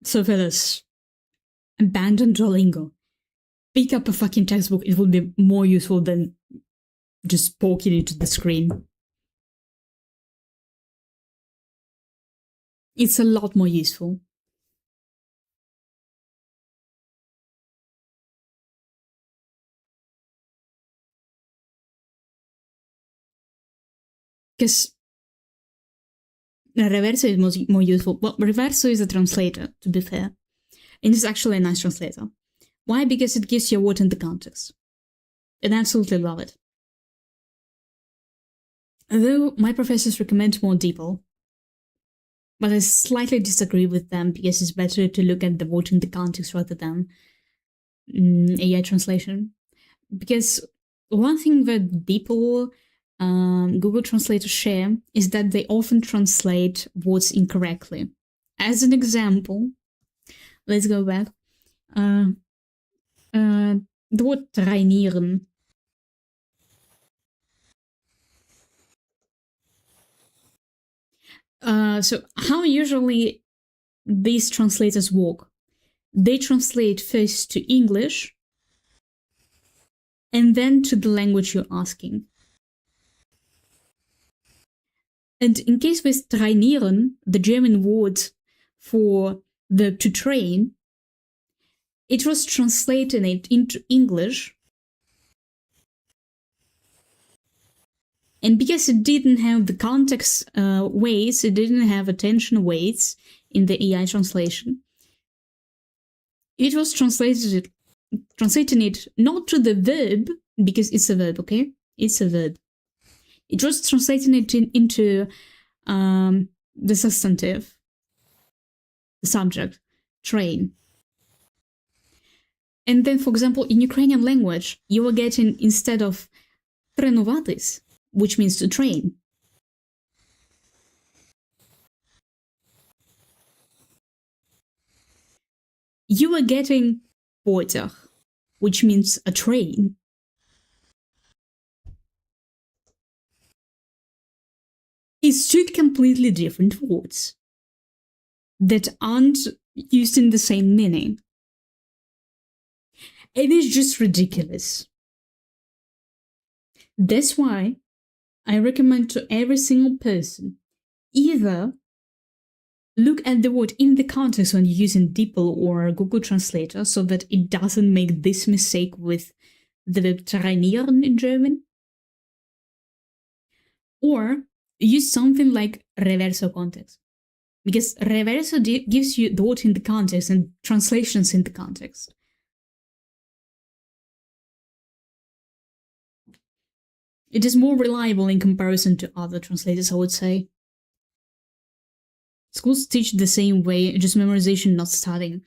So fellas, abandon Duolingo. Pick up a fucking textbook. It would be more useful than just poking into the screen. It's a lot more useful. Because Reverso is more useful. Well, Reverso is a translator, to be fair. And it's actually a nice translator. Why? Because it gives you a word in the context. And I absolutely love it. Although my professors recommend more DeepL, but I slightly disagree with them because it's better to look at the word in the context rather than AI translation. Because one thing that DeepL, Google Translator share is that they often translate words incorrectly. As an example, let's go back. The word trainieren. So how usually these translators work? They translate first to English and then to the language you're asking. And in case with trainieren, the German word for the to train, it was translating it into English. And because it didn't have the context weights, it didn't have attention weights in the AI translation, it was translating it not to the verb, because it's a verb, okay? It's a verb. It was translating it into the substantive, the subject, train. And then, for example, in Ukrainian language, you are getting, instead of тренуватись, which means to train, you are getting потяг, which means a train. It's two completely different words that aren't used in the same meaning. It is just ridiculous. That's why I recommend to every single person, either look at the word in the context when you're using DeepL or Google Translator so that it doesn't make this mistake with the verb trainieren in German, or use something like Reverso context. Because Reverso gives you the word in the context and translations in the context. It is more reliable in comparison to other translators, I would say. Schools teach the same way, just memorization, not studying.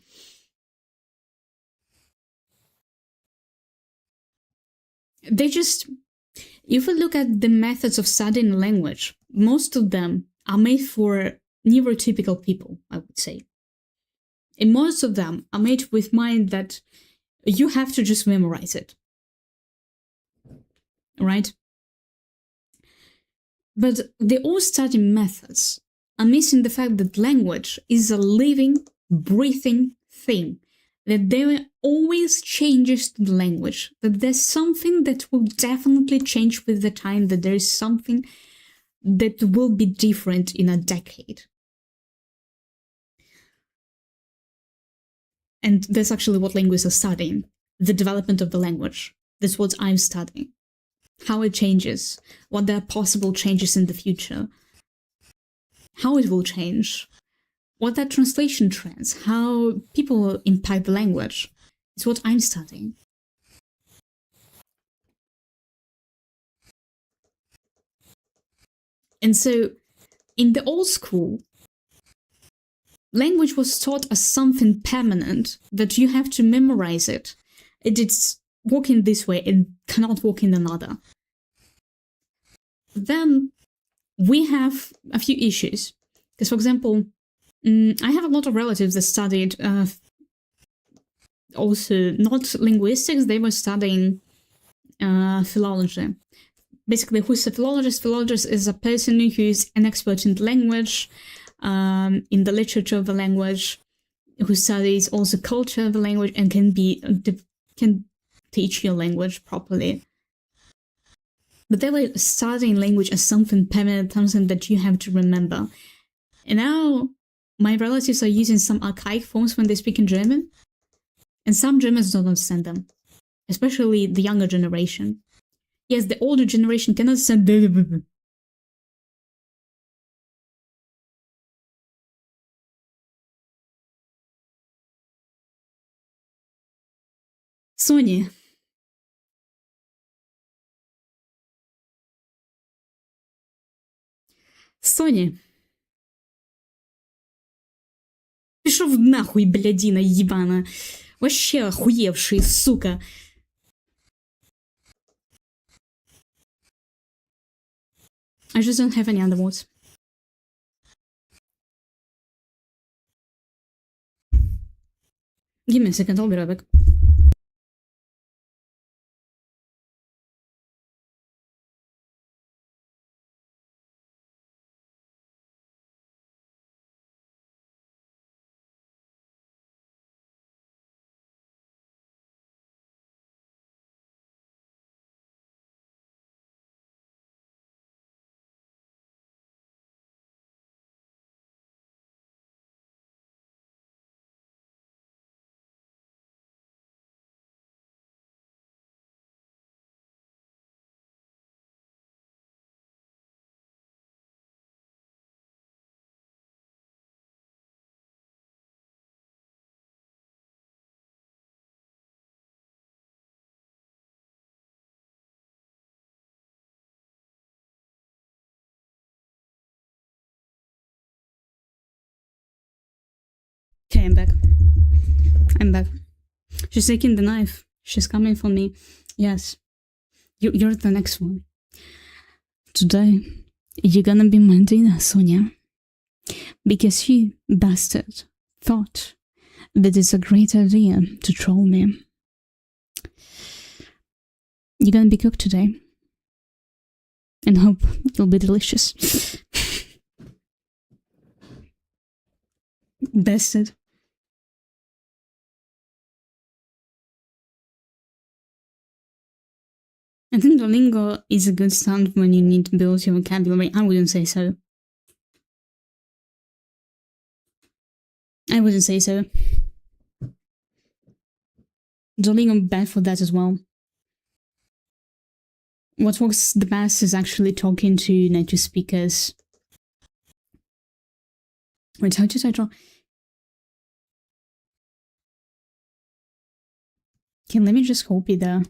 They just... If we look at the methods of studying language, most of them are made for neurotypical people, I would say. And most of them are made with mind that you have to just memorize it. Right? But the all study methods are missing the fact that language is a living, breathing thing. That there are always changes to the language. That there's something that will definitely change with the time. That there is something that will be different in a decade. And that's actually what linguists are studying. The development of the language. That's what I'm studying. How it changes. What there are possible changes in the future. How it will change. What are translation trends. How people will impact the language. It's what I'm studying. And so, in the old school, language was taught as something permanent, that you have to memorize it. It's working this way, it cannot work in another. Then we have a few issues. Because, for example, I have a lot of relatives that studied also not linguistics, they were studying philology. Basically, who's a philologist? Philologist is a person who is an expert in the language, in the literature of the language, who studies also culture of the language and can teach your language properly. But they were studying language as something permanent, something that you have to remember. And now my relatives are using some archaic forms when they speak in German, and some Germans don't understand them, especially the younger generation. Yes, the older generation cannot understand. Соня. Соня. Пішов нахуй, блядина ебана. Вообще охуевший, сука. I just don't have any other words. Give me a second, I'll be right back. Okay, I'm back. I'm back. She's taking the knife. She's coming for me. Yes. You're the next one. Today, you're gonna be my dinner, Sonia. Because you, bastard, thought that it's a great idea to troll me. You're gonna be cooked today. And hope it'll be delicious. Bastard. I think Duolingo is a good start when you need to build your vocabulary. I wouldn't say so. I wouldn't say so. Duolingo bad for that as well. What works the best is actually talking to native speakers. Wait, how did I draw? Okay, let me just copy the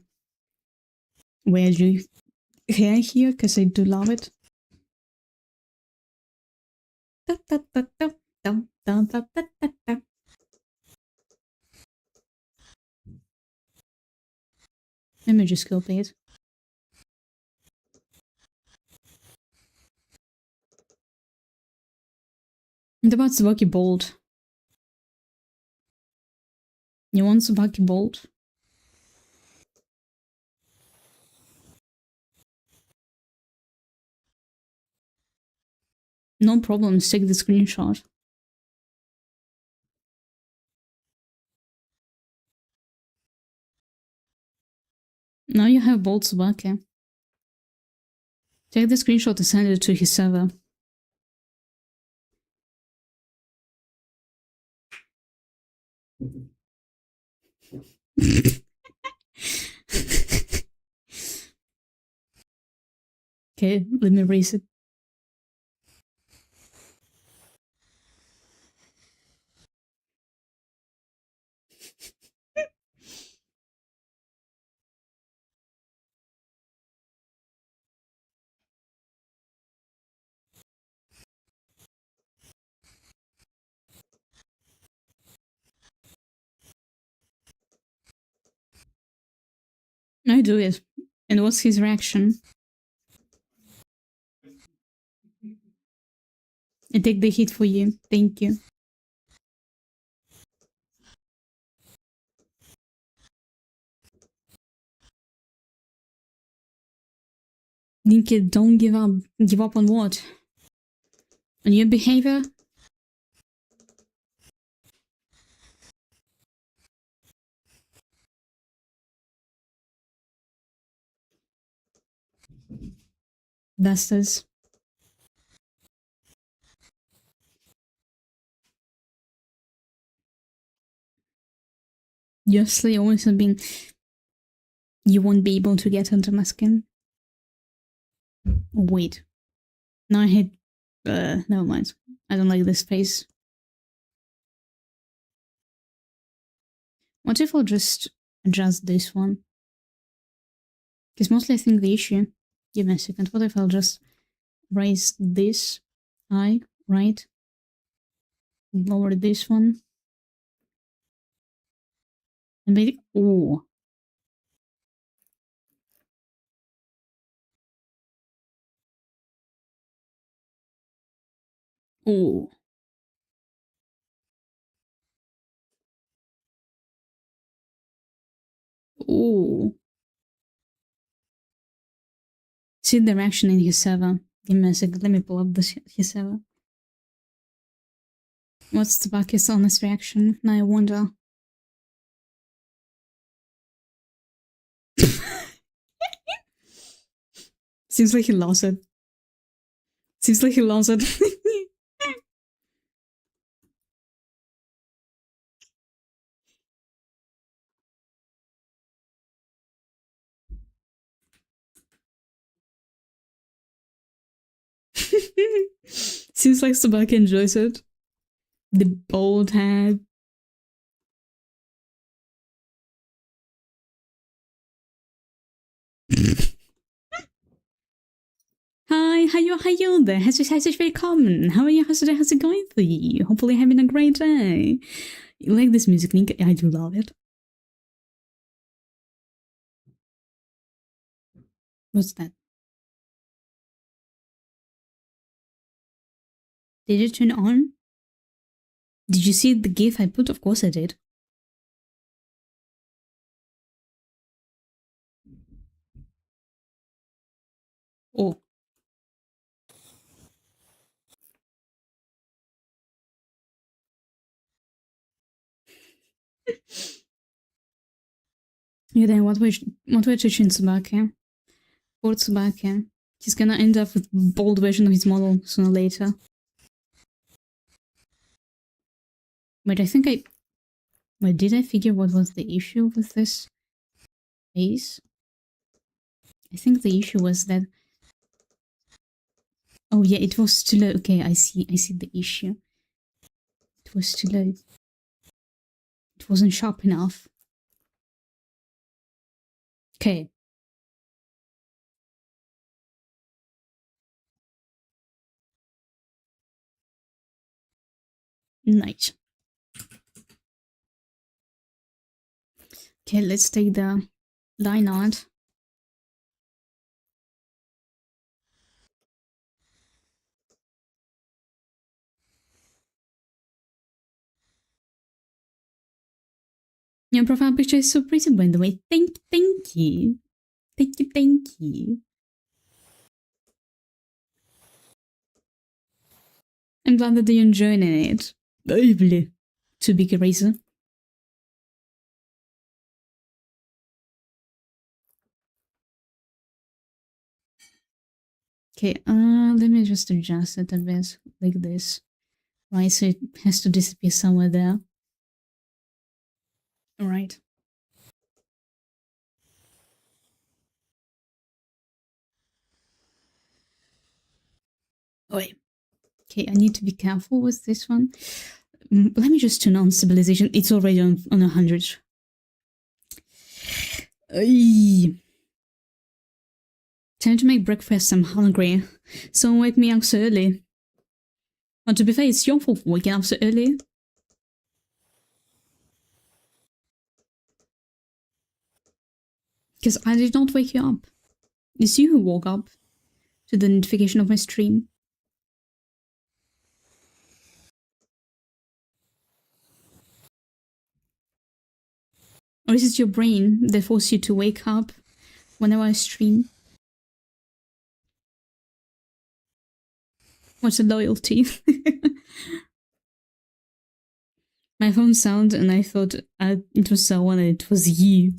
where I drew hair here because I do love it. Let me just copy it. And about Tsubaki Bold. You want Tsubaki Bold? No problem, take the screenshot. Now you have Bold Tsubaki. Take the screenshot and send it to his server. Okay, let me erase it. I do it. And what's his reaction? I take the hit for you. Thank you. Dinky, don't give up. Give up on what? On your behavior? Bastards. Your slay always have been. You won't be able to get under my skin. Oh, wait. Now I hate. Never mind. I don't like this face. What if I'll just adjust this one? Because mostly I think the issue. Give me a second. What if I'll just raise this high, right? Lower this one. And maybe. Oh. Oh. Oh. See the reaction in his server. Give me a second. Let me pull up his server. What's Tsubaki's honest reaction? Now I wonder. Seems like he lost it. Seems like he lost it. Seems like Tsubaki enjoys it. The bold head. Hi, how there? Herzlich willkommen. How are you? How's it going for you? Hopefully you're having a great day. You like this music, Nika? I do love it. What's that? Did you turn on? Did you see the GIF I put? Of course I did. Oh. Yeah, then what we're teaching Tsubaki? Poor Tsubaki. He's gonna end up with bold version of his model sooner or later. Wait, I think Wait, did I figure what was the issue with this face? I think the issue was that... Oh yeah, it was too low. Okay, I see the issue. It was too low. It wasn't sharp enough. Okay. Nice. Okay, let's take the line art. Your profile picture is so pretty, by the way. Thank you. Thank you. I'm glad that you're enjoying it. To big eraser. Okay, let me just adjust it a bit like this. Right, so it has to disappear somewhere there. Alright. Wait. Okay, I need to be careful with this one. Let me just turn on stabilization. It's already on 100. Time to make breakfast. I'm hungry. Someone wake me up so early. Well, to be fair, it's your fault for waking up so early. Because I did not wake you up. It's you who woke up to the notification of my stream. Or is it your brain that forced you to wake up whenever I stream? What's the loyalty? My phone sounded and I thought it was someone and it was you.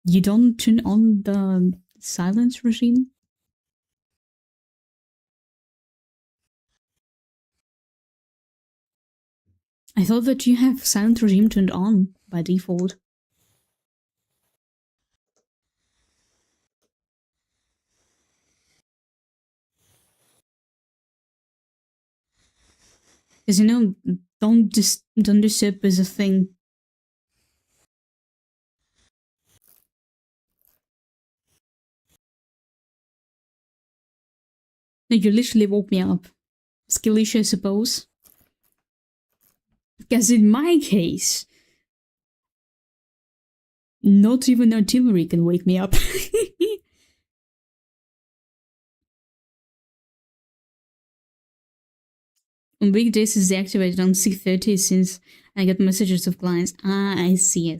You don't turn on the silence regime? I thought that you have silent regime turned on by default. Because you know, don't disturb is a thing. You literally woke me up. Skillish, I suppose. Because in my case, not even artillery can wake me up. On weekdays it's deactivated on 6:30 since I get messages of clients. Ah, I see.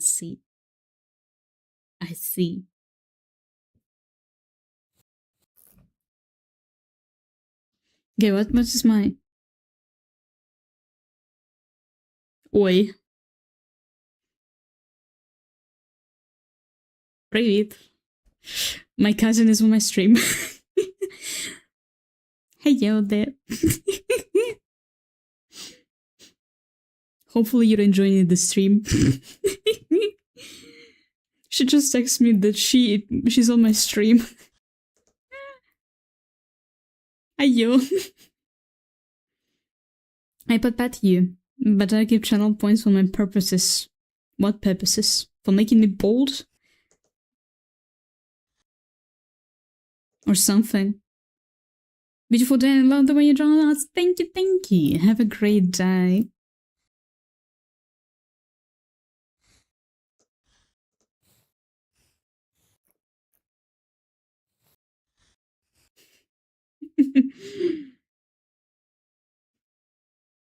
Okay, what is my... Oi. Привет. My cousin is on my stream. Hello there. Hopefully you're enjoying the stream. She just texted me that she's on my stream. Hello. I put pat you, but I give channel points for my purposes. What purposes? For making me bold? Or something. Beautiful day, I love the way you draw us. Thank you. Have a great day.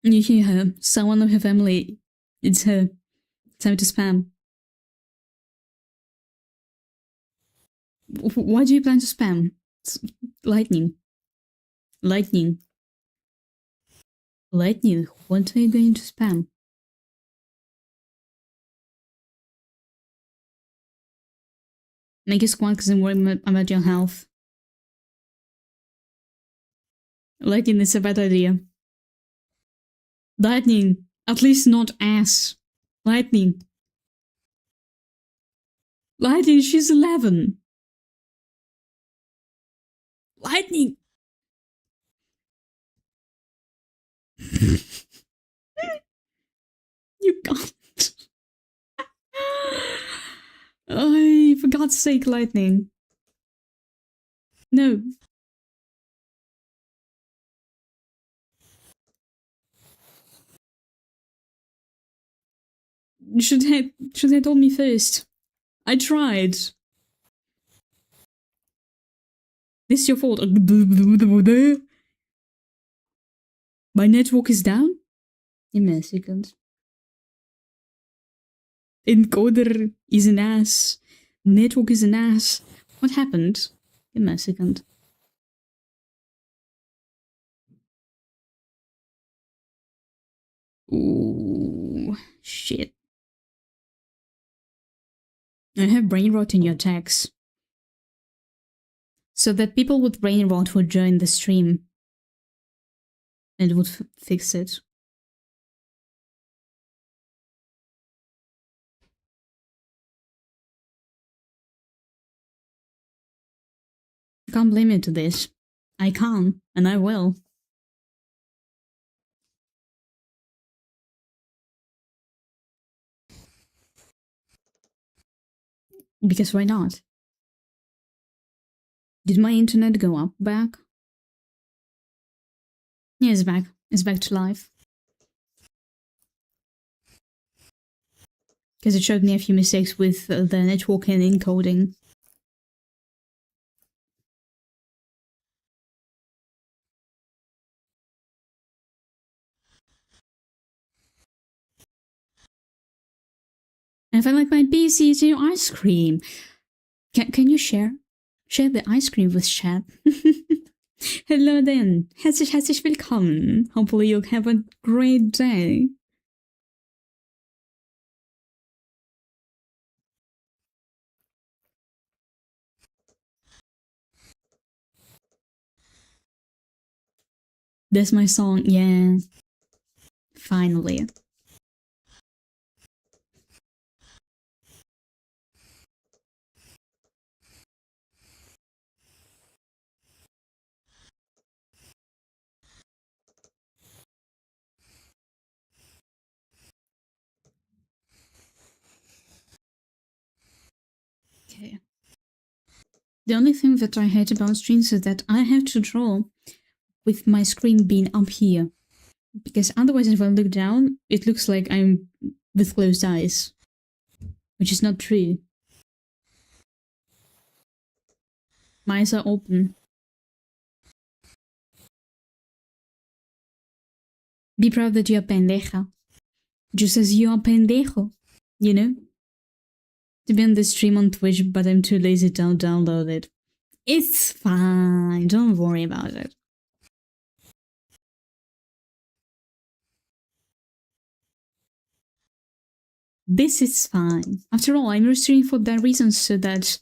You hear her. Someone of her family. It's her. Time to spam. Why do you plan to spam? It's lightning. Lightning. What are you going to spam? Make a squad because I'm worried about your health. Lightning is a bad idea. Lightning. At least not ass. Lightning. Lightning, she's 11. Lightning. You can't. Oh, for God's sake, Lightning. No. Should have told me first. I tried. This is your fault. My network is down? Give me a second. Encoder is an ass. Network is an ass. What happened? Give me a second. Ooh, shit. I have brain rot in your tags. So that people with brain rot would join the stream. And would fix it. I can't blame you to this. I can, and I will. Because why not? Did my internet go up back? Yeah, it's back. It's back to life. Because it showed me a few mistakes with the network and encoding. And if I like my PC to ice cream. Can you share? Share the ice cream with chat. Hello then. Herzlich willkommen. Hopefully you'll have a great day. That's my song, yeah. Finally. Okay. The only thing that I hate about streams is that I have to draw with my screen being up here. Because otherwise if I look down, it looks like I'm with closed eyes. Which is not true. My eyes are open. Be proud that you're pendeja. Just as you're pendejo. You know? To be on the stream on Twitch, but I'm too lazy to download it. It's fine. Don't worry about it. This is fine. After all, I'm streaming for that reason, so that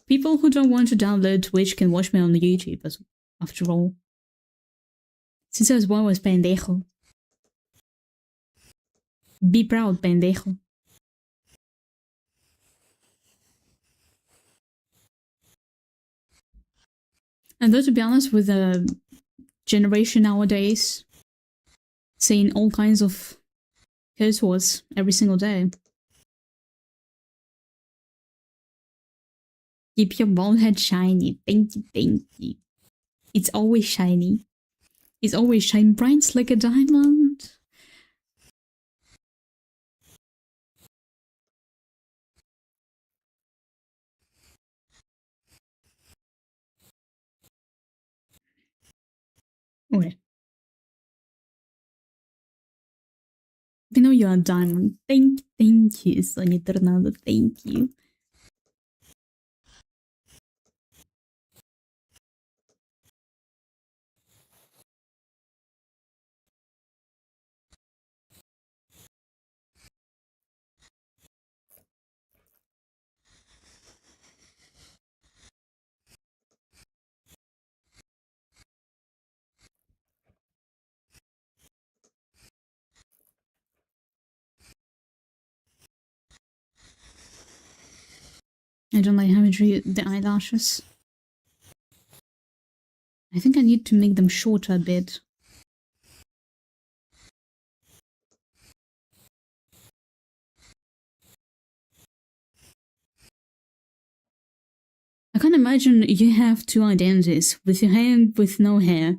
people who don't want to download Twitch can watch me on YouTube, after all. Since I was born was pendejo. Be proud, pendejo. And though, to be honest, with the generation nowadays, saying all kinds of curse words every single day. Keep your bald head shiny. Thank you, thank you. It's always shiny. It's always shine bright like a diamond. Okay. I know you're a diamond. Thank you, Sonia Tornado. Thank you. I don't like how I drew the eyelashes. I think I need to make them shorter a bit. I can't imagine you have two identities, with your hair and with no hair.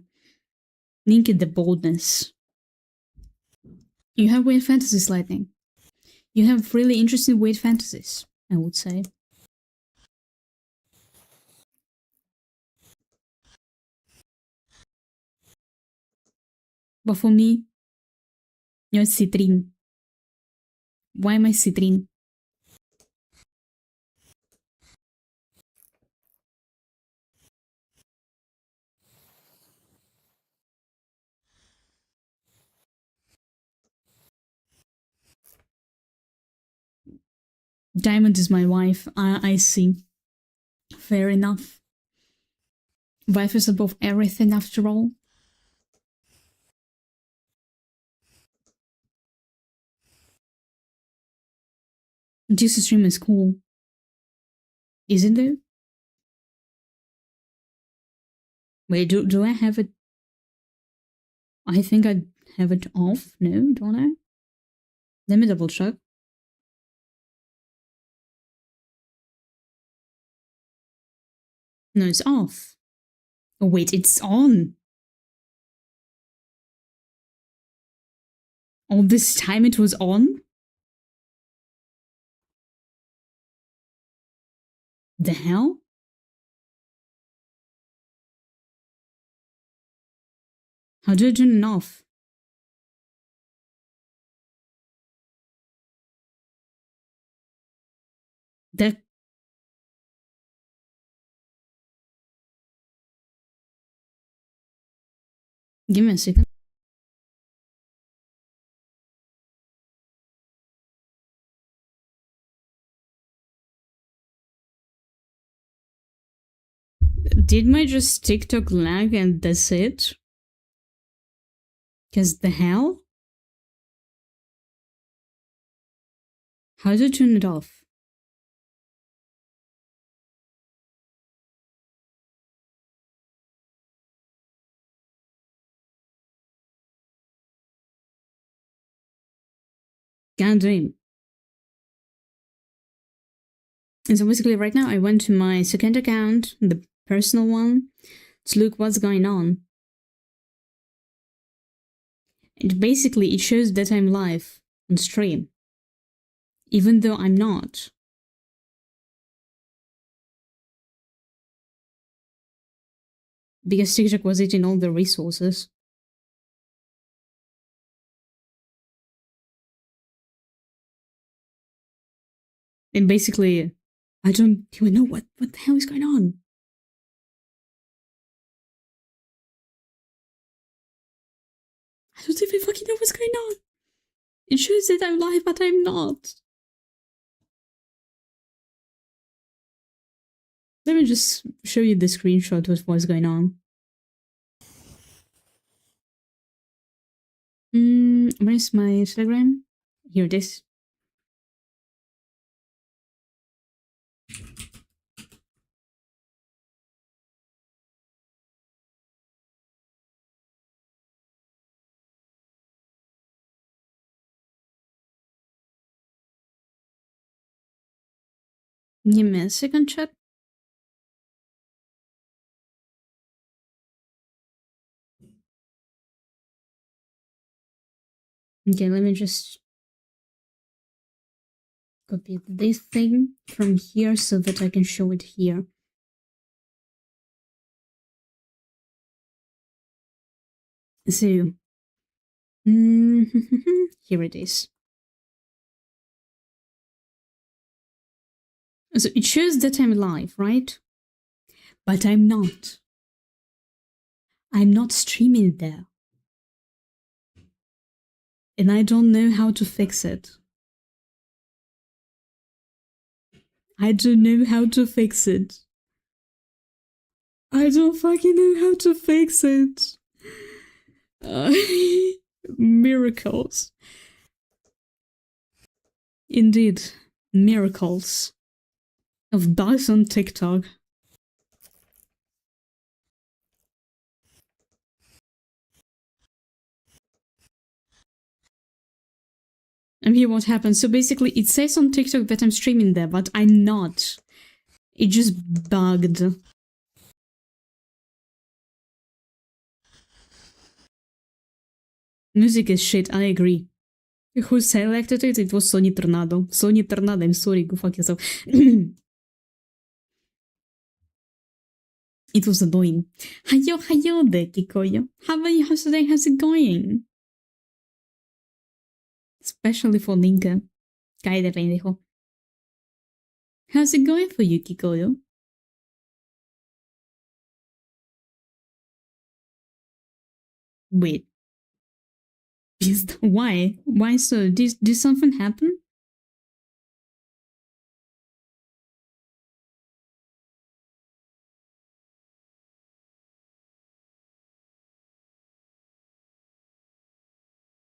Naked the boldness. You have weird fantasies, Lightning. You have really interesting weird fantasies, I would say. But for me, you're Citrin. Why am I Citrin? Diamond is my wife. I see. Fair enough. Wife is above everything after all. This stream is cool. Is it though? Wait, do I have it? I think I have it off. No, don't I? Let me double check. No, it's off. Oh wait, it's on. All this time it was on? The hell? How do I turn it off? That... Give me a second. Did my just TikTok lag and that's it? Cause the hell? How do I turn it off? God damn. And so basically right now I went to my second account, the personal one, to look what's going on. And basically it shows that I'm live on stream. Even though I'm not. Because TikTok was eating all the resources. And basically, I don't even know what the hell is going on. I don't even fucking know what's going on. It shows that I'm live, but I'm not. Let me just show you the screenshot of what's going on. Where's my Telegram? Here it is. Give me a second, chat. Okay, let me just copy this thing from here so that I can show it here. So, here it is. So it shows that I'm live, right? But I'm not. I'm not streaming there. And I don't know how to fix it. I don't know how to fix it. I don't fucking know how to fix it. Miracles. Indeed, miracles of bugs on TikTok. And here what happens. So basically it says on TikTok that I'm streaming there, but I'm not. It just bugged. Music is shit, I agree. Who selected it? It was Sony Tornado. Sony Tornado, I'm sorry, go fuck yourself. It was annoying. Hayo there, Kikoyo. How are you? How's today? How's it going? Especially for Linka. Cállate, pendejo. How's it going for you, Kikoyo? Wait. Why? Why so? Did something happen?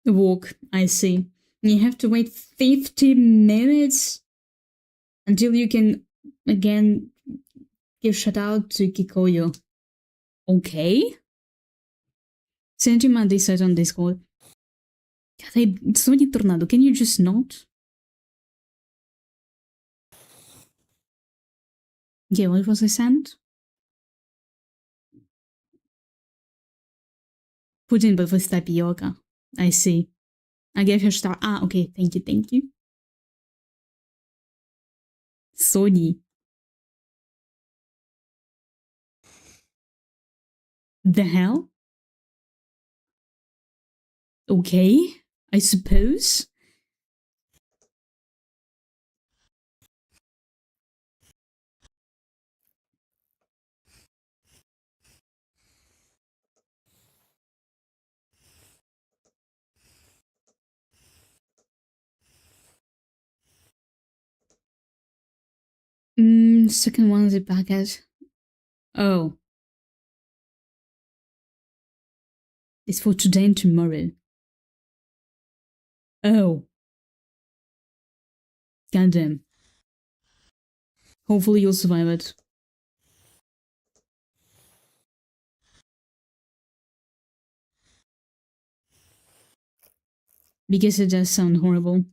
Walk, I see. You have to wait 50 minutes until you can again give shout out to Kikoyo. Okay. Send him a decide on Discord. God, Sony Tornado, can you just not? Yeah, what was I sent? Pudding, but with tapioca. I see. I gave her star. Ah, okay. Thank you, thank you. Sony. The hell? Okay, I suppose. Second one is a packet. Oh. It's for today and tomorrow. Oh. Goddamn. Hopefully you'll survive it. Because it does sound horrible.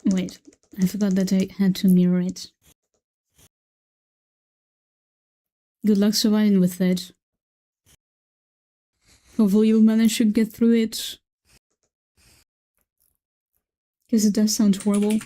Wait, I forgot that I had to mirror it. Good luck surviving with it. Hopefully you'll manage to get through it. Because it does sound horrible.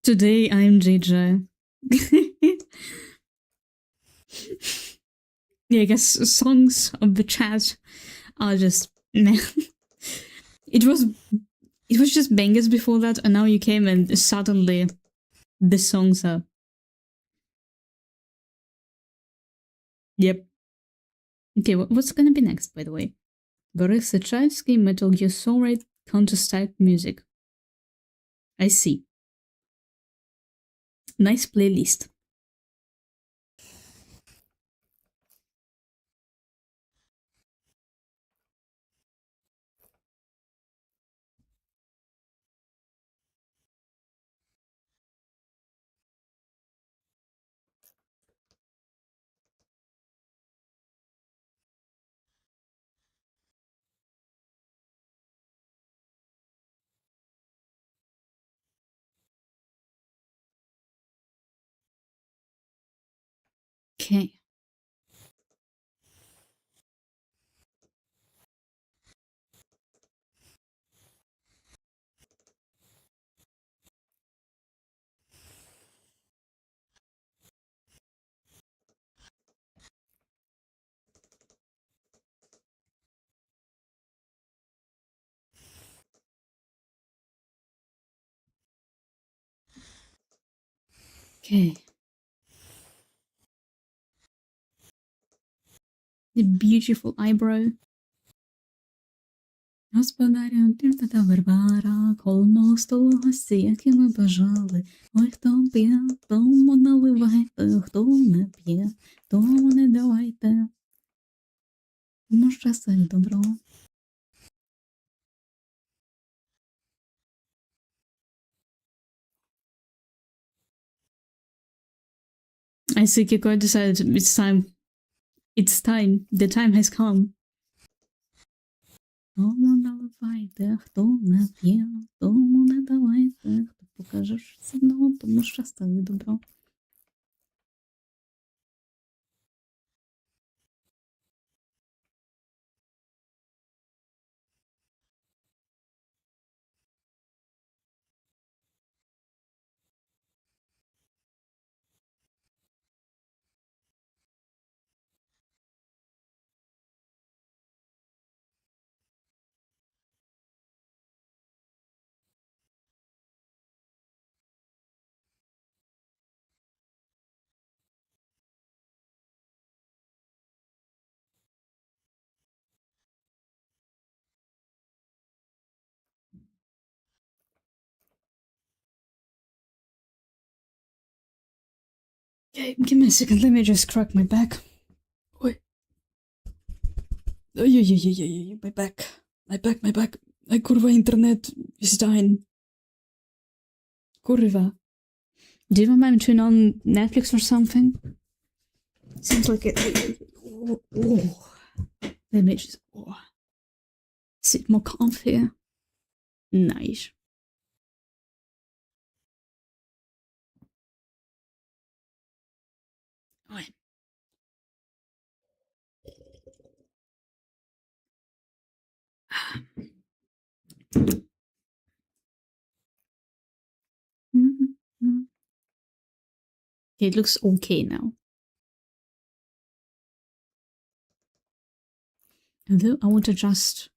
Today I'm JJ. Yeah, I guess songs of the chat are just man. It was just bangers before that, and now you came and suddenly the songs are. Yep. Okay, what's gonna be next, by the way? Boris Zachaevsky, Metal Gear Solid, Counter-Strike music. I see. Nice playlist. Okay. Okay. The beautiful eyebrow. Господарям тим та Варвара, колмо столу гості, які ми бажали. Ой, хто п'є, тому наливайте, хто не п'є, тому не давайте. Ну, щастя і добро. I see Kiko decided it's time. It's time. The time has come. Тому наливайте, хто не п'є, тому не давайте, хто покаже сильно, тому щастя і добро. Okay, give me a second, let me just crack my back. Oi. Ой, my back. My back. Ay, kurwa, internet is dying. Kurwa. Do you remember turn on Netflix or something? Seems like it. Oh. Let me just sit more comfy. Nice. Oi. It looks okay now. Although I want to adjust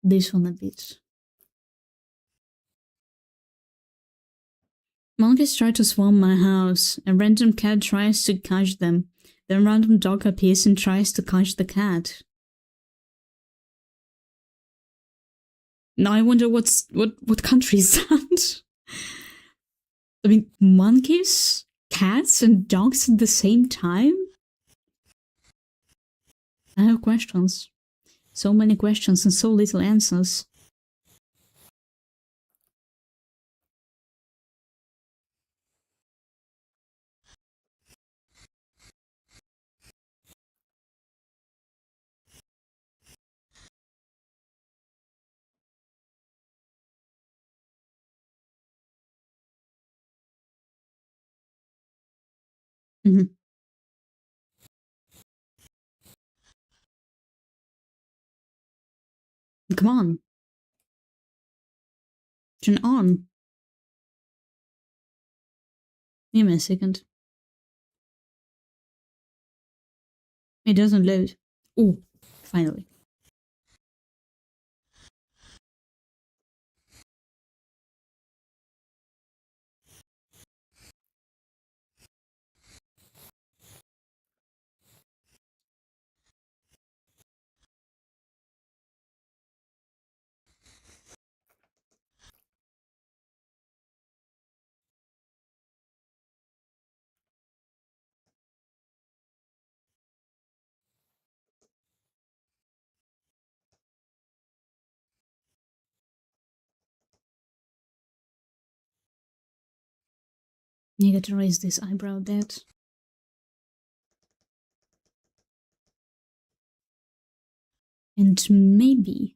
this one a bit. Monkeys try to swarm my house. A random cat tries to catch them. Then a random dog appears and tries to catch the cat. Now I wonder what country is that? I mean, monkeys, cats, and dogs at the same time? I have questions. So many questions and so little answers. Mm-hmm. Come on. Turn on. Give me a second. It doesn't load. Oh, finally. You gotta raise this eyebrow bit. And maybe.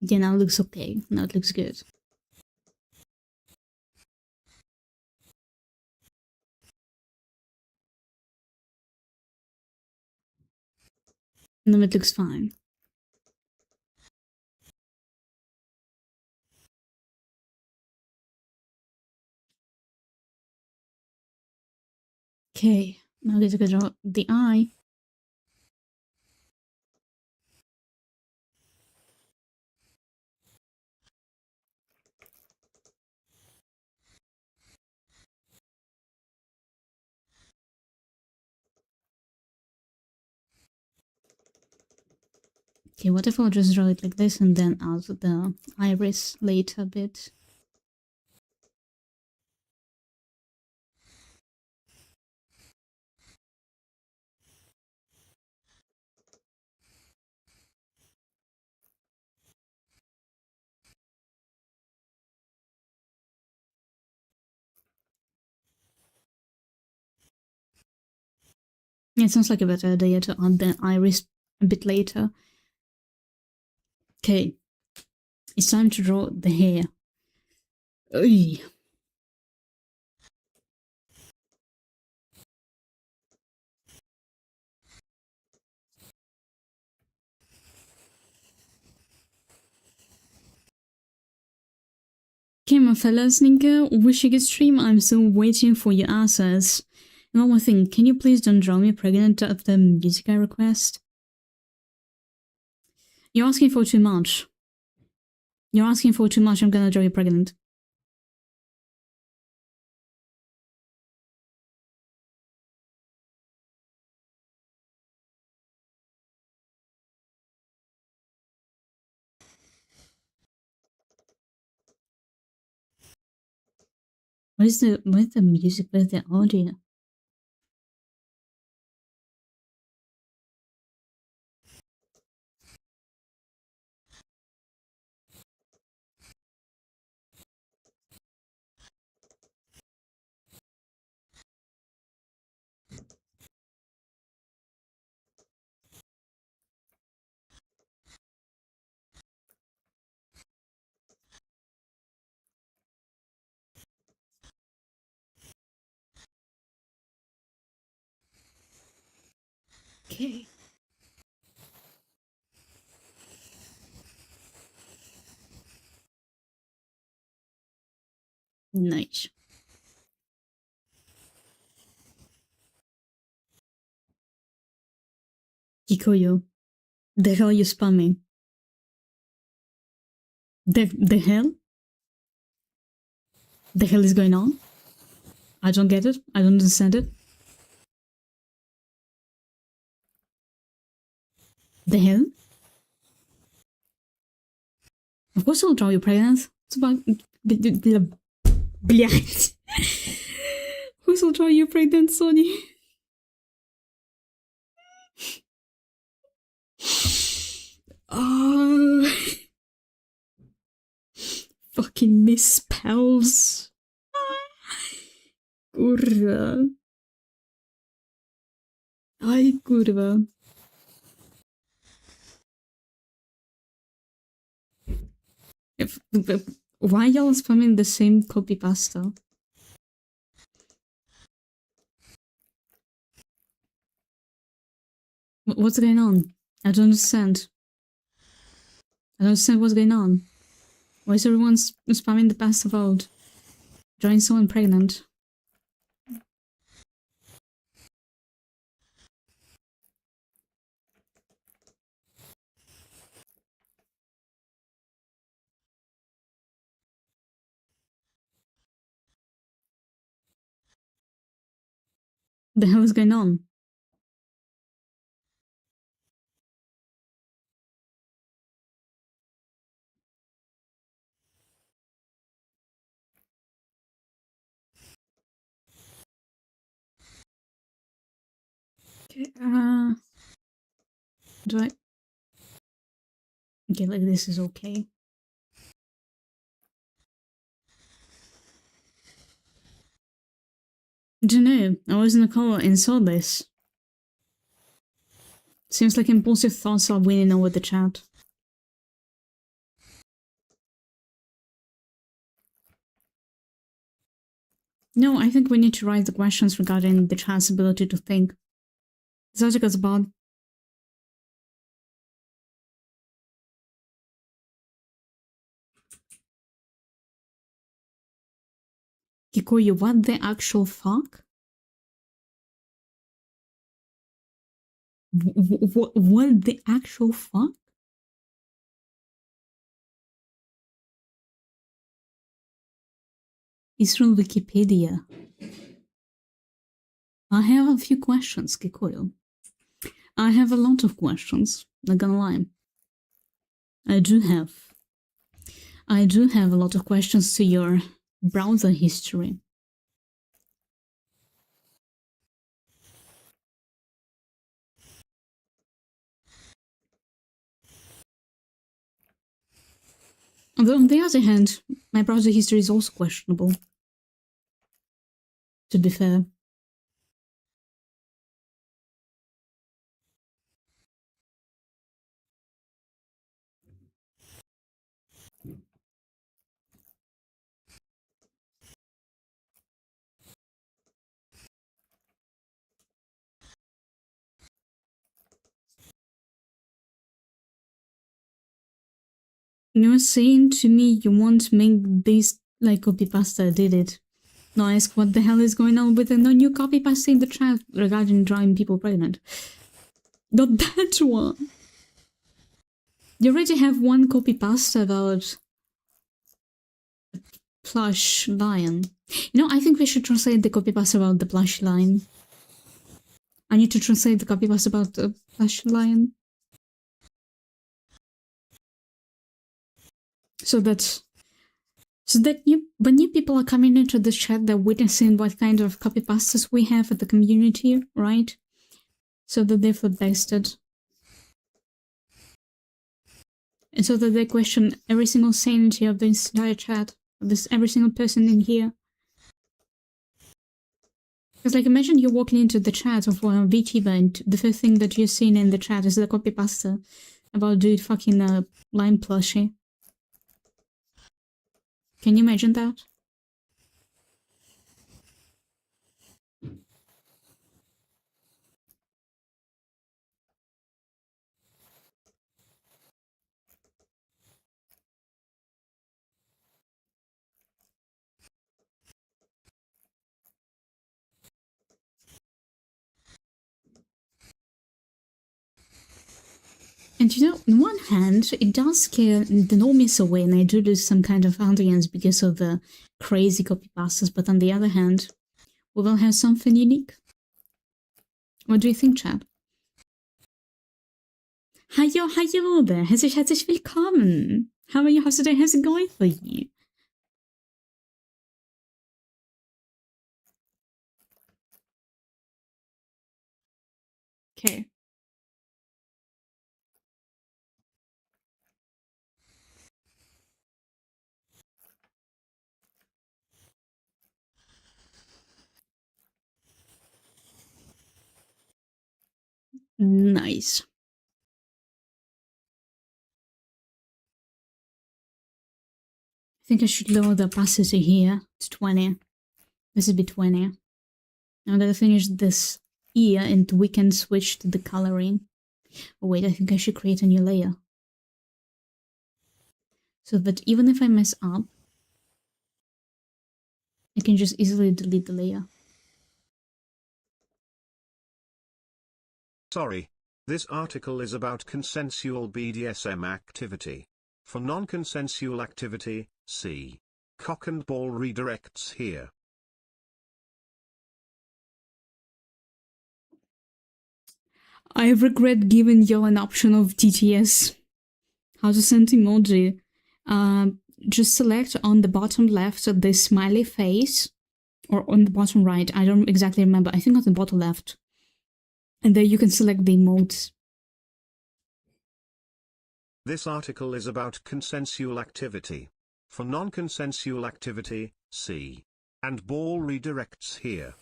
Yeah, now it looks okay. Now it looks good. No, it looks fine. Okay, now let's go draw the eye. Okay, what if I'll just draw it like this and then add the iris later a bit? Yeah, it sounds like a better idea to add the iris a bit later. Okay, it's time to draw the hair. Oy. Okay, my fellas, Ninka, wish you good stream. I'm still waiting for your answers. And one more thing, can you please don't draw me pregnant of the music I request? You're asking for too much. You're asking for too much, I'm gonna draw you pregnant. What is the music with the audio? Okay. Nice. Kikoyo, the hell you spamming? The hell? The hell is going on? I don't get it. I don't understand it. The hell? Of course I'll draw you pregnant. It's about... Блять. Who's will draw you pregnant, Sony? Oh... Fucking misspells. Kurwa. Ay, kurwa. Why y'all spamming the same copy pasta? What's going on? I don't understand. I don't understand what's going on. Why is everyone spamming the pasta vote? Drawing someone pregnant. The hell is going on? Okay, do I... Okay, like this is okay. Don't know, I was in a call and saw this. Seems like impulsive thoughts are winning over the chat. No, I think we need to write the questions regarding the chat's ability to think. This article's about... Kikoyu, what the actual fuck? What the actual fuck? It's from Wikipedia. I have a few questions, Kikoyo. I have a lot of questions, not gonna lie. I do have a lot of questions to your browser history. Although on the other hand, my browser history is also questionable, to be fair. You were saying to me you won't make this like copy pasta, did it? Now ask what the hell is going on with the no new copy pasta in the chat regarding drawing people pregnant. Not that one. You already have one copy pasta about plush lion. You know, I think we should translate the copy pasta about the plush lion. I need to translate the copy pasta about the plush lion. So that when new people are coming into the chat, they're witnessing what kind of copy pastas we have at the community, right? So that they feel bested. And so that they question every single sanity of this entire chat, of every single person in here. Because like imagine you're walking into the chat of VTuber and the first thing that you're seeing in the chat is the copy pasta about dude fucking lime plushie. Can you imagine that? And you know, on one hand, it does scare the normies away and I do lose some kind of audience because of the crazy copy pastas, but on the other hand, we will have something unique. What do you think, Chad? Hallo there, herzlich willkommen. How are you? How's today? How's it going for you? Okay. Nice. I think I should lower the opacity here to 20. This would be 20. Now that I finish this ear and we can switch to the coloring. Oh wait, I think I should create a new layer. So that even if I mess up, I can just easily delete the layer. Sorry, this article is about consensual BDSM activity. For non-consensual activity, see cock and ball redirects here. I regret giving you an option of TTS. How to send emoji. Just select on the bottom left the smiley face, or on the bottom right, I don't exactly remember, I think on the bottom left. And there you can select the emotes. This article is about consensual activity. For non-consensual activity, see and ball redirects here.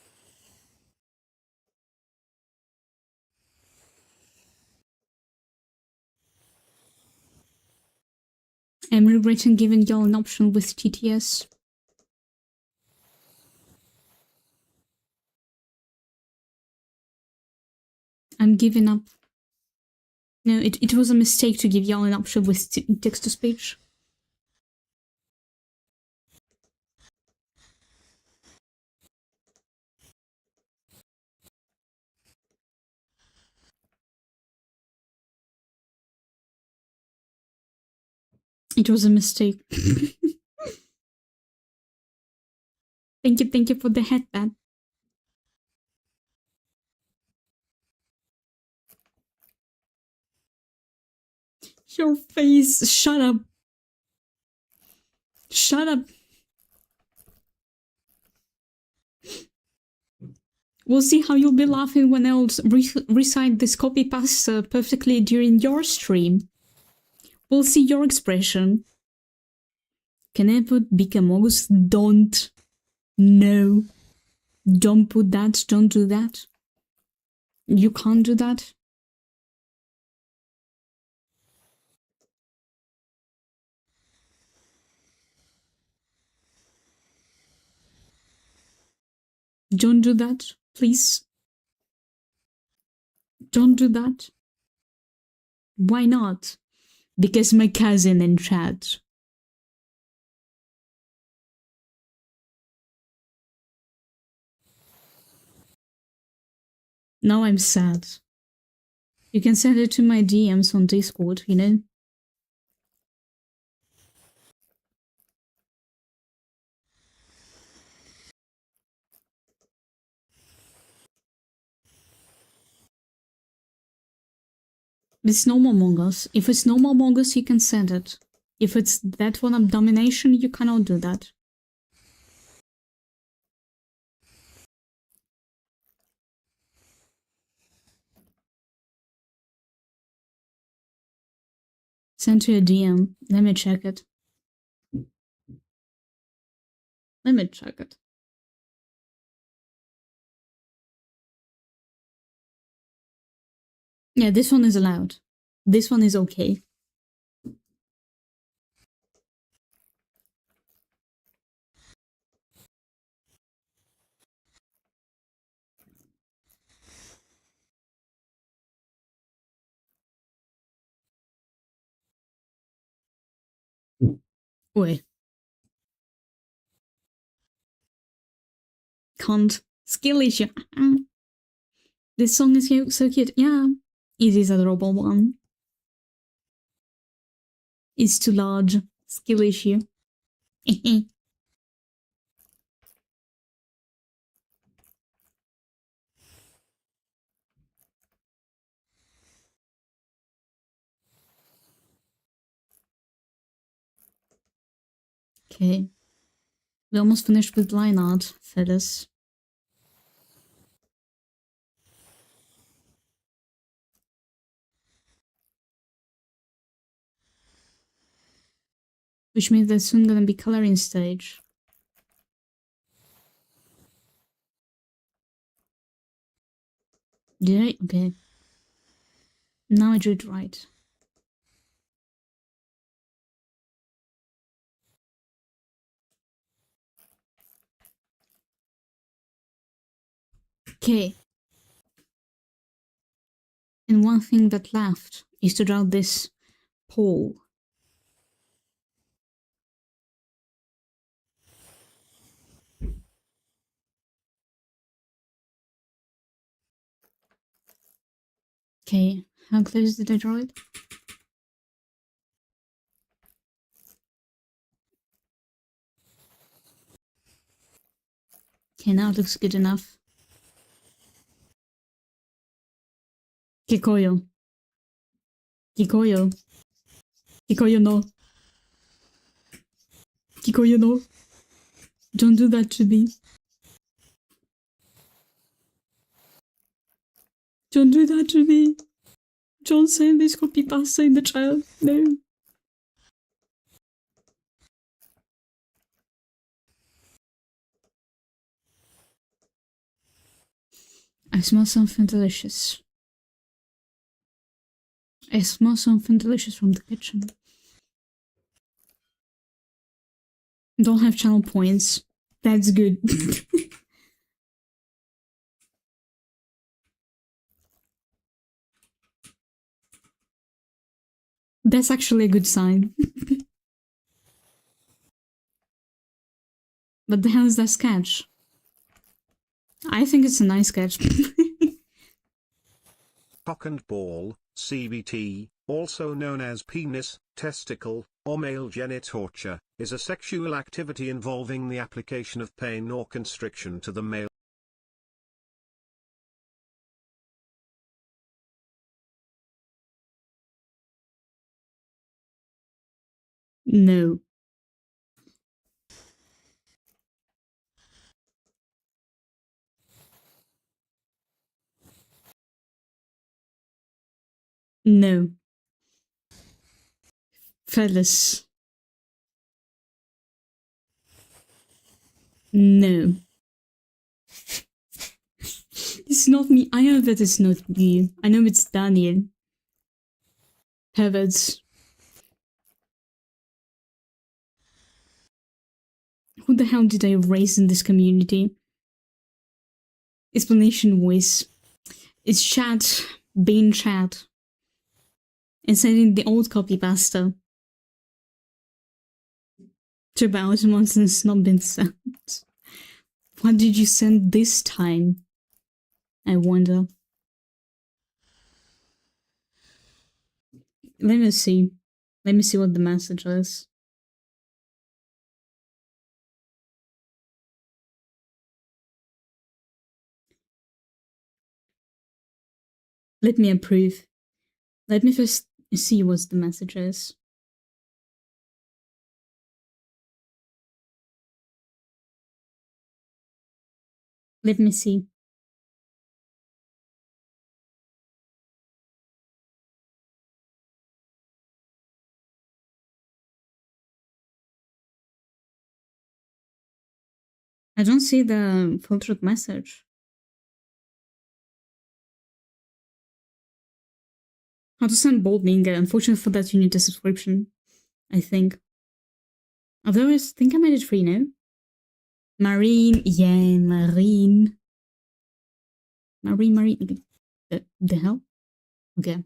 I'm regretting giving y'all an option with TTS. I'm giving up. No, it was a mistake to give y'all an option with text-to-speech. It was a mistake. Thank you for the headband. Your face. Shut up. Shut up. We'll see how you'll be laughing when I'll recite this copy pasta perfectly during your stream. We'll see your expression. Can I put Bikamogus? Don't. No. Don't put that. Don't do that. You can't do that. Don't do that, please. Don't do that. Why not? Because my cousin in chat. Now I'm sad. You can send it to my DMs on Discord, you know? It's normal Among Us. If it's normal Among Us, you can send it. If it's that one of domination, you cannot do that. Send to a DM. Let me check it. Let me check it. Yeah, this one is allowed. This one is okay. Wait. Can't. Skill issue. This song is so cute. Yeah. It is adorable one. It's too large. Skill issue. Okay. We almost finished with line art, fellas. Which means there's soon gonna be coloring stage. Did I? Okay. Now I drew it right. Okay. And one thing that left is to draw this pole. Okay, how close did I draw it? Okay, now it looks good enough. Kikoyo. Kikoyo. Kikoyo no. Kikoyo no. Don't do that to me. Don't do that to me. Don't send this copy pasta in the chat. No. I smell something delicious. I smell something delicious from the kitchen. Don't have channel points. That's good. That's actually a good sign. But the hell is that sketch? I think it's a nice sketch. Cock and ball, CBT, also known as penis, testicle, or male genitorture, is a sexual activity involving the application of pain or constriction to the male No. No. Fellas. No. It's not me. I know that it's not you. I know it's Daniel. Perverts. Who the hell did I erase in this community? Explanation voice. It's Chad being Chad. And sending the old copy pasta. To about once and it's not been sent. What did you send this time? I wonder. Let me see. Let me see what the message is. Let me approve. Let me first see what the message is. Let me see. I don't see the filtered message. How to send bold Ninga. Unfortunately for that, you need a subscription. I think. Although I think I made it free now. Marine. Yeah, Marine. Marine. The hell? Okay.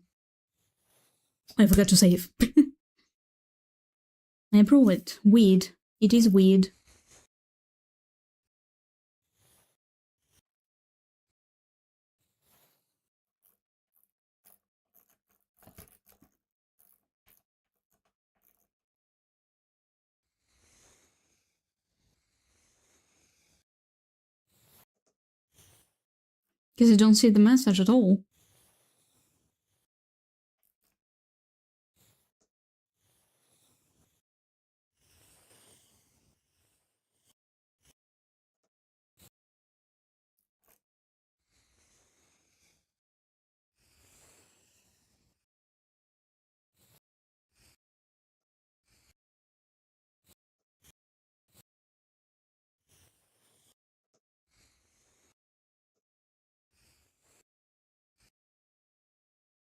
I forgot to save. I approve it. Weird. It is weird. Because I don't see the message at all.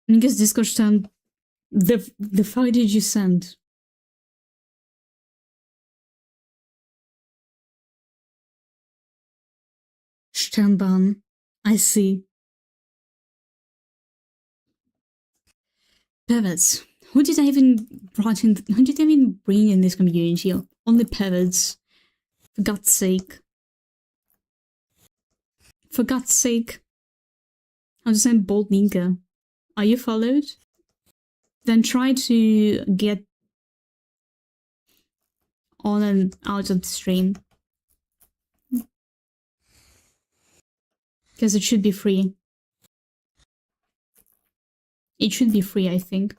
Because Discord stand. The fuck did you send? Sternbahn. I see. Perverts. Who did I even who did I even bring in this community? Only perverts. For God's sake. For God's sake. How to send bold Ninka. Are you followed? Then try to get on and out of the stream. Because it should be free. It should be free, I think.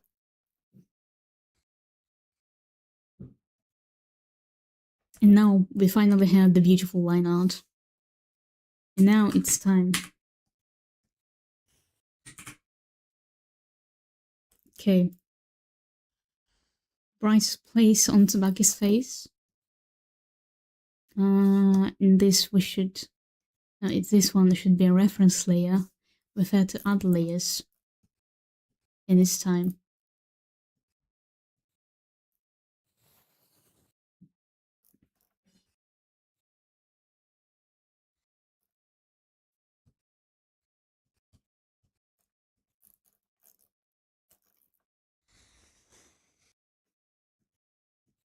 And now we finally have the beautiful line art. And now it's time. Okay. Bright place on Tabaki's face. In this we should... No, it's this one. There should be a reference layer. Refer to other layers. And it's time.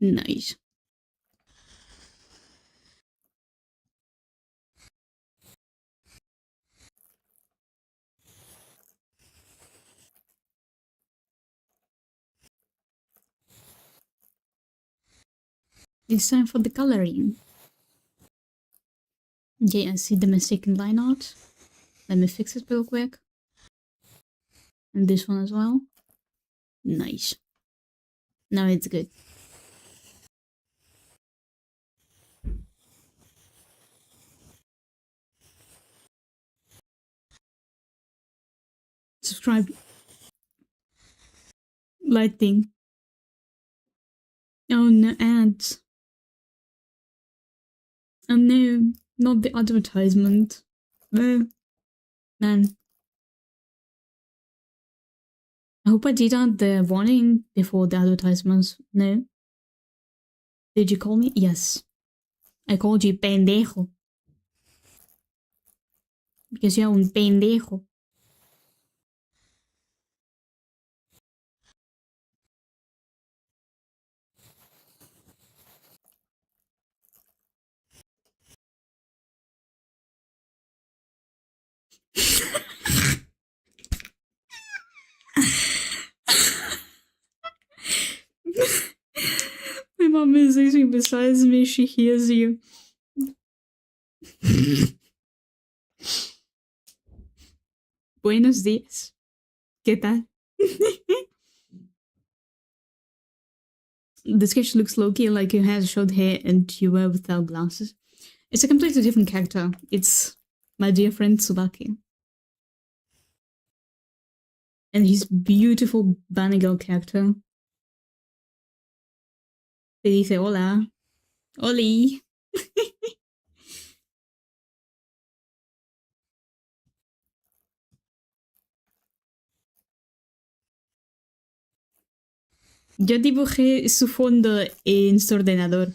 Nice. It's time for the coloring. Okay, I see the mistaken line art. Let me fix it real quick. And this one as well. Nice. Now it's good. Subscribe. Lighting. Oh no, ads. Oh no, not the advertisement. No. Man. I hope I did add the warning before the advertisements. No. Did you call me? Yes. I called you pendejo. Because you're un pendejo. My mom is sitting beside me, she hears you. Buenos días. ¿Qué tal? The sketch looks low-key like he has short hair and you wear without glasses. It's a completely different character. It's my dear friend Tsubaki. And his beautiful bunny girl character. Te dice hola. Oli. Yo dibujé su fondo en su ordenador.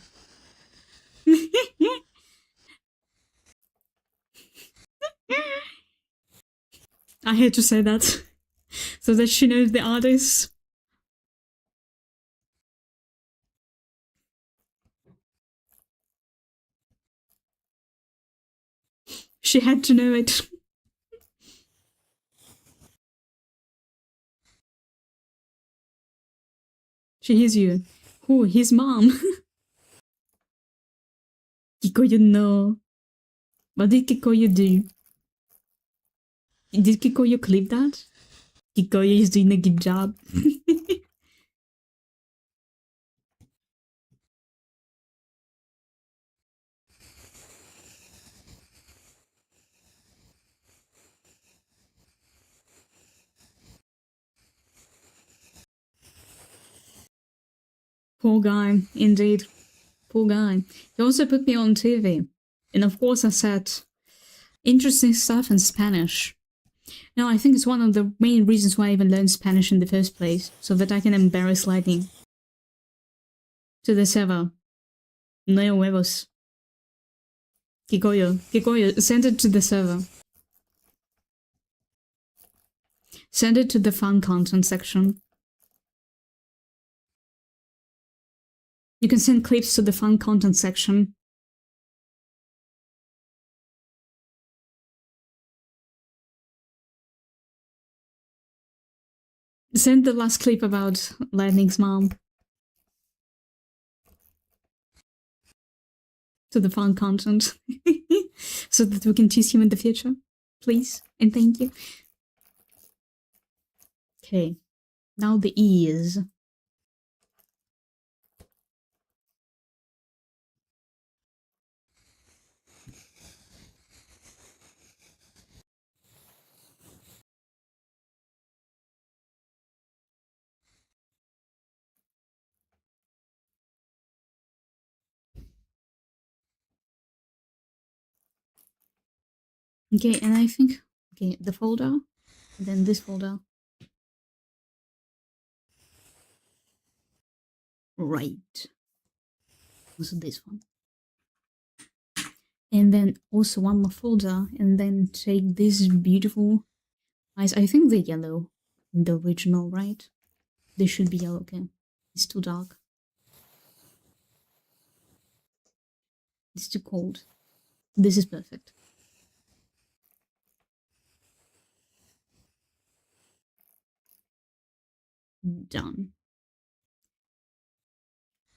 I had to say that so that she knows the artist. She had to know it. She hears you. Who? His mom. Kikoyo no. What did Kikoyo do? Did Kikoyo clip that? Kikoyo is doing a good job. Poor guy, indeed. Poor guy. He also put me on TV. And of course I said, interesting stuff in Spanish. Now I think it's one of the main reasons why I even learned Spanish in the first place, so that I can embarrass Lightning. To the server. No huevos. Kikoyo, send it to the server. Send it to the fun content section. You can send clips to the fun content section. Send the last clip about Lightning's mom to the fun content so that we can tease him in the future. Please and thank you. Okay, now the ears. Okay, and I think, okay, the folder, and then this folder. Right. Also this one. And then also one more folder, and then take this beautiful eyes. I think they're yellow in the original, right? They should be yellow, okay. It's too dark. It's too cold. This is perfect. Done.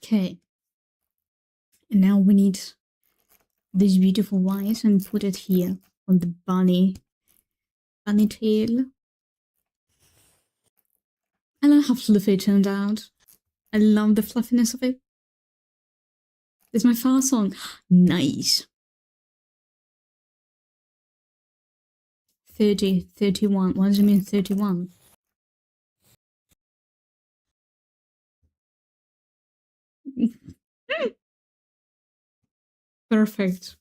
Okay. And now we need this beautiful white and put it here on the bunny tail. I love how fluffy it turned out. I love the fluffiness of it. It's my far song. Nice. 30, 31. What does it mean 31? Perfect.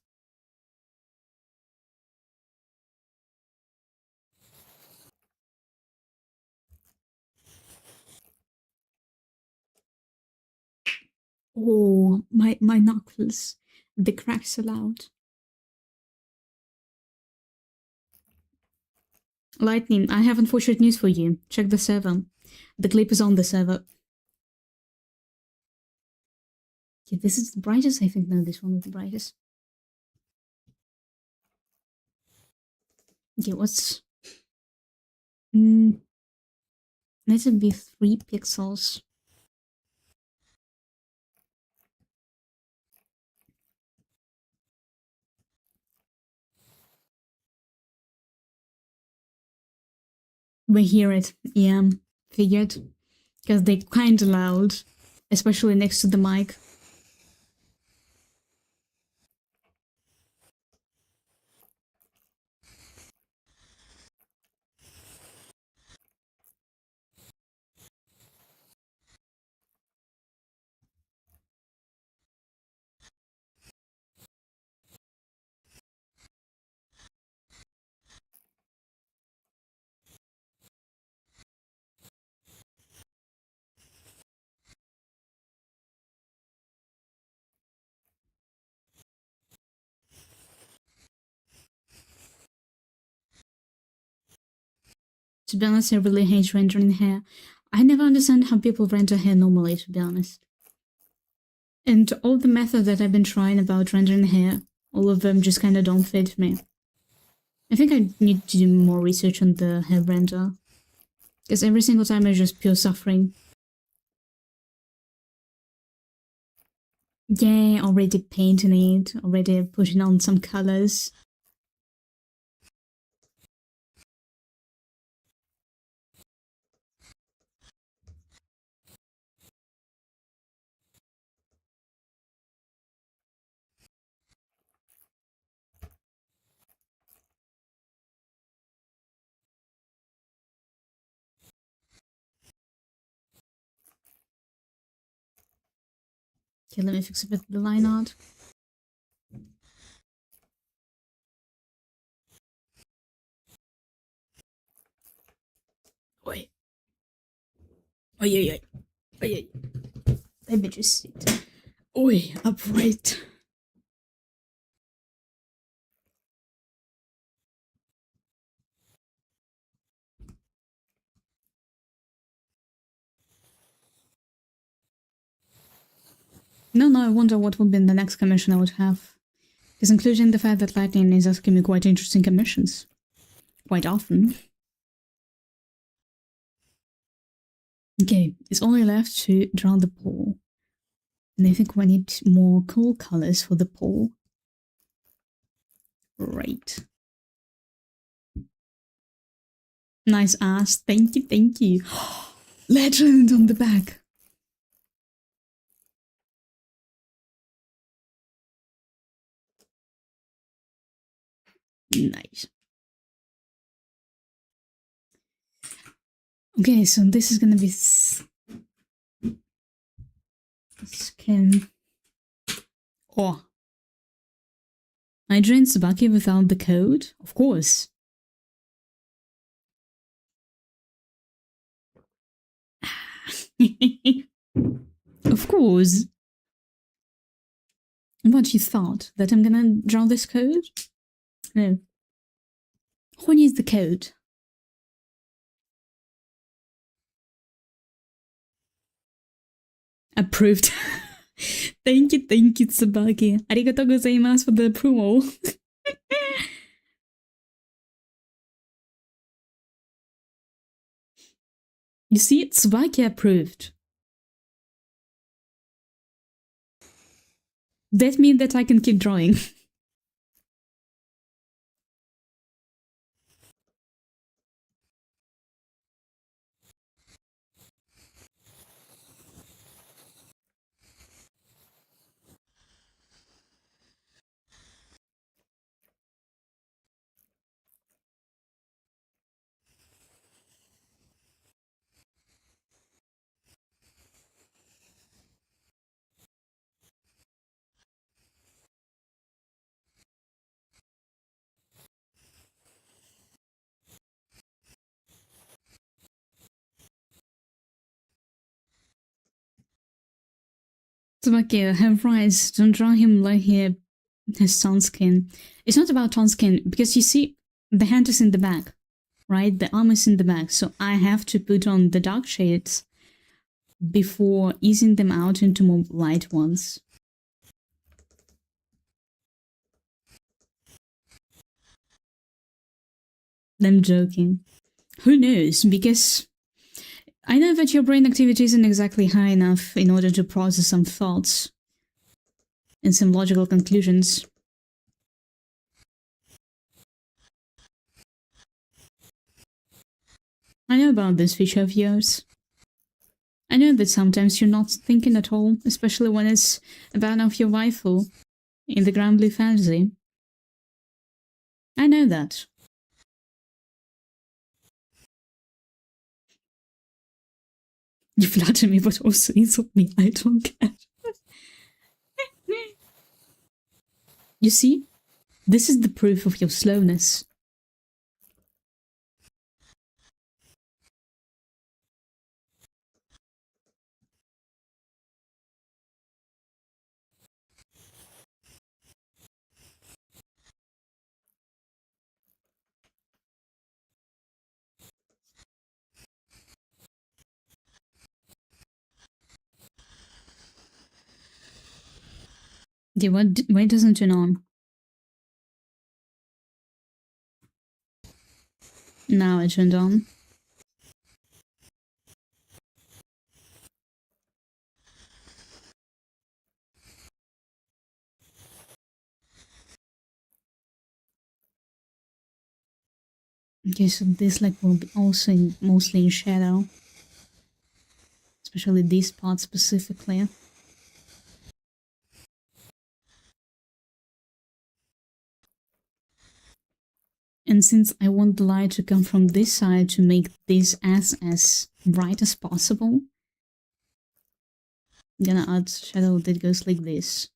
Oh, my knuckles. The cracks are loud. Lightning, I have unfortunate news for you. Check the server. The clip is on the server. Yeah, this is the brightest. I think no, this one is the brightest. Okay, what's... let it be 3 pixels. We hear it. Yeah, figured. Because they're kinda loud. Especially next to the mic. To be honest, I really hate rendering hair. I never understand how people render hair normally, to be honest. And all the methods that I've been trying about rendering hair, all of them just kind of don't fit me. I think I need to do more research on the hair render. Because every single time it's just pure suffering. Yeah, already painting it, already putting on some colors. Okay, let me fix a bit the line art. Oi. Oi, oi, oi. Oi, oi. Let me just sit. Oi, upright. No, I wonder what would be the next commission I would have. Because including the fact that Lightning is asking me quite interesting commissions. Quite often. Okay, it's only left to draw the pole. And I think we need more cool colors for the pole. Right. Nice ass. Thank you, thank you. Legend on the back. Nice. Okay, so this is gonna be skin. Oh. I joined Tsubaki without the code? Of course. Of course. What, you thought? That I'm gonna draw this code? No. Who needs the code? Approved. Thank you, Tsubaki. Arigatou gozaimasu for the approval. You see, Tsubaki approved. That means that I can keep drawing. Tsubaki, have rights. Don't draw him like he has tan skin. It's not about tan skin, because you see, the hand is in the back, right? The arm is in the back, so I have to put on the dark shades before easing them out into more light ones. I'm joking. Who knows? Because I know that your brain activity isn't exactly high enough in order to process some thoughts and some logical conclusions. I know about this feature of yours. I know that sometimes you're not thinking at all, especially when it's about of your waifu in the Grand Blue Fantasy. I know that. You flatter me, but also insult me. I don't care. You see? This is the proof of your slowness. Yeah, why doesn't turn on? Now it turned on. Okay, so this like will be also mostly in shadow. Especially this part specifically. And since I want the light to come from this side to make this as bright as possible, I'm gonna add shadow that goes like this.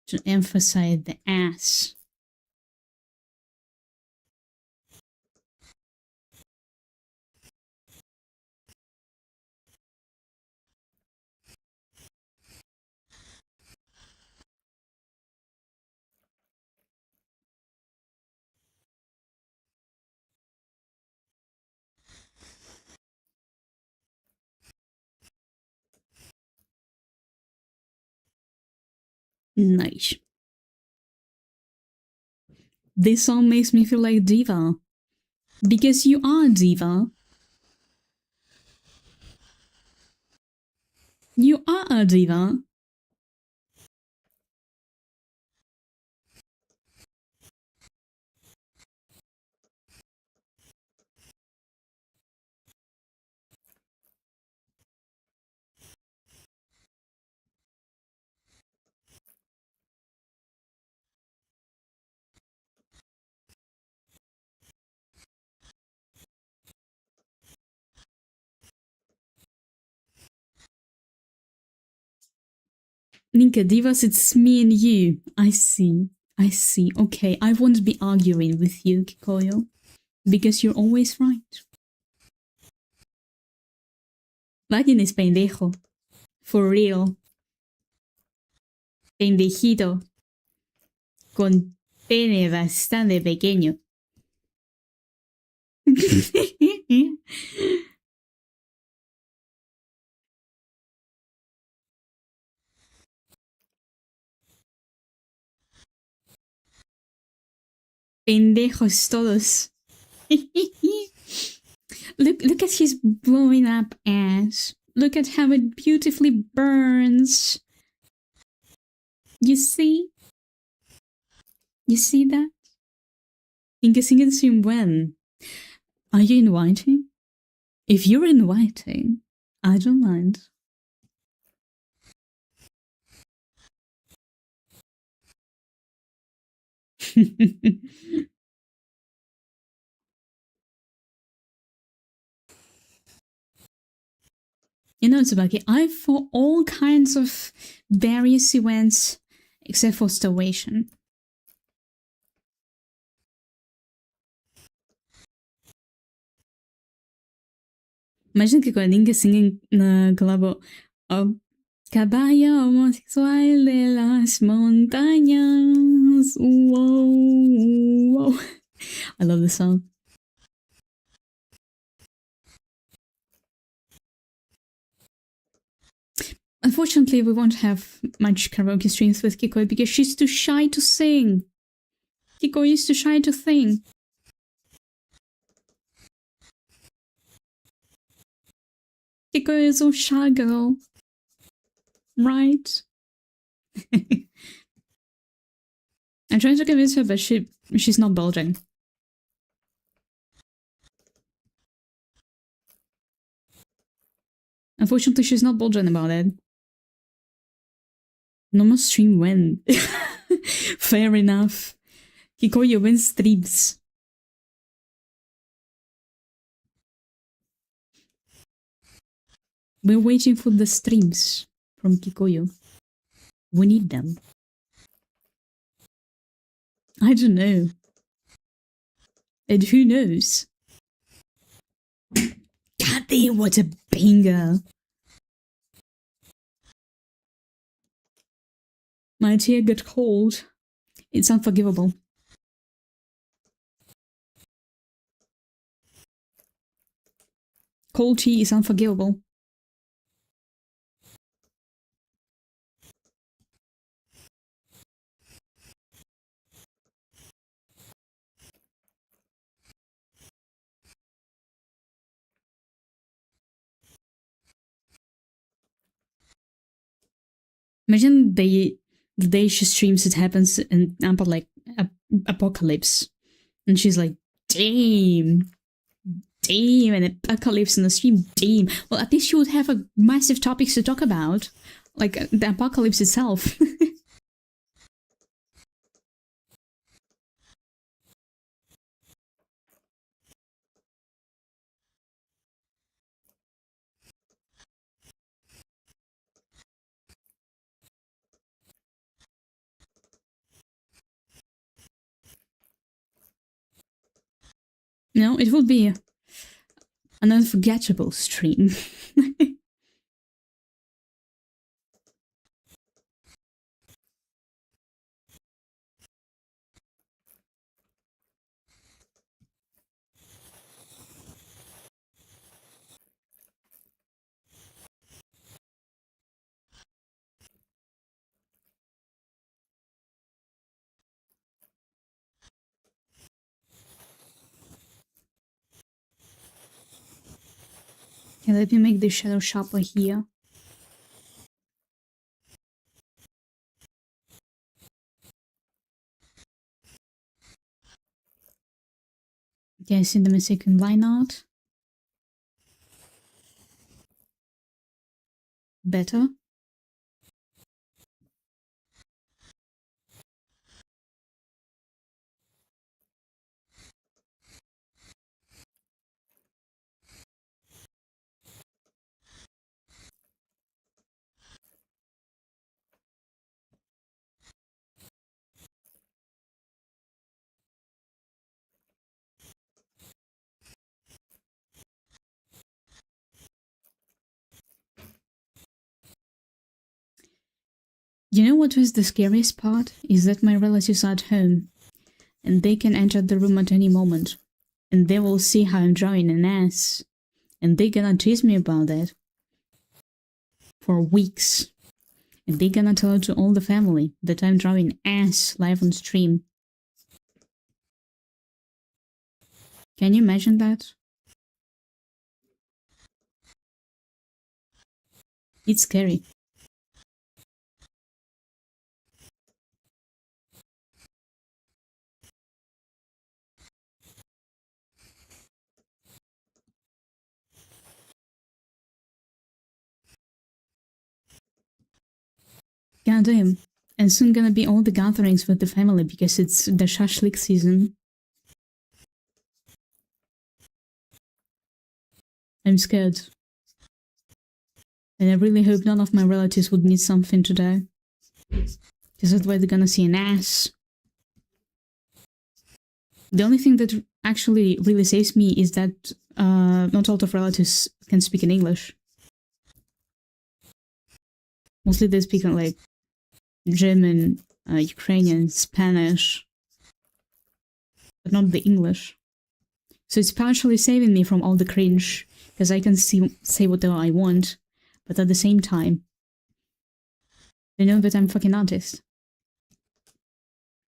To emphasize the ass. Nice. This song makes me feel like diva. Because you are diva. You are a diva. Ninka, divas, it's me and you. I see. I see. Okay, I won't be arguing with you, Kikoyo. Because you're always right. Vayan es pendejo. For real. Pendejito. Con pene bastante pequeño. Pendejos todos. Look at his blowing up ass. Look at how it beautifully burns. You see? You see that? Inga singen sin when. Are you inviting? If you're inviting, I don't mind. You know, Tsubaki, I for all kinds of various events except for starvation. Imagina que quando ninguém singing na collabo Caballo homosexual de las montañas. Whoa, whoa. I love this song. Unfortunately, we won't have much karaoke streams with Kiko because she's too shy to sing. Kiko is too shy to sing. Kiko is a shy girl. Right? I'm trying to convince her, but she's not bulging. Unfortunately, she's not bulging about it. No more stream when. Fair enough. Kikoyo wins streams. We're waiting for the streams from Kikoyo. We need them. I don't know. And who knows? God damn, what a banger. My tear got cold. It's unforgivable. Cold tea is unforgivable. Imagine the day she streams it happens in like apocalypse. And she's like, damn, an apocalypse in the stream, damn. Well, at least she would have a massive topics to talk about. Like the apocalypse itself. No, it would be an unforgettable stream. Okay, let me make the shadow sharper here. Okay, I see the mistake in line art. Better. You know what was the scariest part? Is that my relatives are at home, and they can enter the room at any moment, and they will see how I'm drawing an ass, and they're gonna tease me about that for weeks, and they're gonna tell to all the family that I'm drawing ass live on stream. Can you imagine that? It's scary. God damn. And soon gonna be all the gatherings with the family because it's the shashlik season. I'm scared. And I really hope none of my relatives would need something today. Because otherwise they're gonna see an ass. The only thing that actually really saves me is that not all of relatives can speak in English. Mostly they speak like German, Ukrainian, Spanish, but not the English. So it's partially saving me from all the cringe, because I can say whatever I want, but at the same time, they know that I'm a fucking artist.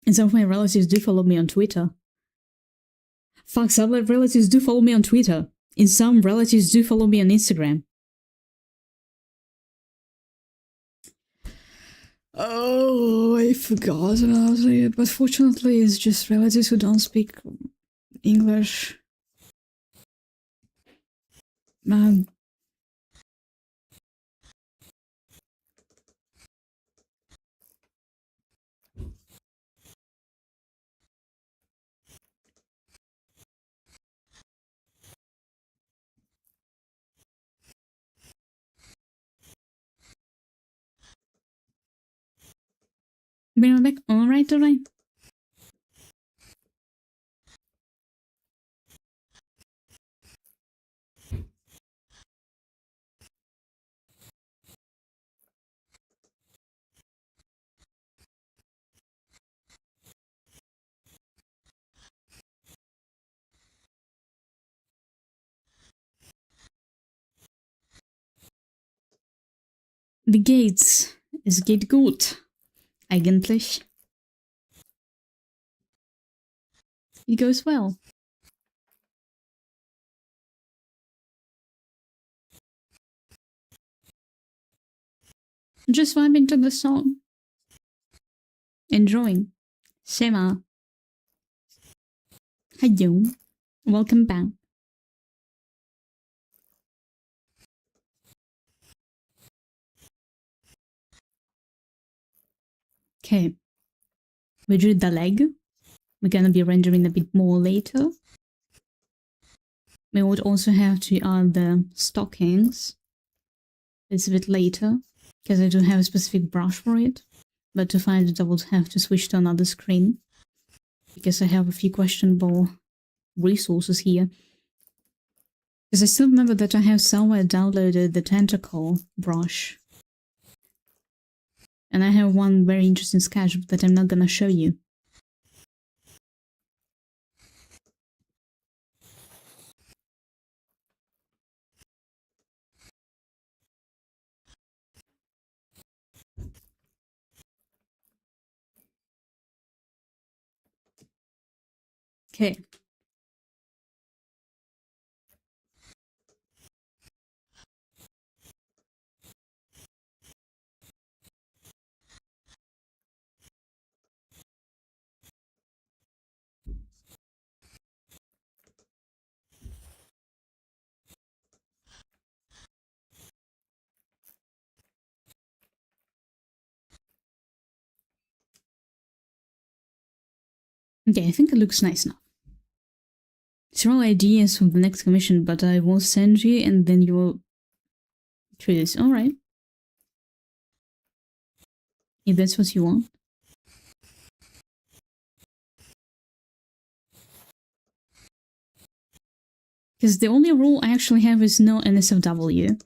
And some of my relatives do follow me on Twitter. Fuck, some relatives do follow me on Twitter. And some relatives do follow me on Instagram. Oh, I forgot about it. But fortunately, it's just relatives who don't speak English. Man. Been back? Alright, alright. Wie geht's? Es geht gut. Eigentlich. It goes well. Just vibing to the song. Enjoying. Sema. Hello. Welcome back. Okay. We drew the leg. We're gonna be rendering a bit more later. We would also have to add the stockings. It's a bit later, because I don't have a specific brush for it. But to find it, I would have to switch to another screen, because I have a few questionable resources here. Because I still remember that I have somewhere downloaded the tentacle brush. And I have one very interesting sketch that I'm not gonna show you. Okay. Okay, I think it looks nice now. Several ideas from the next commission, but I will send you and then you will treat this. Alright. If that's what you want. Because the only rule I actually have is no NSFW.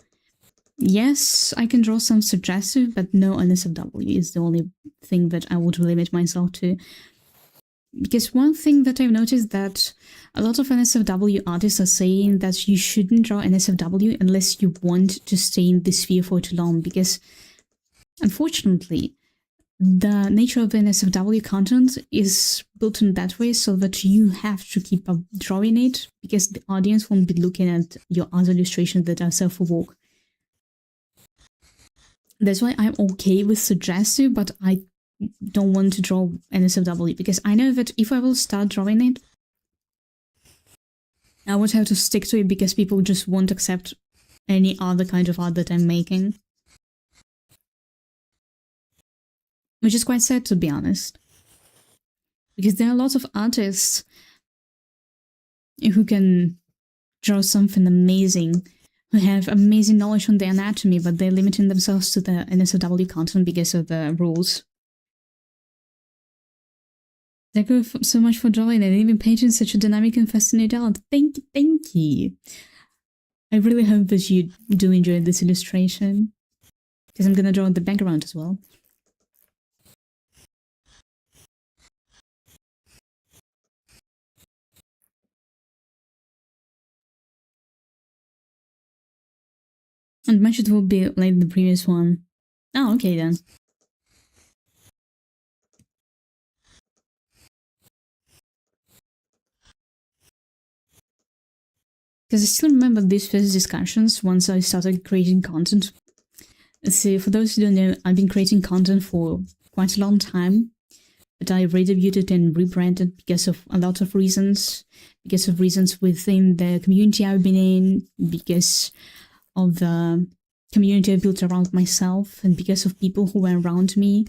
Yes, I can draw some suggestive, but no NSFW is the only thing that I would limit myself to. Because one thing that I've noticed that a lot of NSFW artists are saying that you shouldn't draw NSFW unless you want to stay in this sphere for too long, because unfortunately, the nature of NSFW content is built in that way so that you have to keep up drawing it, because the audience won't be looking at your other illustrations that are self-aware. That's why I'm okay with suggestive, but I don't want to draw NSFW, because I know that if I will start drawing it, I would have to stick to it because people just won't accept any other kind of art that I'm making. Which is quite sad, to be honest. Because there are lots of artists who can draw something amazing, who have amazing knowledge on the anatomy, but they're limiting themselves to the NSFW content because of the rules. Thank you so much for drawing and even painting such a dynamic and fascinating art. Thank you. I really hope that you do enjoy this illustration. Because I'm gonna draw the background as well. And my shit will be like the previous one. Oh, okay then. Because I still remember these first discussions once I started creating content. So for those who don't know, I've been creating content for quite a long time, but I redebuted and rebranded because of a lot of reasons. Because of reasons within the community I've been in, because of the community I built around myself, and because of people who were around me.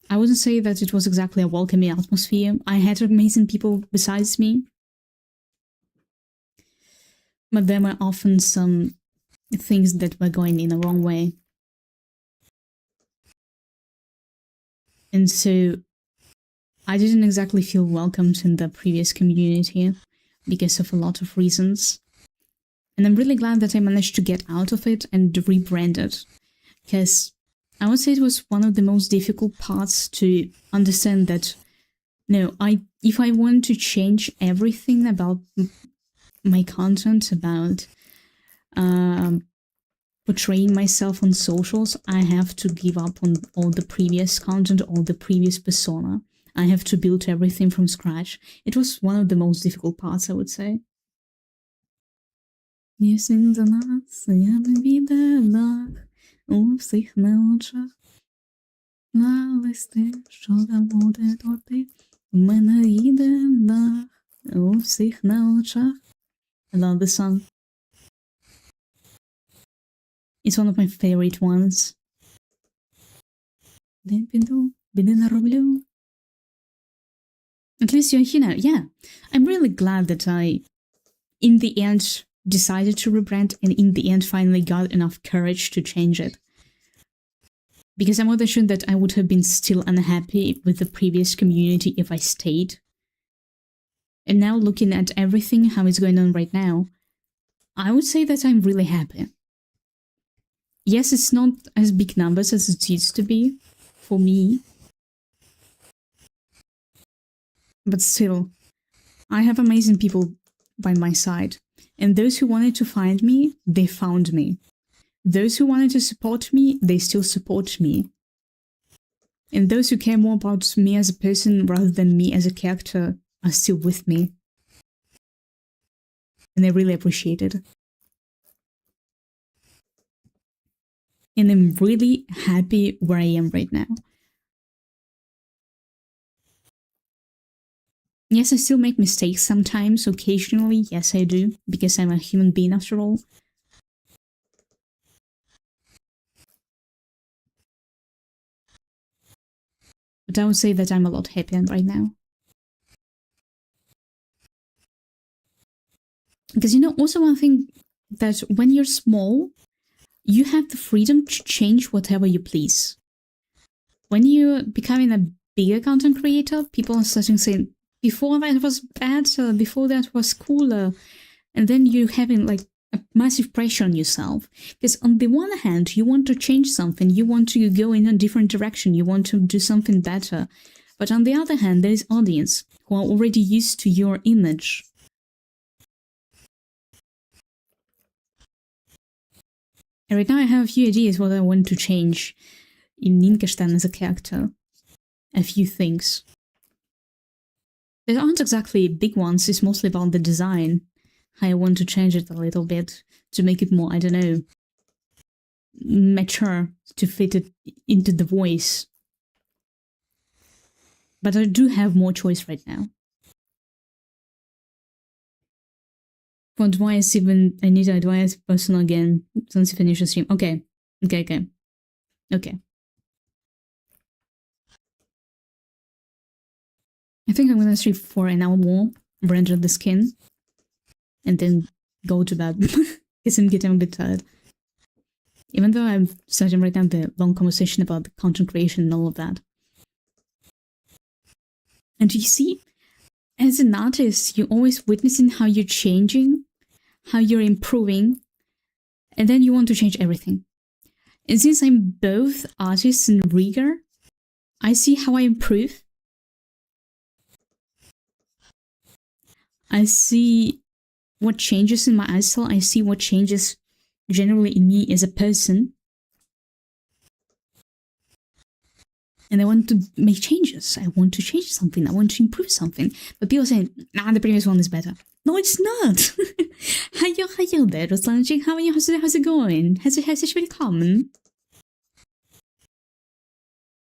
I wouldn't say that it was exactly a welcoming atmosphere. I had amazing people besides me, but there were often some things that were going in the wrong way. And so I didn't exactly feel welcomed in the previous community because of a lot of reasons. And I'm really glad that I managed to get out of it and rebrand it, because I would say it was one of the most difficult parts to understand that, no, if I want to change everything about my content, about portraying myself on socials, I have to give up on all the previous content, all the previous persona. I have to build everything from scratch. It was one of the most difficult parts, I would say. Єсень за нас, я не віддах у всіх на очах. На листи, що забуде торти, в мене йде дах у всіх на очах. I love this song. It's one of my favorite ones. Де піду, біди нароблю. At least you're here now. Yeah, I'm really glad that I, in the end, decided to rebrand, and in the end finally got enough courage to change it. Because I'm more sure that I would have been still unhappy with the previous community if I stayed. And now looking at everything, how it's going on right now, I would say that I'm really happy. Yes, it's not as big numbers as it used to be for me. But still, I have amazing people by my side. And those who wanted to find me, they found me. Those who wanted to support me, they still support me. And those who care more about me as a person rather than me as a character are still with me. And I really appreciate it. And I'm really happy where I am right now. Yes, I still make mistakes sometimes, occasionally, yes I do, because I'm a human being after all. But I would say that I'm a lot happier right now. Because you know, also one thing, that when you're small, you have the freedom to change whatever you please. When you're becoming a bigger content creator, people are starting saying, before that was better, before that was cooler. And then you're having like a massive pressure on yourself. Because on the one hand, you want to change something, you want to go in a different direction, you want to do something better. But on the other hand, there is audience who are already used to your image. And right now I have a few ideas what I want to change in Ninkastan as a character. A few things. They aren't exactly big ones, it's mostly about the design. I want to change it a little bit to make it more, I don't know, mature, to fit it into the voice. But I do have more choice right now. For advice, even I need to advise personal again since you finish the stream. Okay. I think I'm gonna stream for an hour more, render the skin, and then go to bed because I'm getting a bit tired. Even though I'm starting right now the long conversation about the content creation and all of that. And you see, as an artist, you're always witnessing how you're changing, how you're improving, and then you want to change everything. And since I'm both artist and rigger, I see how I improve. I see what changes in my art style. I see what changes generally in me as a person. And I want to make changes. I want to change something. I want to improve something. But people say, nah, the previous one is better. No, it's not. Hello there, Ruslanchik. How are you? How's it going? Herzlich willkommen.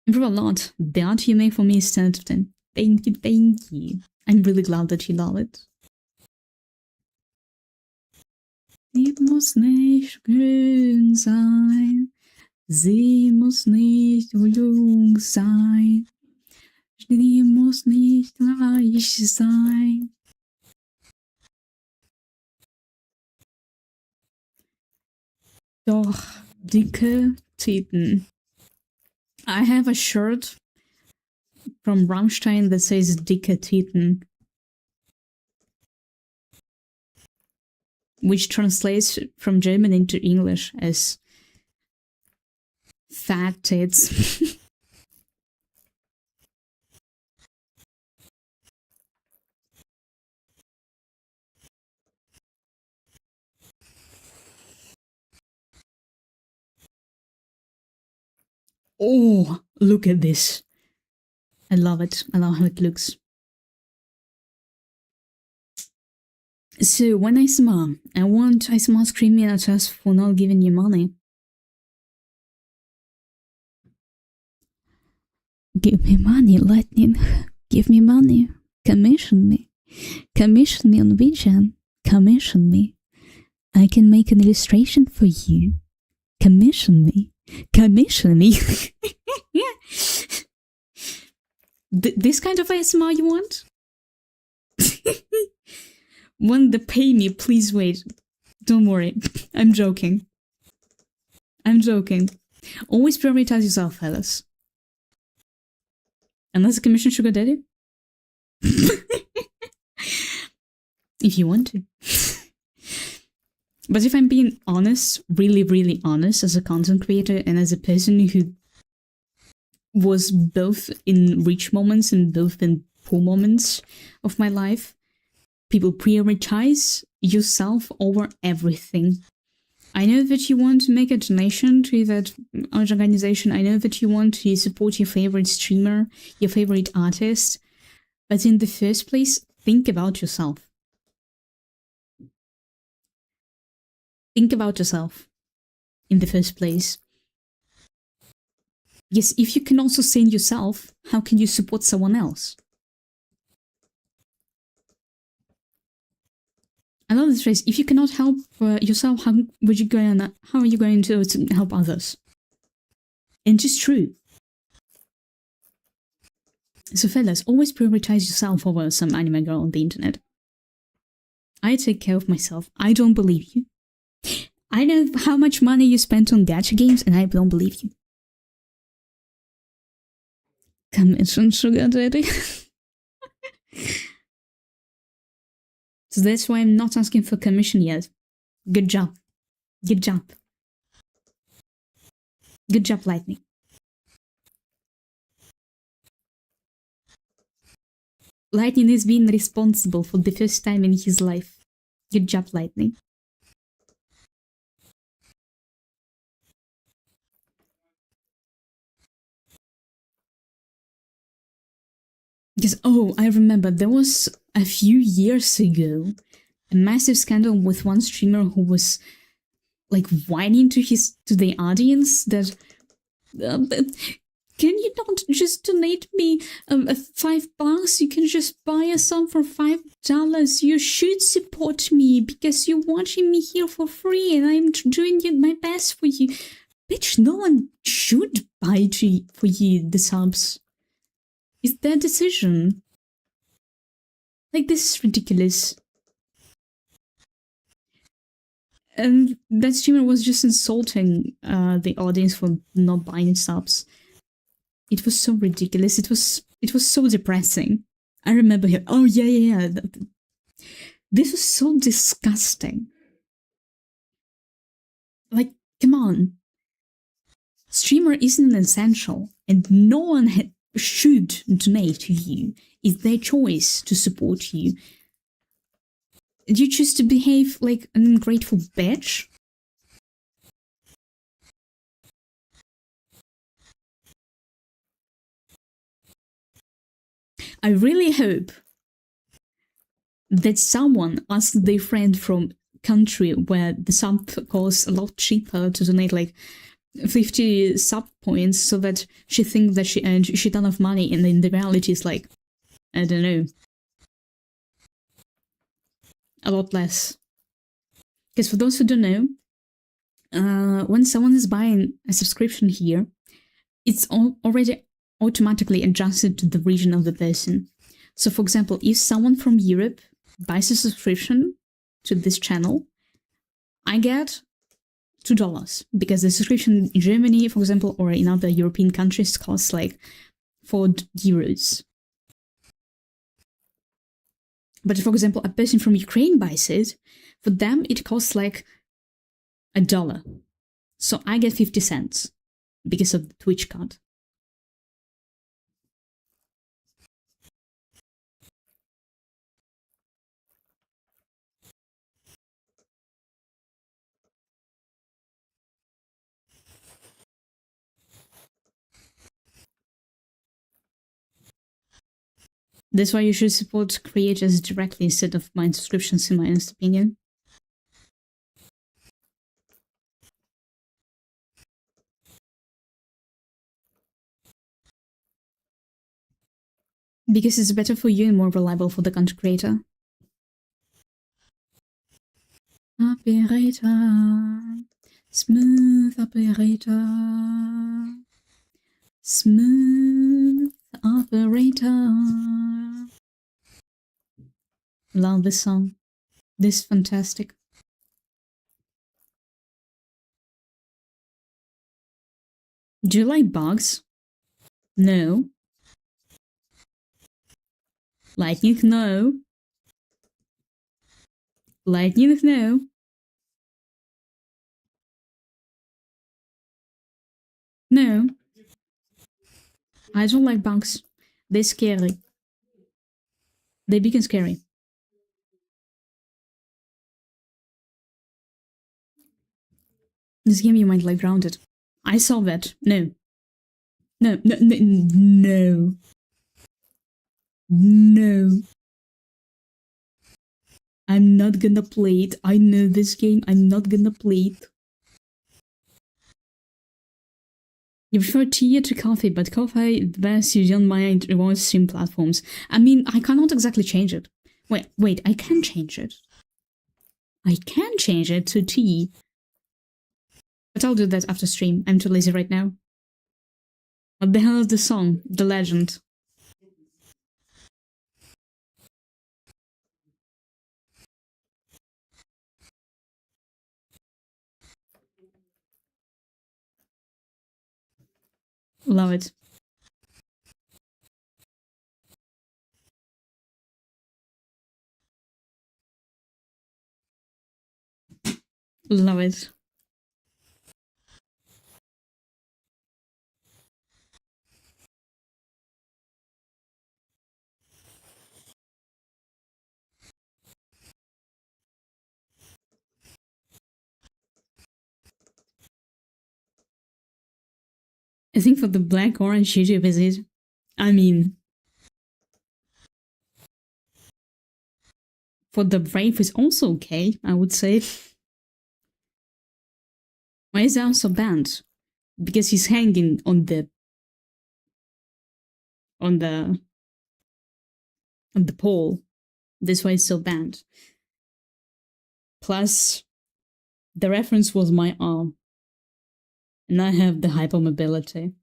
Improve a lot. The art you make for me is 10 out of 10. Thank you, thank you. I'm really glad that you love it. Sie muss nicht grün sein. Sie muss nicht jung sein. Sie muss nicht reich sein. Doch dicke Titten. I have a shirt from Rammstein that says dicke Titten, which translates from German into English as fat tits. Oh, look at this. I love it. I love how it looks. So when ASMR, I want ASMR screaming at us for not giving you money. Give me money, Lightning. Give me money. Commission me. Commission me on Vision. Commission me. I can make an illustration for you. Commission me. Commission me. This kind of ASMR you want? When they pay me, please wait. Don't worry. I'm joking. I'm joking. Always prioritize yourself, fellas. Unless a commission sugar daddy. If you want to. But if I'm being honest, really, really honest, as a content creator and as a person who was both in rich moments and both in poor moments of my life, people prioritize yourself over everything. I know that you want to make a donation to that organization. I know that you want to support your favorite streamer, your favorite artist. But in the first place, think about yourself. Think about yourself in the first place. Yes, if you can also save yourself, how can you support someone else? I love this phrase. If you cannot help yourself, how are you going to help others? And it's true. So fellas, always prioritize yourself over some anime girl on the internet. I take care of myself. I don't believe you. I know how much money you spent on gacha games and I don't believe you. Commission sugar daddy. So that's why I'm not asking for commission yet. Good job. Good job. Good job, Lightning. Lightning is being responsible for the first time in his life. Good job, Lightning. Because, oh, I remember there was a few years ago a massive scandal with one streamer who was like whining to the audience that can you not just donate me $5? You can just buy a song for $5. You should support me because you're watching me here for free and I'm doing my best for you. Bitch, no one should buy for you the subs. It's their decision. Like, this is ridiculous. And that streamer was just insulting the audience for not buying subs. It was so ridiculous. It was so depressing. I remember him. Oh yeah. This was so disgusting. Like, come on. Streamer isn't an essential, and no one should donate to you. It's their choice to support you. Do you choose to behave like an ungrateful bitch? I really hope that someone asked their friend from country where the sub costs a lot cheaper to donate like 50 sub points so that she thinks that she earned a shit ton of money, and then the reality is like, I don't know, a lot less. Because for those who don't know, when someone is buying a subscription here, it's already automatically adjusted to the region of the person. So for example, if someone from Europe buys a subscription to this channel, I get $2 because the subscription in Germany, for example, or in other European countries costs like €4. But for example, a person from Ukraine buys it, for them it costs like $1. So I get 50 cents because of the Twitch card. That's why you should support creators directly instead of buying subscriptions, in my honest opinion. Because it's better for you and more reliable for the content creator. Operator. Smooth operator. Smooth operator. Love this song. This is fantastic. Do you like bugs? No. Lightning, no. Lightning, no. No. I don't like bugs. They're scary. They become scary. This game you might like Grounded. I saw that. No. No, no, no, no. No. I'm not gonna play it. I know this game. I'm not gonna play it. You prefer tea to coffee, but coffee the best you don't mind reward stream platforms. I mean, I cannot exactly change it. Wait, I can change it. I can change it to tea. But I'll do that after stream. I'm too lazy right now. What the hell is the song? The Legend. Love it. Love it. I think for the black orange YouTube is it. I mean, for the brave is also okay, I would say. Why is he also banned? Because he's hanging on the pole. That's why it's so banned. Plus, the reference was my arm. And I have the hypermobility.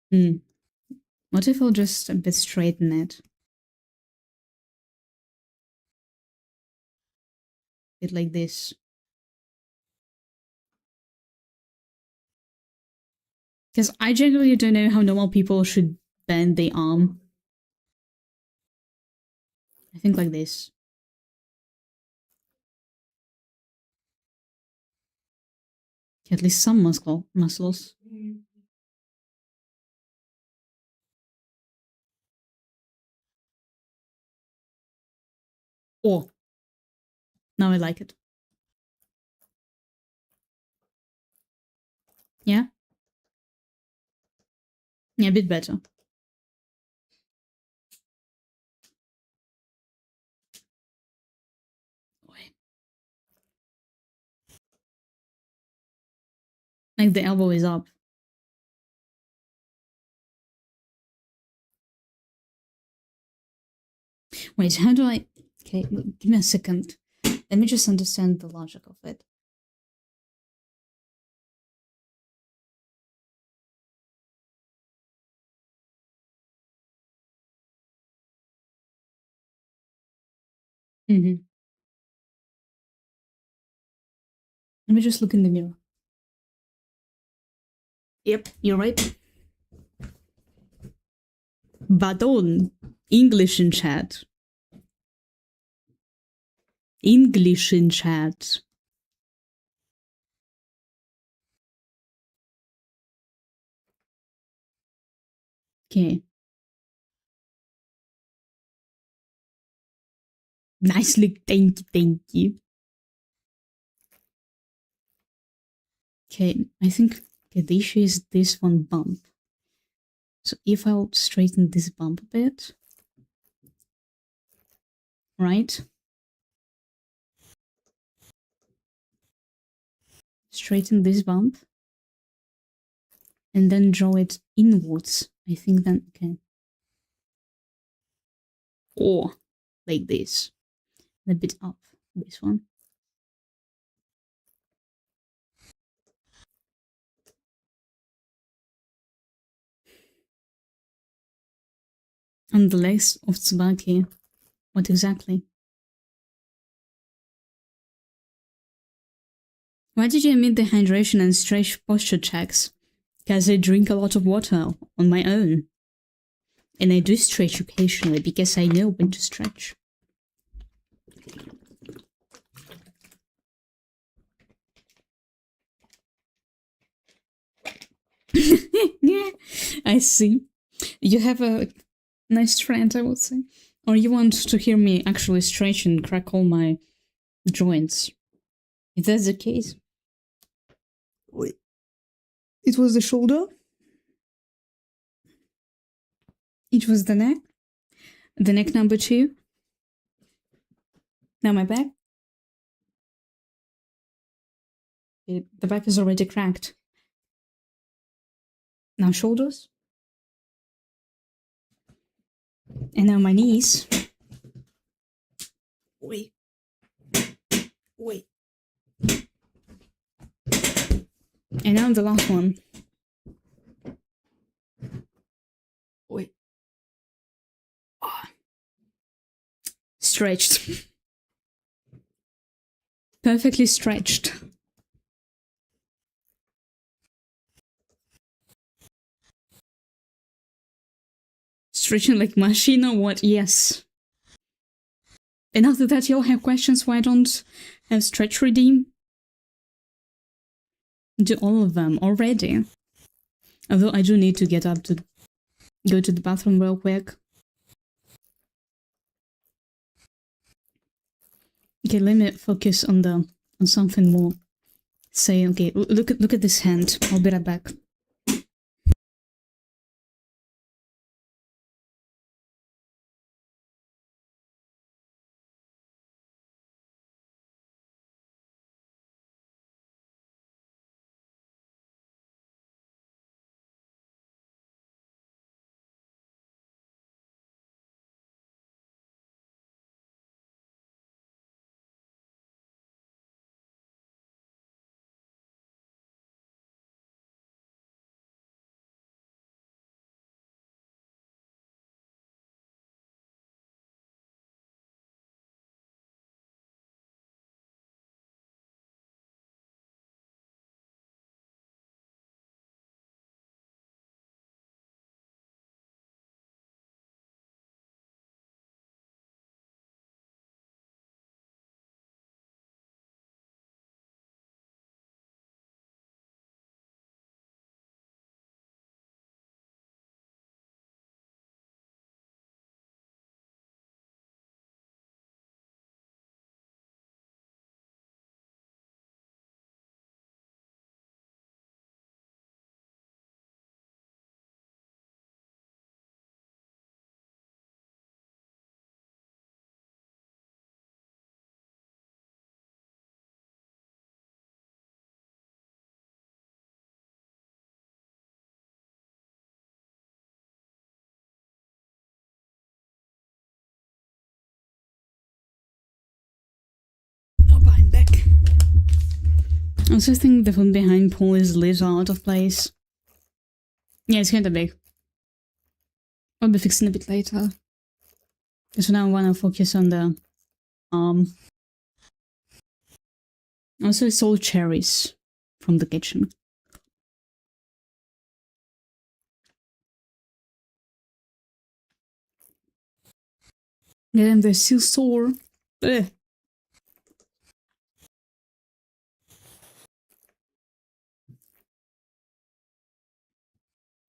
What if I'll just a bit straighten it? It like this. Because I genuinely don't know how normal people should bend the arm. I think like this. At least some muscles. Oh, now I like it. Yeah? Yeah, a bit better. Like the elbow is up. Wait, how do I... Okay, give me a second. Let me just understand the logic of it. Mm-hmm. Let me just look in the mirror. Yep, you're right. Pardon. English in chat. English in chat. Okay. Nicely, thank you. Okay, I think the issue is this one bump. So if I'll straighten this bump a bit, right? Straighten this bump, and then draw it inwards. I think then, okay. Or like this, a bit up, this one. And the legs of Tsubaki. What exactly? Why did you omit the hydration and stretch posture checks? Because I drink a lot of water on my own. And I do stretch occasionally because I know when to stretch. Yeah, I see. You have a nice friend, I would say. Or you want to hear me actually stretch and crack all my joints. If that's the case. Wait. It was the shoulder. It was the neck. The neck number 2. Now my back. The back is already cracked. Now shoulders. And now my knees. Wait. And now the last one. Wait. Oh. Stretched. Perfectly stretched. Stretching like machine or what? Yes. And after that, you'll have questions why I don't have stretch redeem. Do all of them already. Although I do need to get up to go to the bathroom real quick. Okay, let me focus on something more. Say, okay, look at this hand. I'll be right back. I also think the foot behind Paul is a little out of place. Yeah, it's kind of big. I'll be fixing a bit later. So now I want to focus on the arm. Also, it's all cherries from the kitchen. Yeah, they're still sore. Ugh.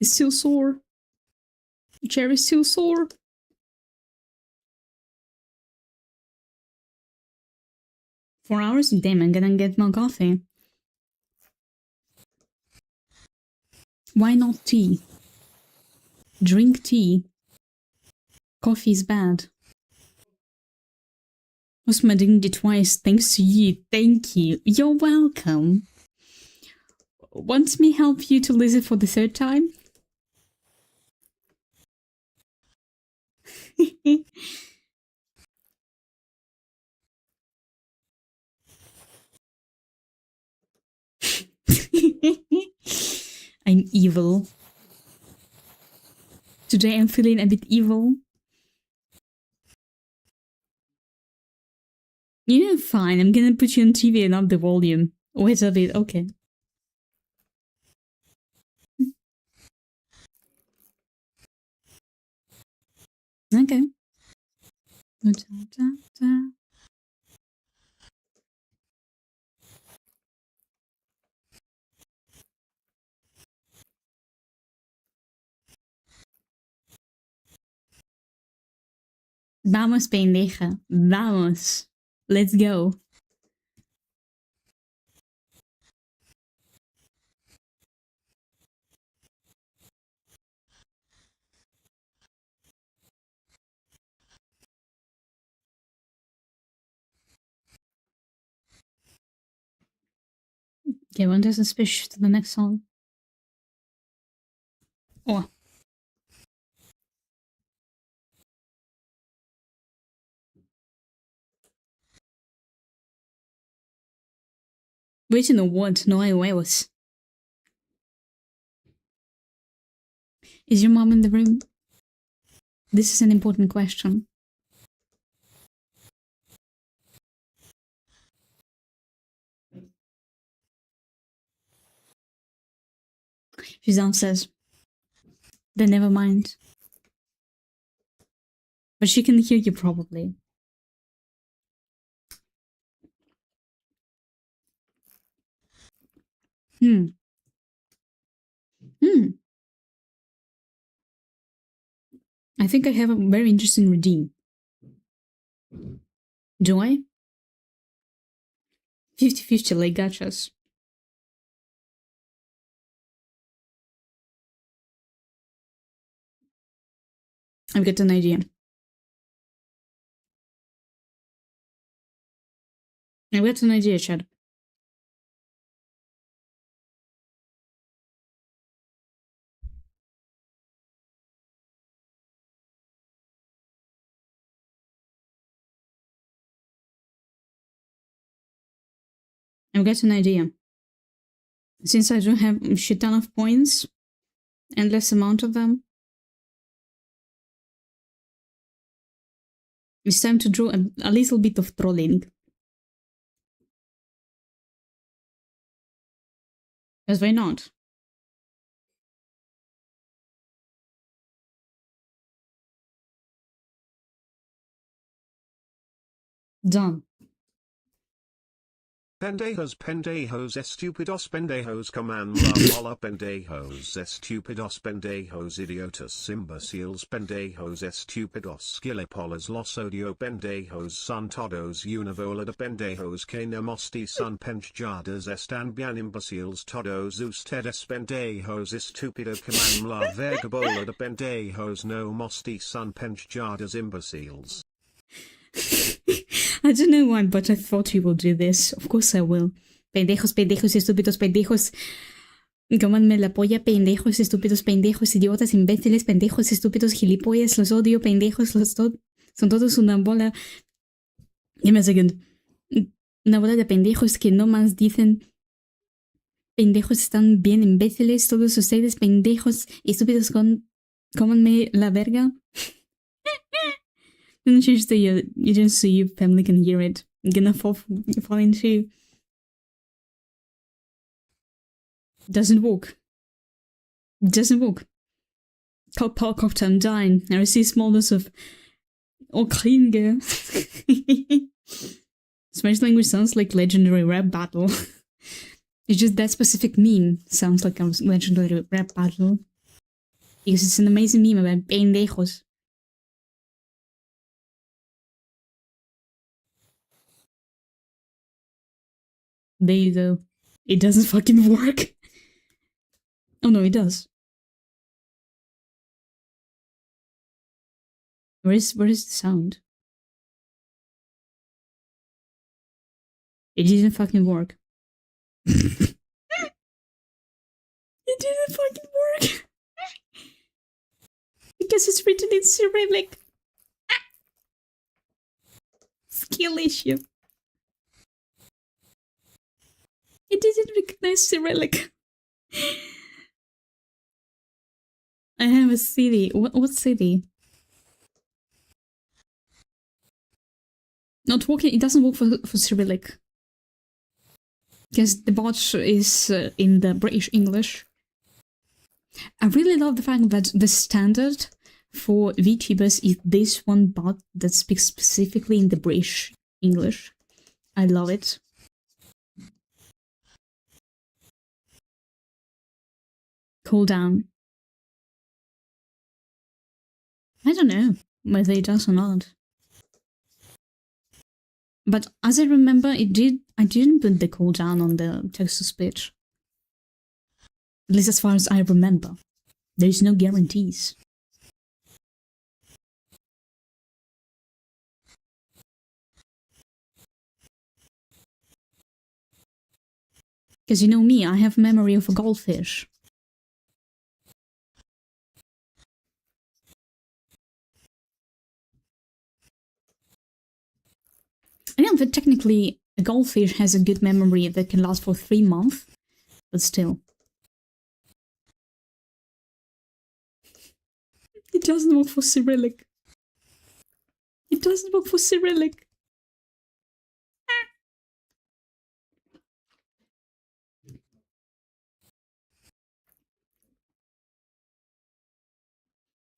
It's still sore. The cherry's still sore. Four hours? Damn, I'm gonna get more coffee. Why not tea? Drink tea. Coffee is bad. Lost my dignity twice thanks to you. Thank you. You're welcome. Want me help you to lose it for the third time? I'm evil. Today I'm feeling a bit evil. You know, fine, I'm gonna put you on TV and up the volume. Wait a bit, okay. Okay. Vamos, pendeja. Vamos. Let's go. Okay, when does it switch to the next song? Oh. Waiting on what? No hay huevos. Is your mom in the room? This is an important question. She's downstairs. Then never mind. But she can hear you probably. I think I have a very interesting redeem. Do I? 50-50 like gachas. I've got an idea. I've got an idea, Chad. I've got an idea. Since I don't have a shit ton of points, endless amount of them, it's time to draw a little bit of trolling. Because why not? Done. Pendejos pendejos estúpidos pendejos command hola pendejos estúpidos pendejos idiotas imbeciles pendejos estúpidos gilipollas los odio pendejos son todos una bola de pendejos que no mosti son penchadas están bien imbeciles todos ustedes pendejos estúpido command la verga bola de pendejos no mosti son penchadas imbeciles. I don't know why, but I thought you will do this. Of course I will. Pendejos, pendejos, estúpidos, pendejos. Cómanme la polla, pendejos, estúpidos, pendejos, idiotas, imbéciles, pendejos, estúpidos, gilipollas, los odio, pendejos, son todos una bola. Give me a second. Una bola de pendejos que no más dicen pendejos están bien imbéciles, todos ustedes pendejos y estúpidos cómanme la verga. Then change the agent so your family can hear it. I'm gonna fall into. Doesn't work. Doesn't work. Cocktail, I'm dying. I receive small dose of all clean girl. Spanish language sounds like legendary rap battle. It's just that specific meme sounds like a legendary rap battle. Because it's an amazing meme about pendejos. There you go. It doesn't fucking work. Oh no, it does. Where is the sound? It didn't fucking work. It didn't fucking work. Because it's written in Cyrillic. Skill issue. It didn't recognize Cyrillic. I have a city. What city? Not working. It doesn't work for Cyrillic. Because the bot is in the British English. I really love the fact that the standard for VTubers is this one bot that speaks specifically in the British English. I love it. Cool down. I don't know whether it does or not. But as I remember, I didn't put the cooldown on the text-to-speech. At least as far as I remember. There's no guarantees. Because you know me, I have memory of a goldfish. I know that technically a goldfish has a good memory that can last for 3 months, but still. It doesn't work for Cyrillic. It doesn't work for Cyrillic.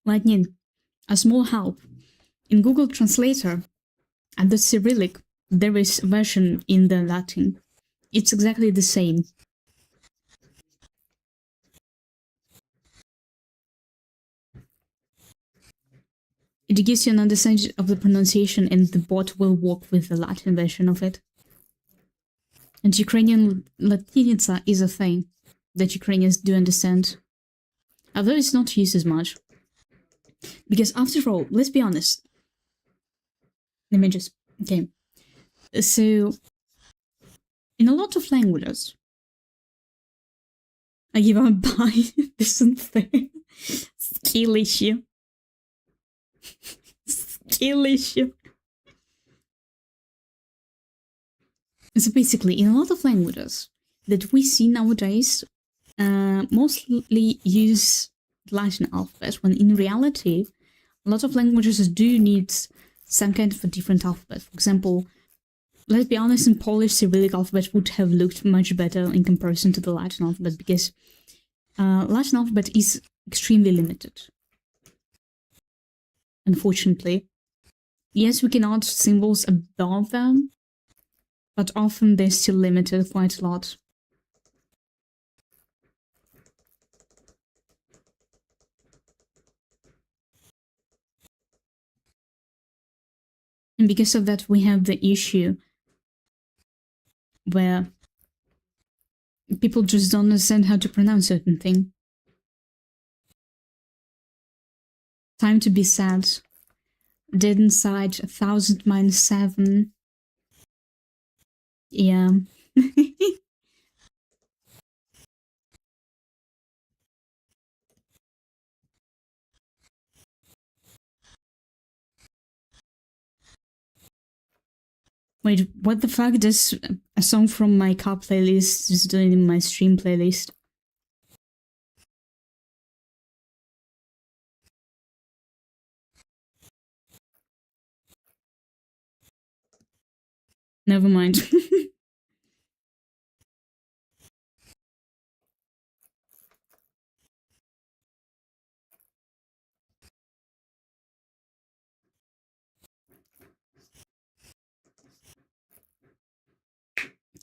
Lightning, a small help. In Google Translator, at the Cyrillic, there is a version in the Latin. It's exactly the same. It gives you an understanding of the pronunciation and the bot will work with the Latin version of it. And Ukrainian Latinitsa is a thing that Ukrainians do understand. Although it's not used as much. Because after all, let's be honest. Let me just... Okay. So, in a lot of languages, I give up by this unfair skill issue. Skill issue. So basically, in a lot of languages that we see nowadays, mostly use Latin alphabet, when in reality, a lot of languages do need some kind of a different alphabet. For example, let's be honest, in Polish, Cyrillic alphabet would have looked much better in comparison to the Latin alphabet, because Latin alphabet is extremely limited. Unfortunately. Yes, we can add symbols above them, but often they're still limited quite a lot. And because of that, we have the issue where people just don't understand how to pronounce certain thing. Time to be sad. Dead inside 1000 minus 7. Yeah. Wait, what the fuck does a song from my car playlist is doing in my stream playlist? Never mind.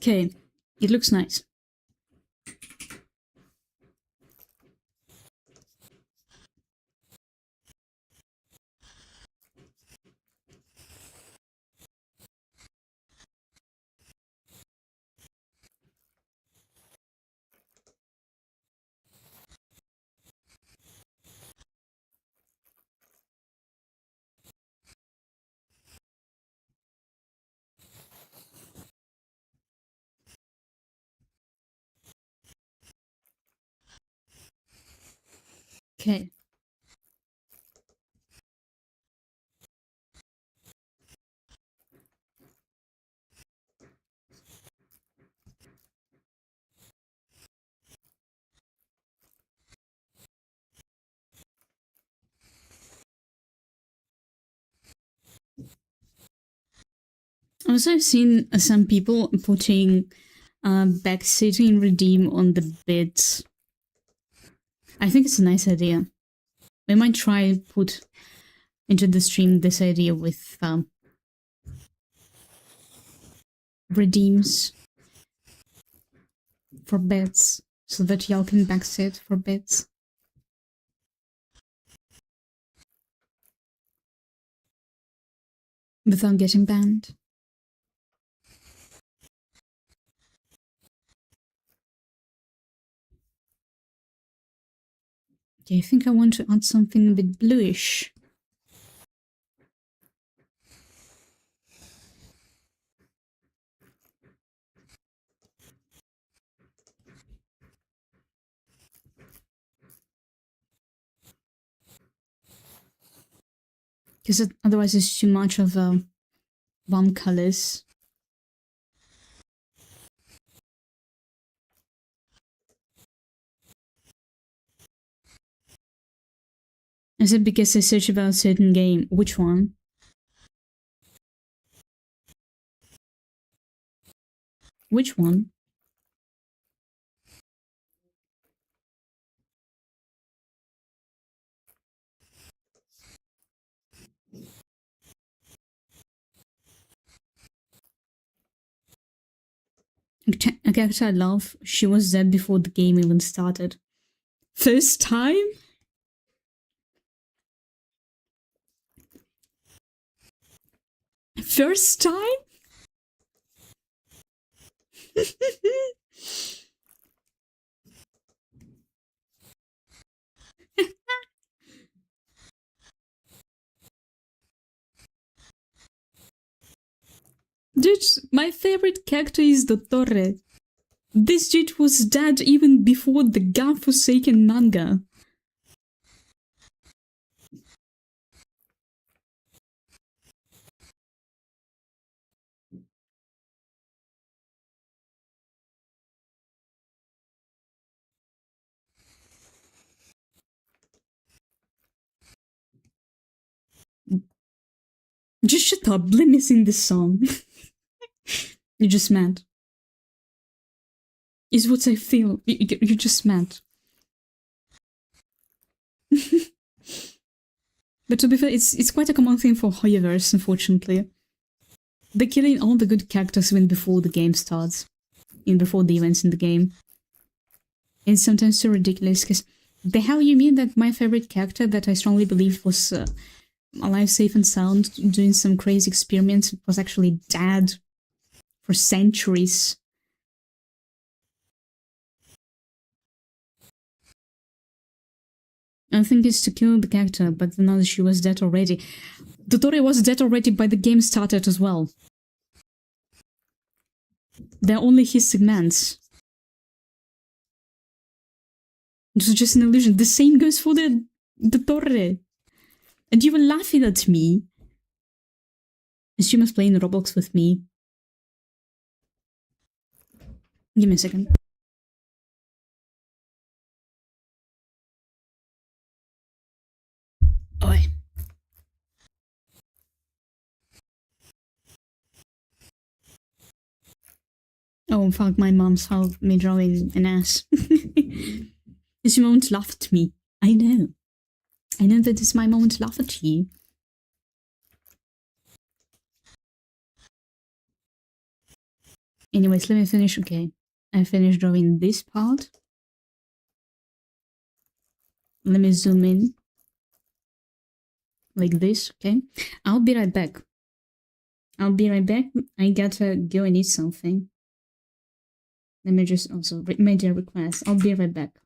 Okay, it looks nice. Okay. Also, I've seen some people putting backsitting redeem on the bids. I think it's a nice idea. We might try put into the stream this idea with redeems for bets, so that y'all can backsit for bets. Without getting banned. Okay, I think I want to add something a bit bluish. Because otherwise it's too much of warm colors. Is it because I search about a certain game? Which one? Which one? A character I love, she was dead before the game even started. First time? First time? Dude, my favorite character is the Torre. This dude was dead even before the God-forsaken manga. Just shut up, let me sing this song. You're just mad. Is what I feel. You're just mad. But to be fair, it's quite a common thing for Hoyoverse, unfortunately. They're killing all the good characters even before the game starts. Even before the events in the game. It's sometimes so ridiculous, because the hell you mean that my favorite character that I strongly believe was alive, safe and sound, doing some crazy experiments, was actually dead for centuries. I think it's to kill the character, but now she was dead already. Dotore was dead already by the game started as well. They're only his segments. It was just an illusion. The same goes for the Torre. And you were laughing at me. And she was playing Roblox with me. Give me a second. Oi. Oh fuck, my mom saw me drawing an ass. She won't laugh at me. I know. I know that it's my moment to laugh at you. Anyways, let me finish. Okay. I finished drawing this part. Let me zoom in. Like this, okay? I'll be right back. I'll be right back. I gotta go and eat something. Let me just also make a request. I'll be right back.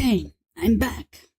Okay, I'm back.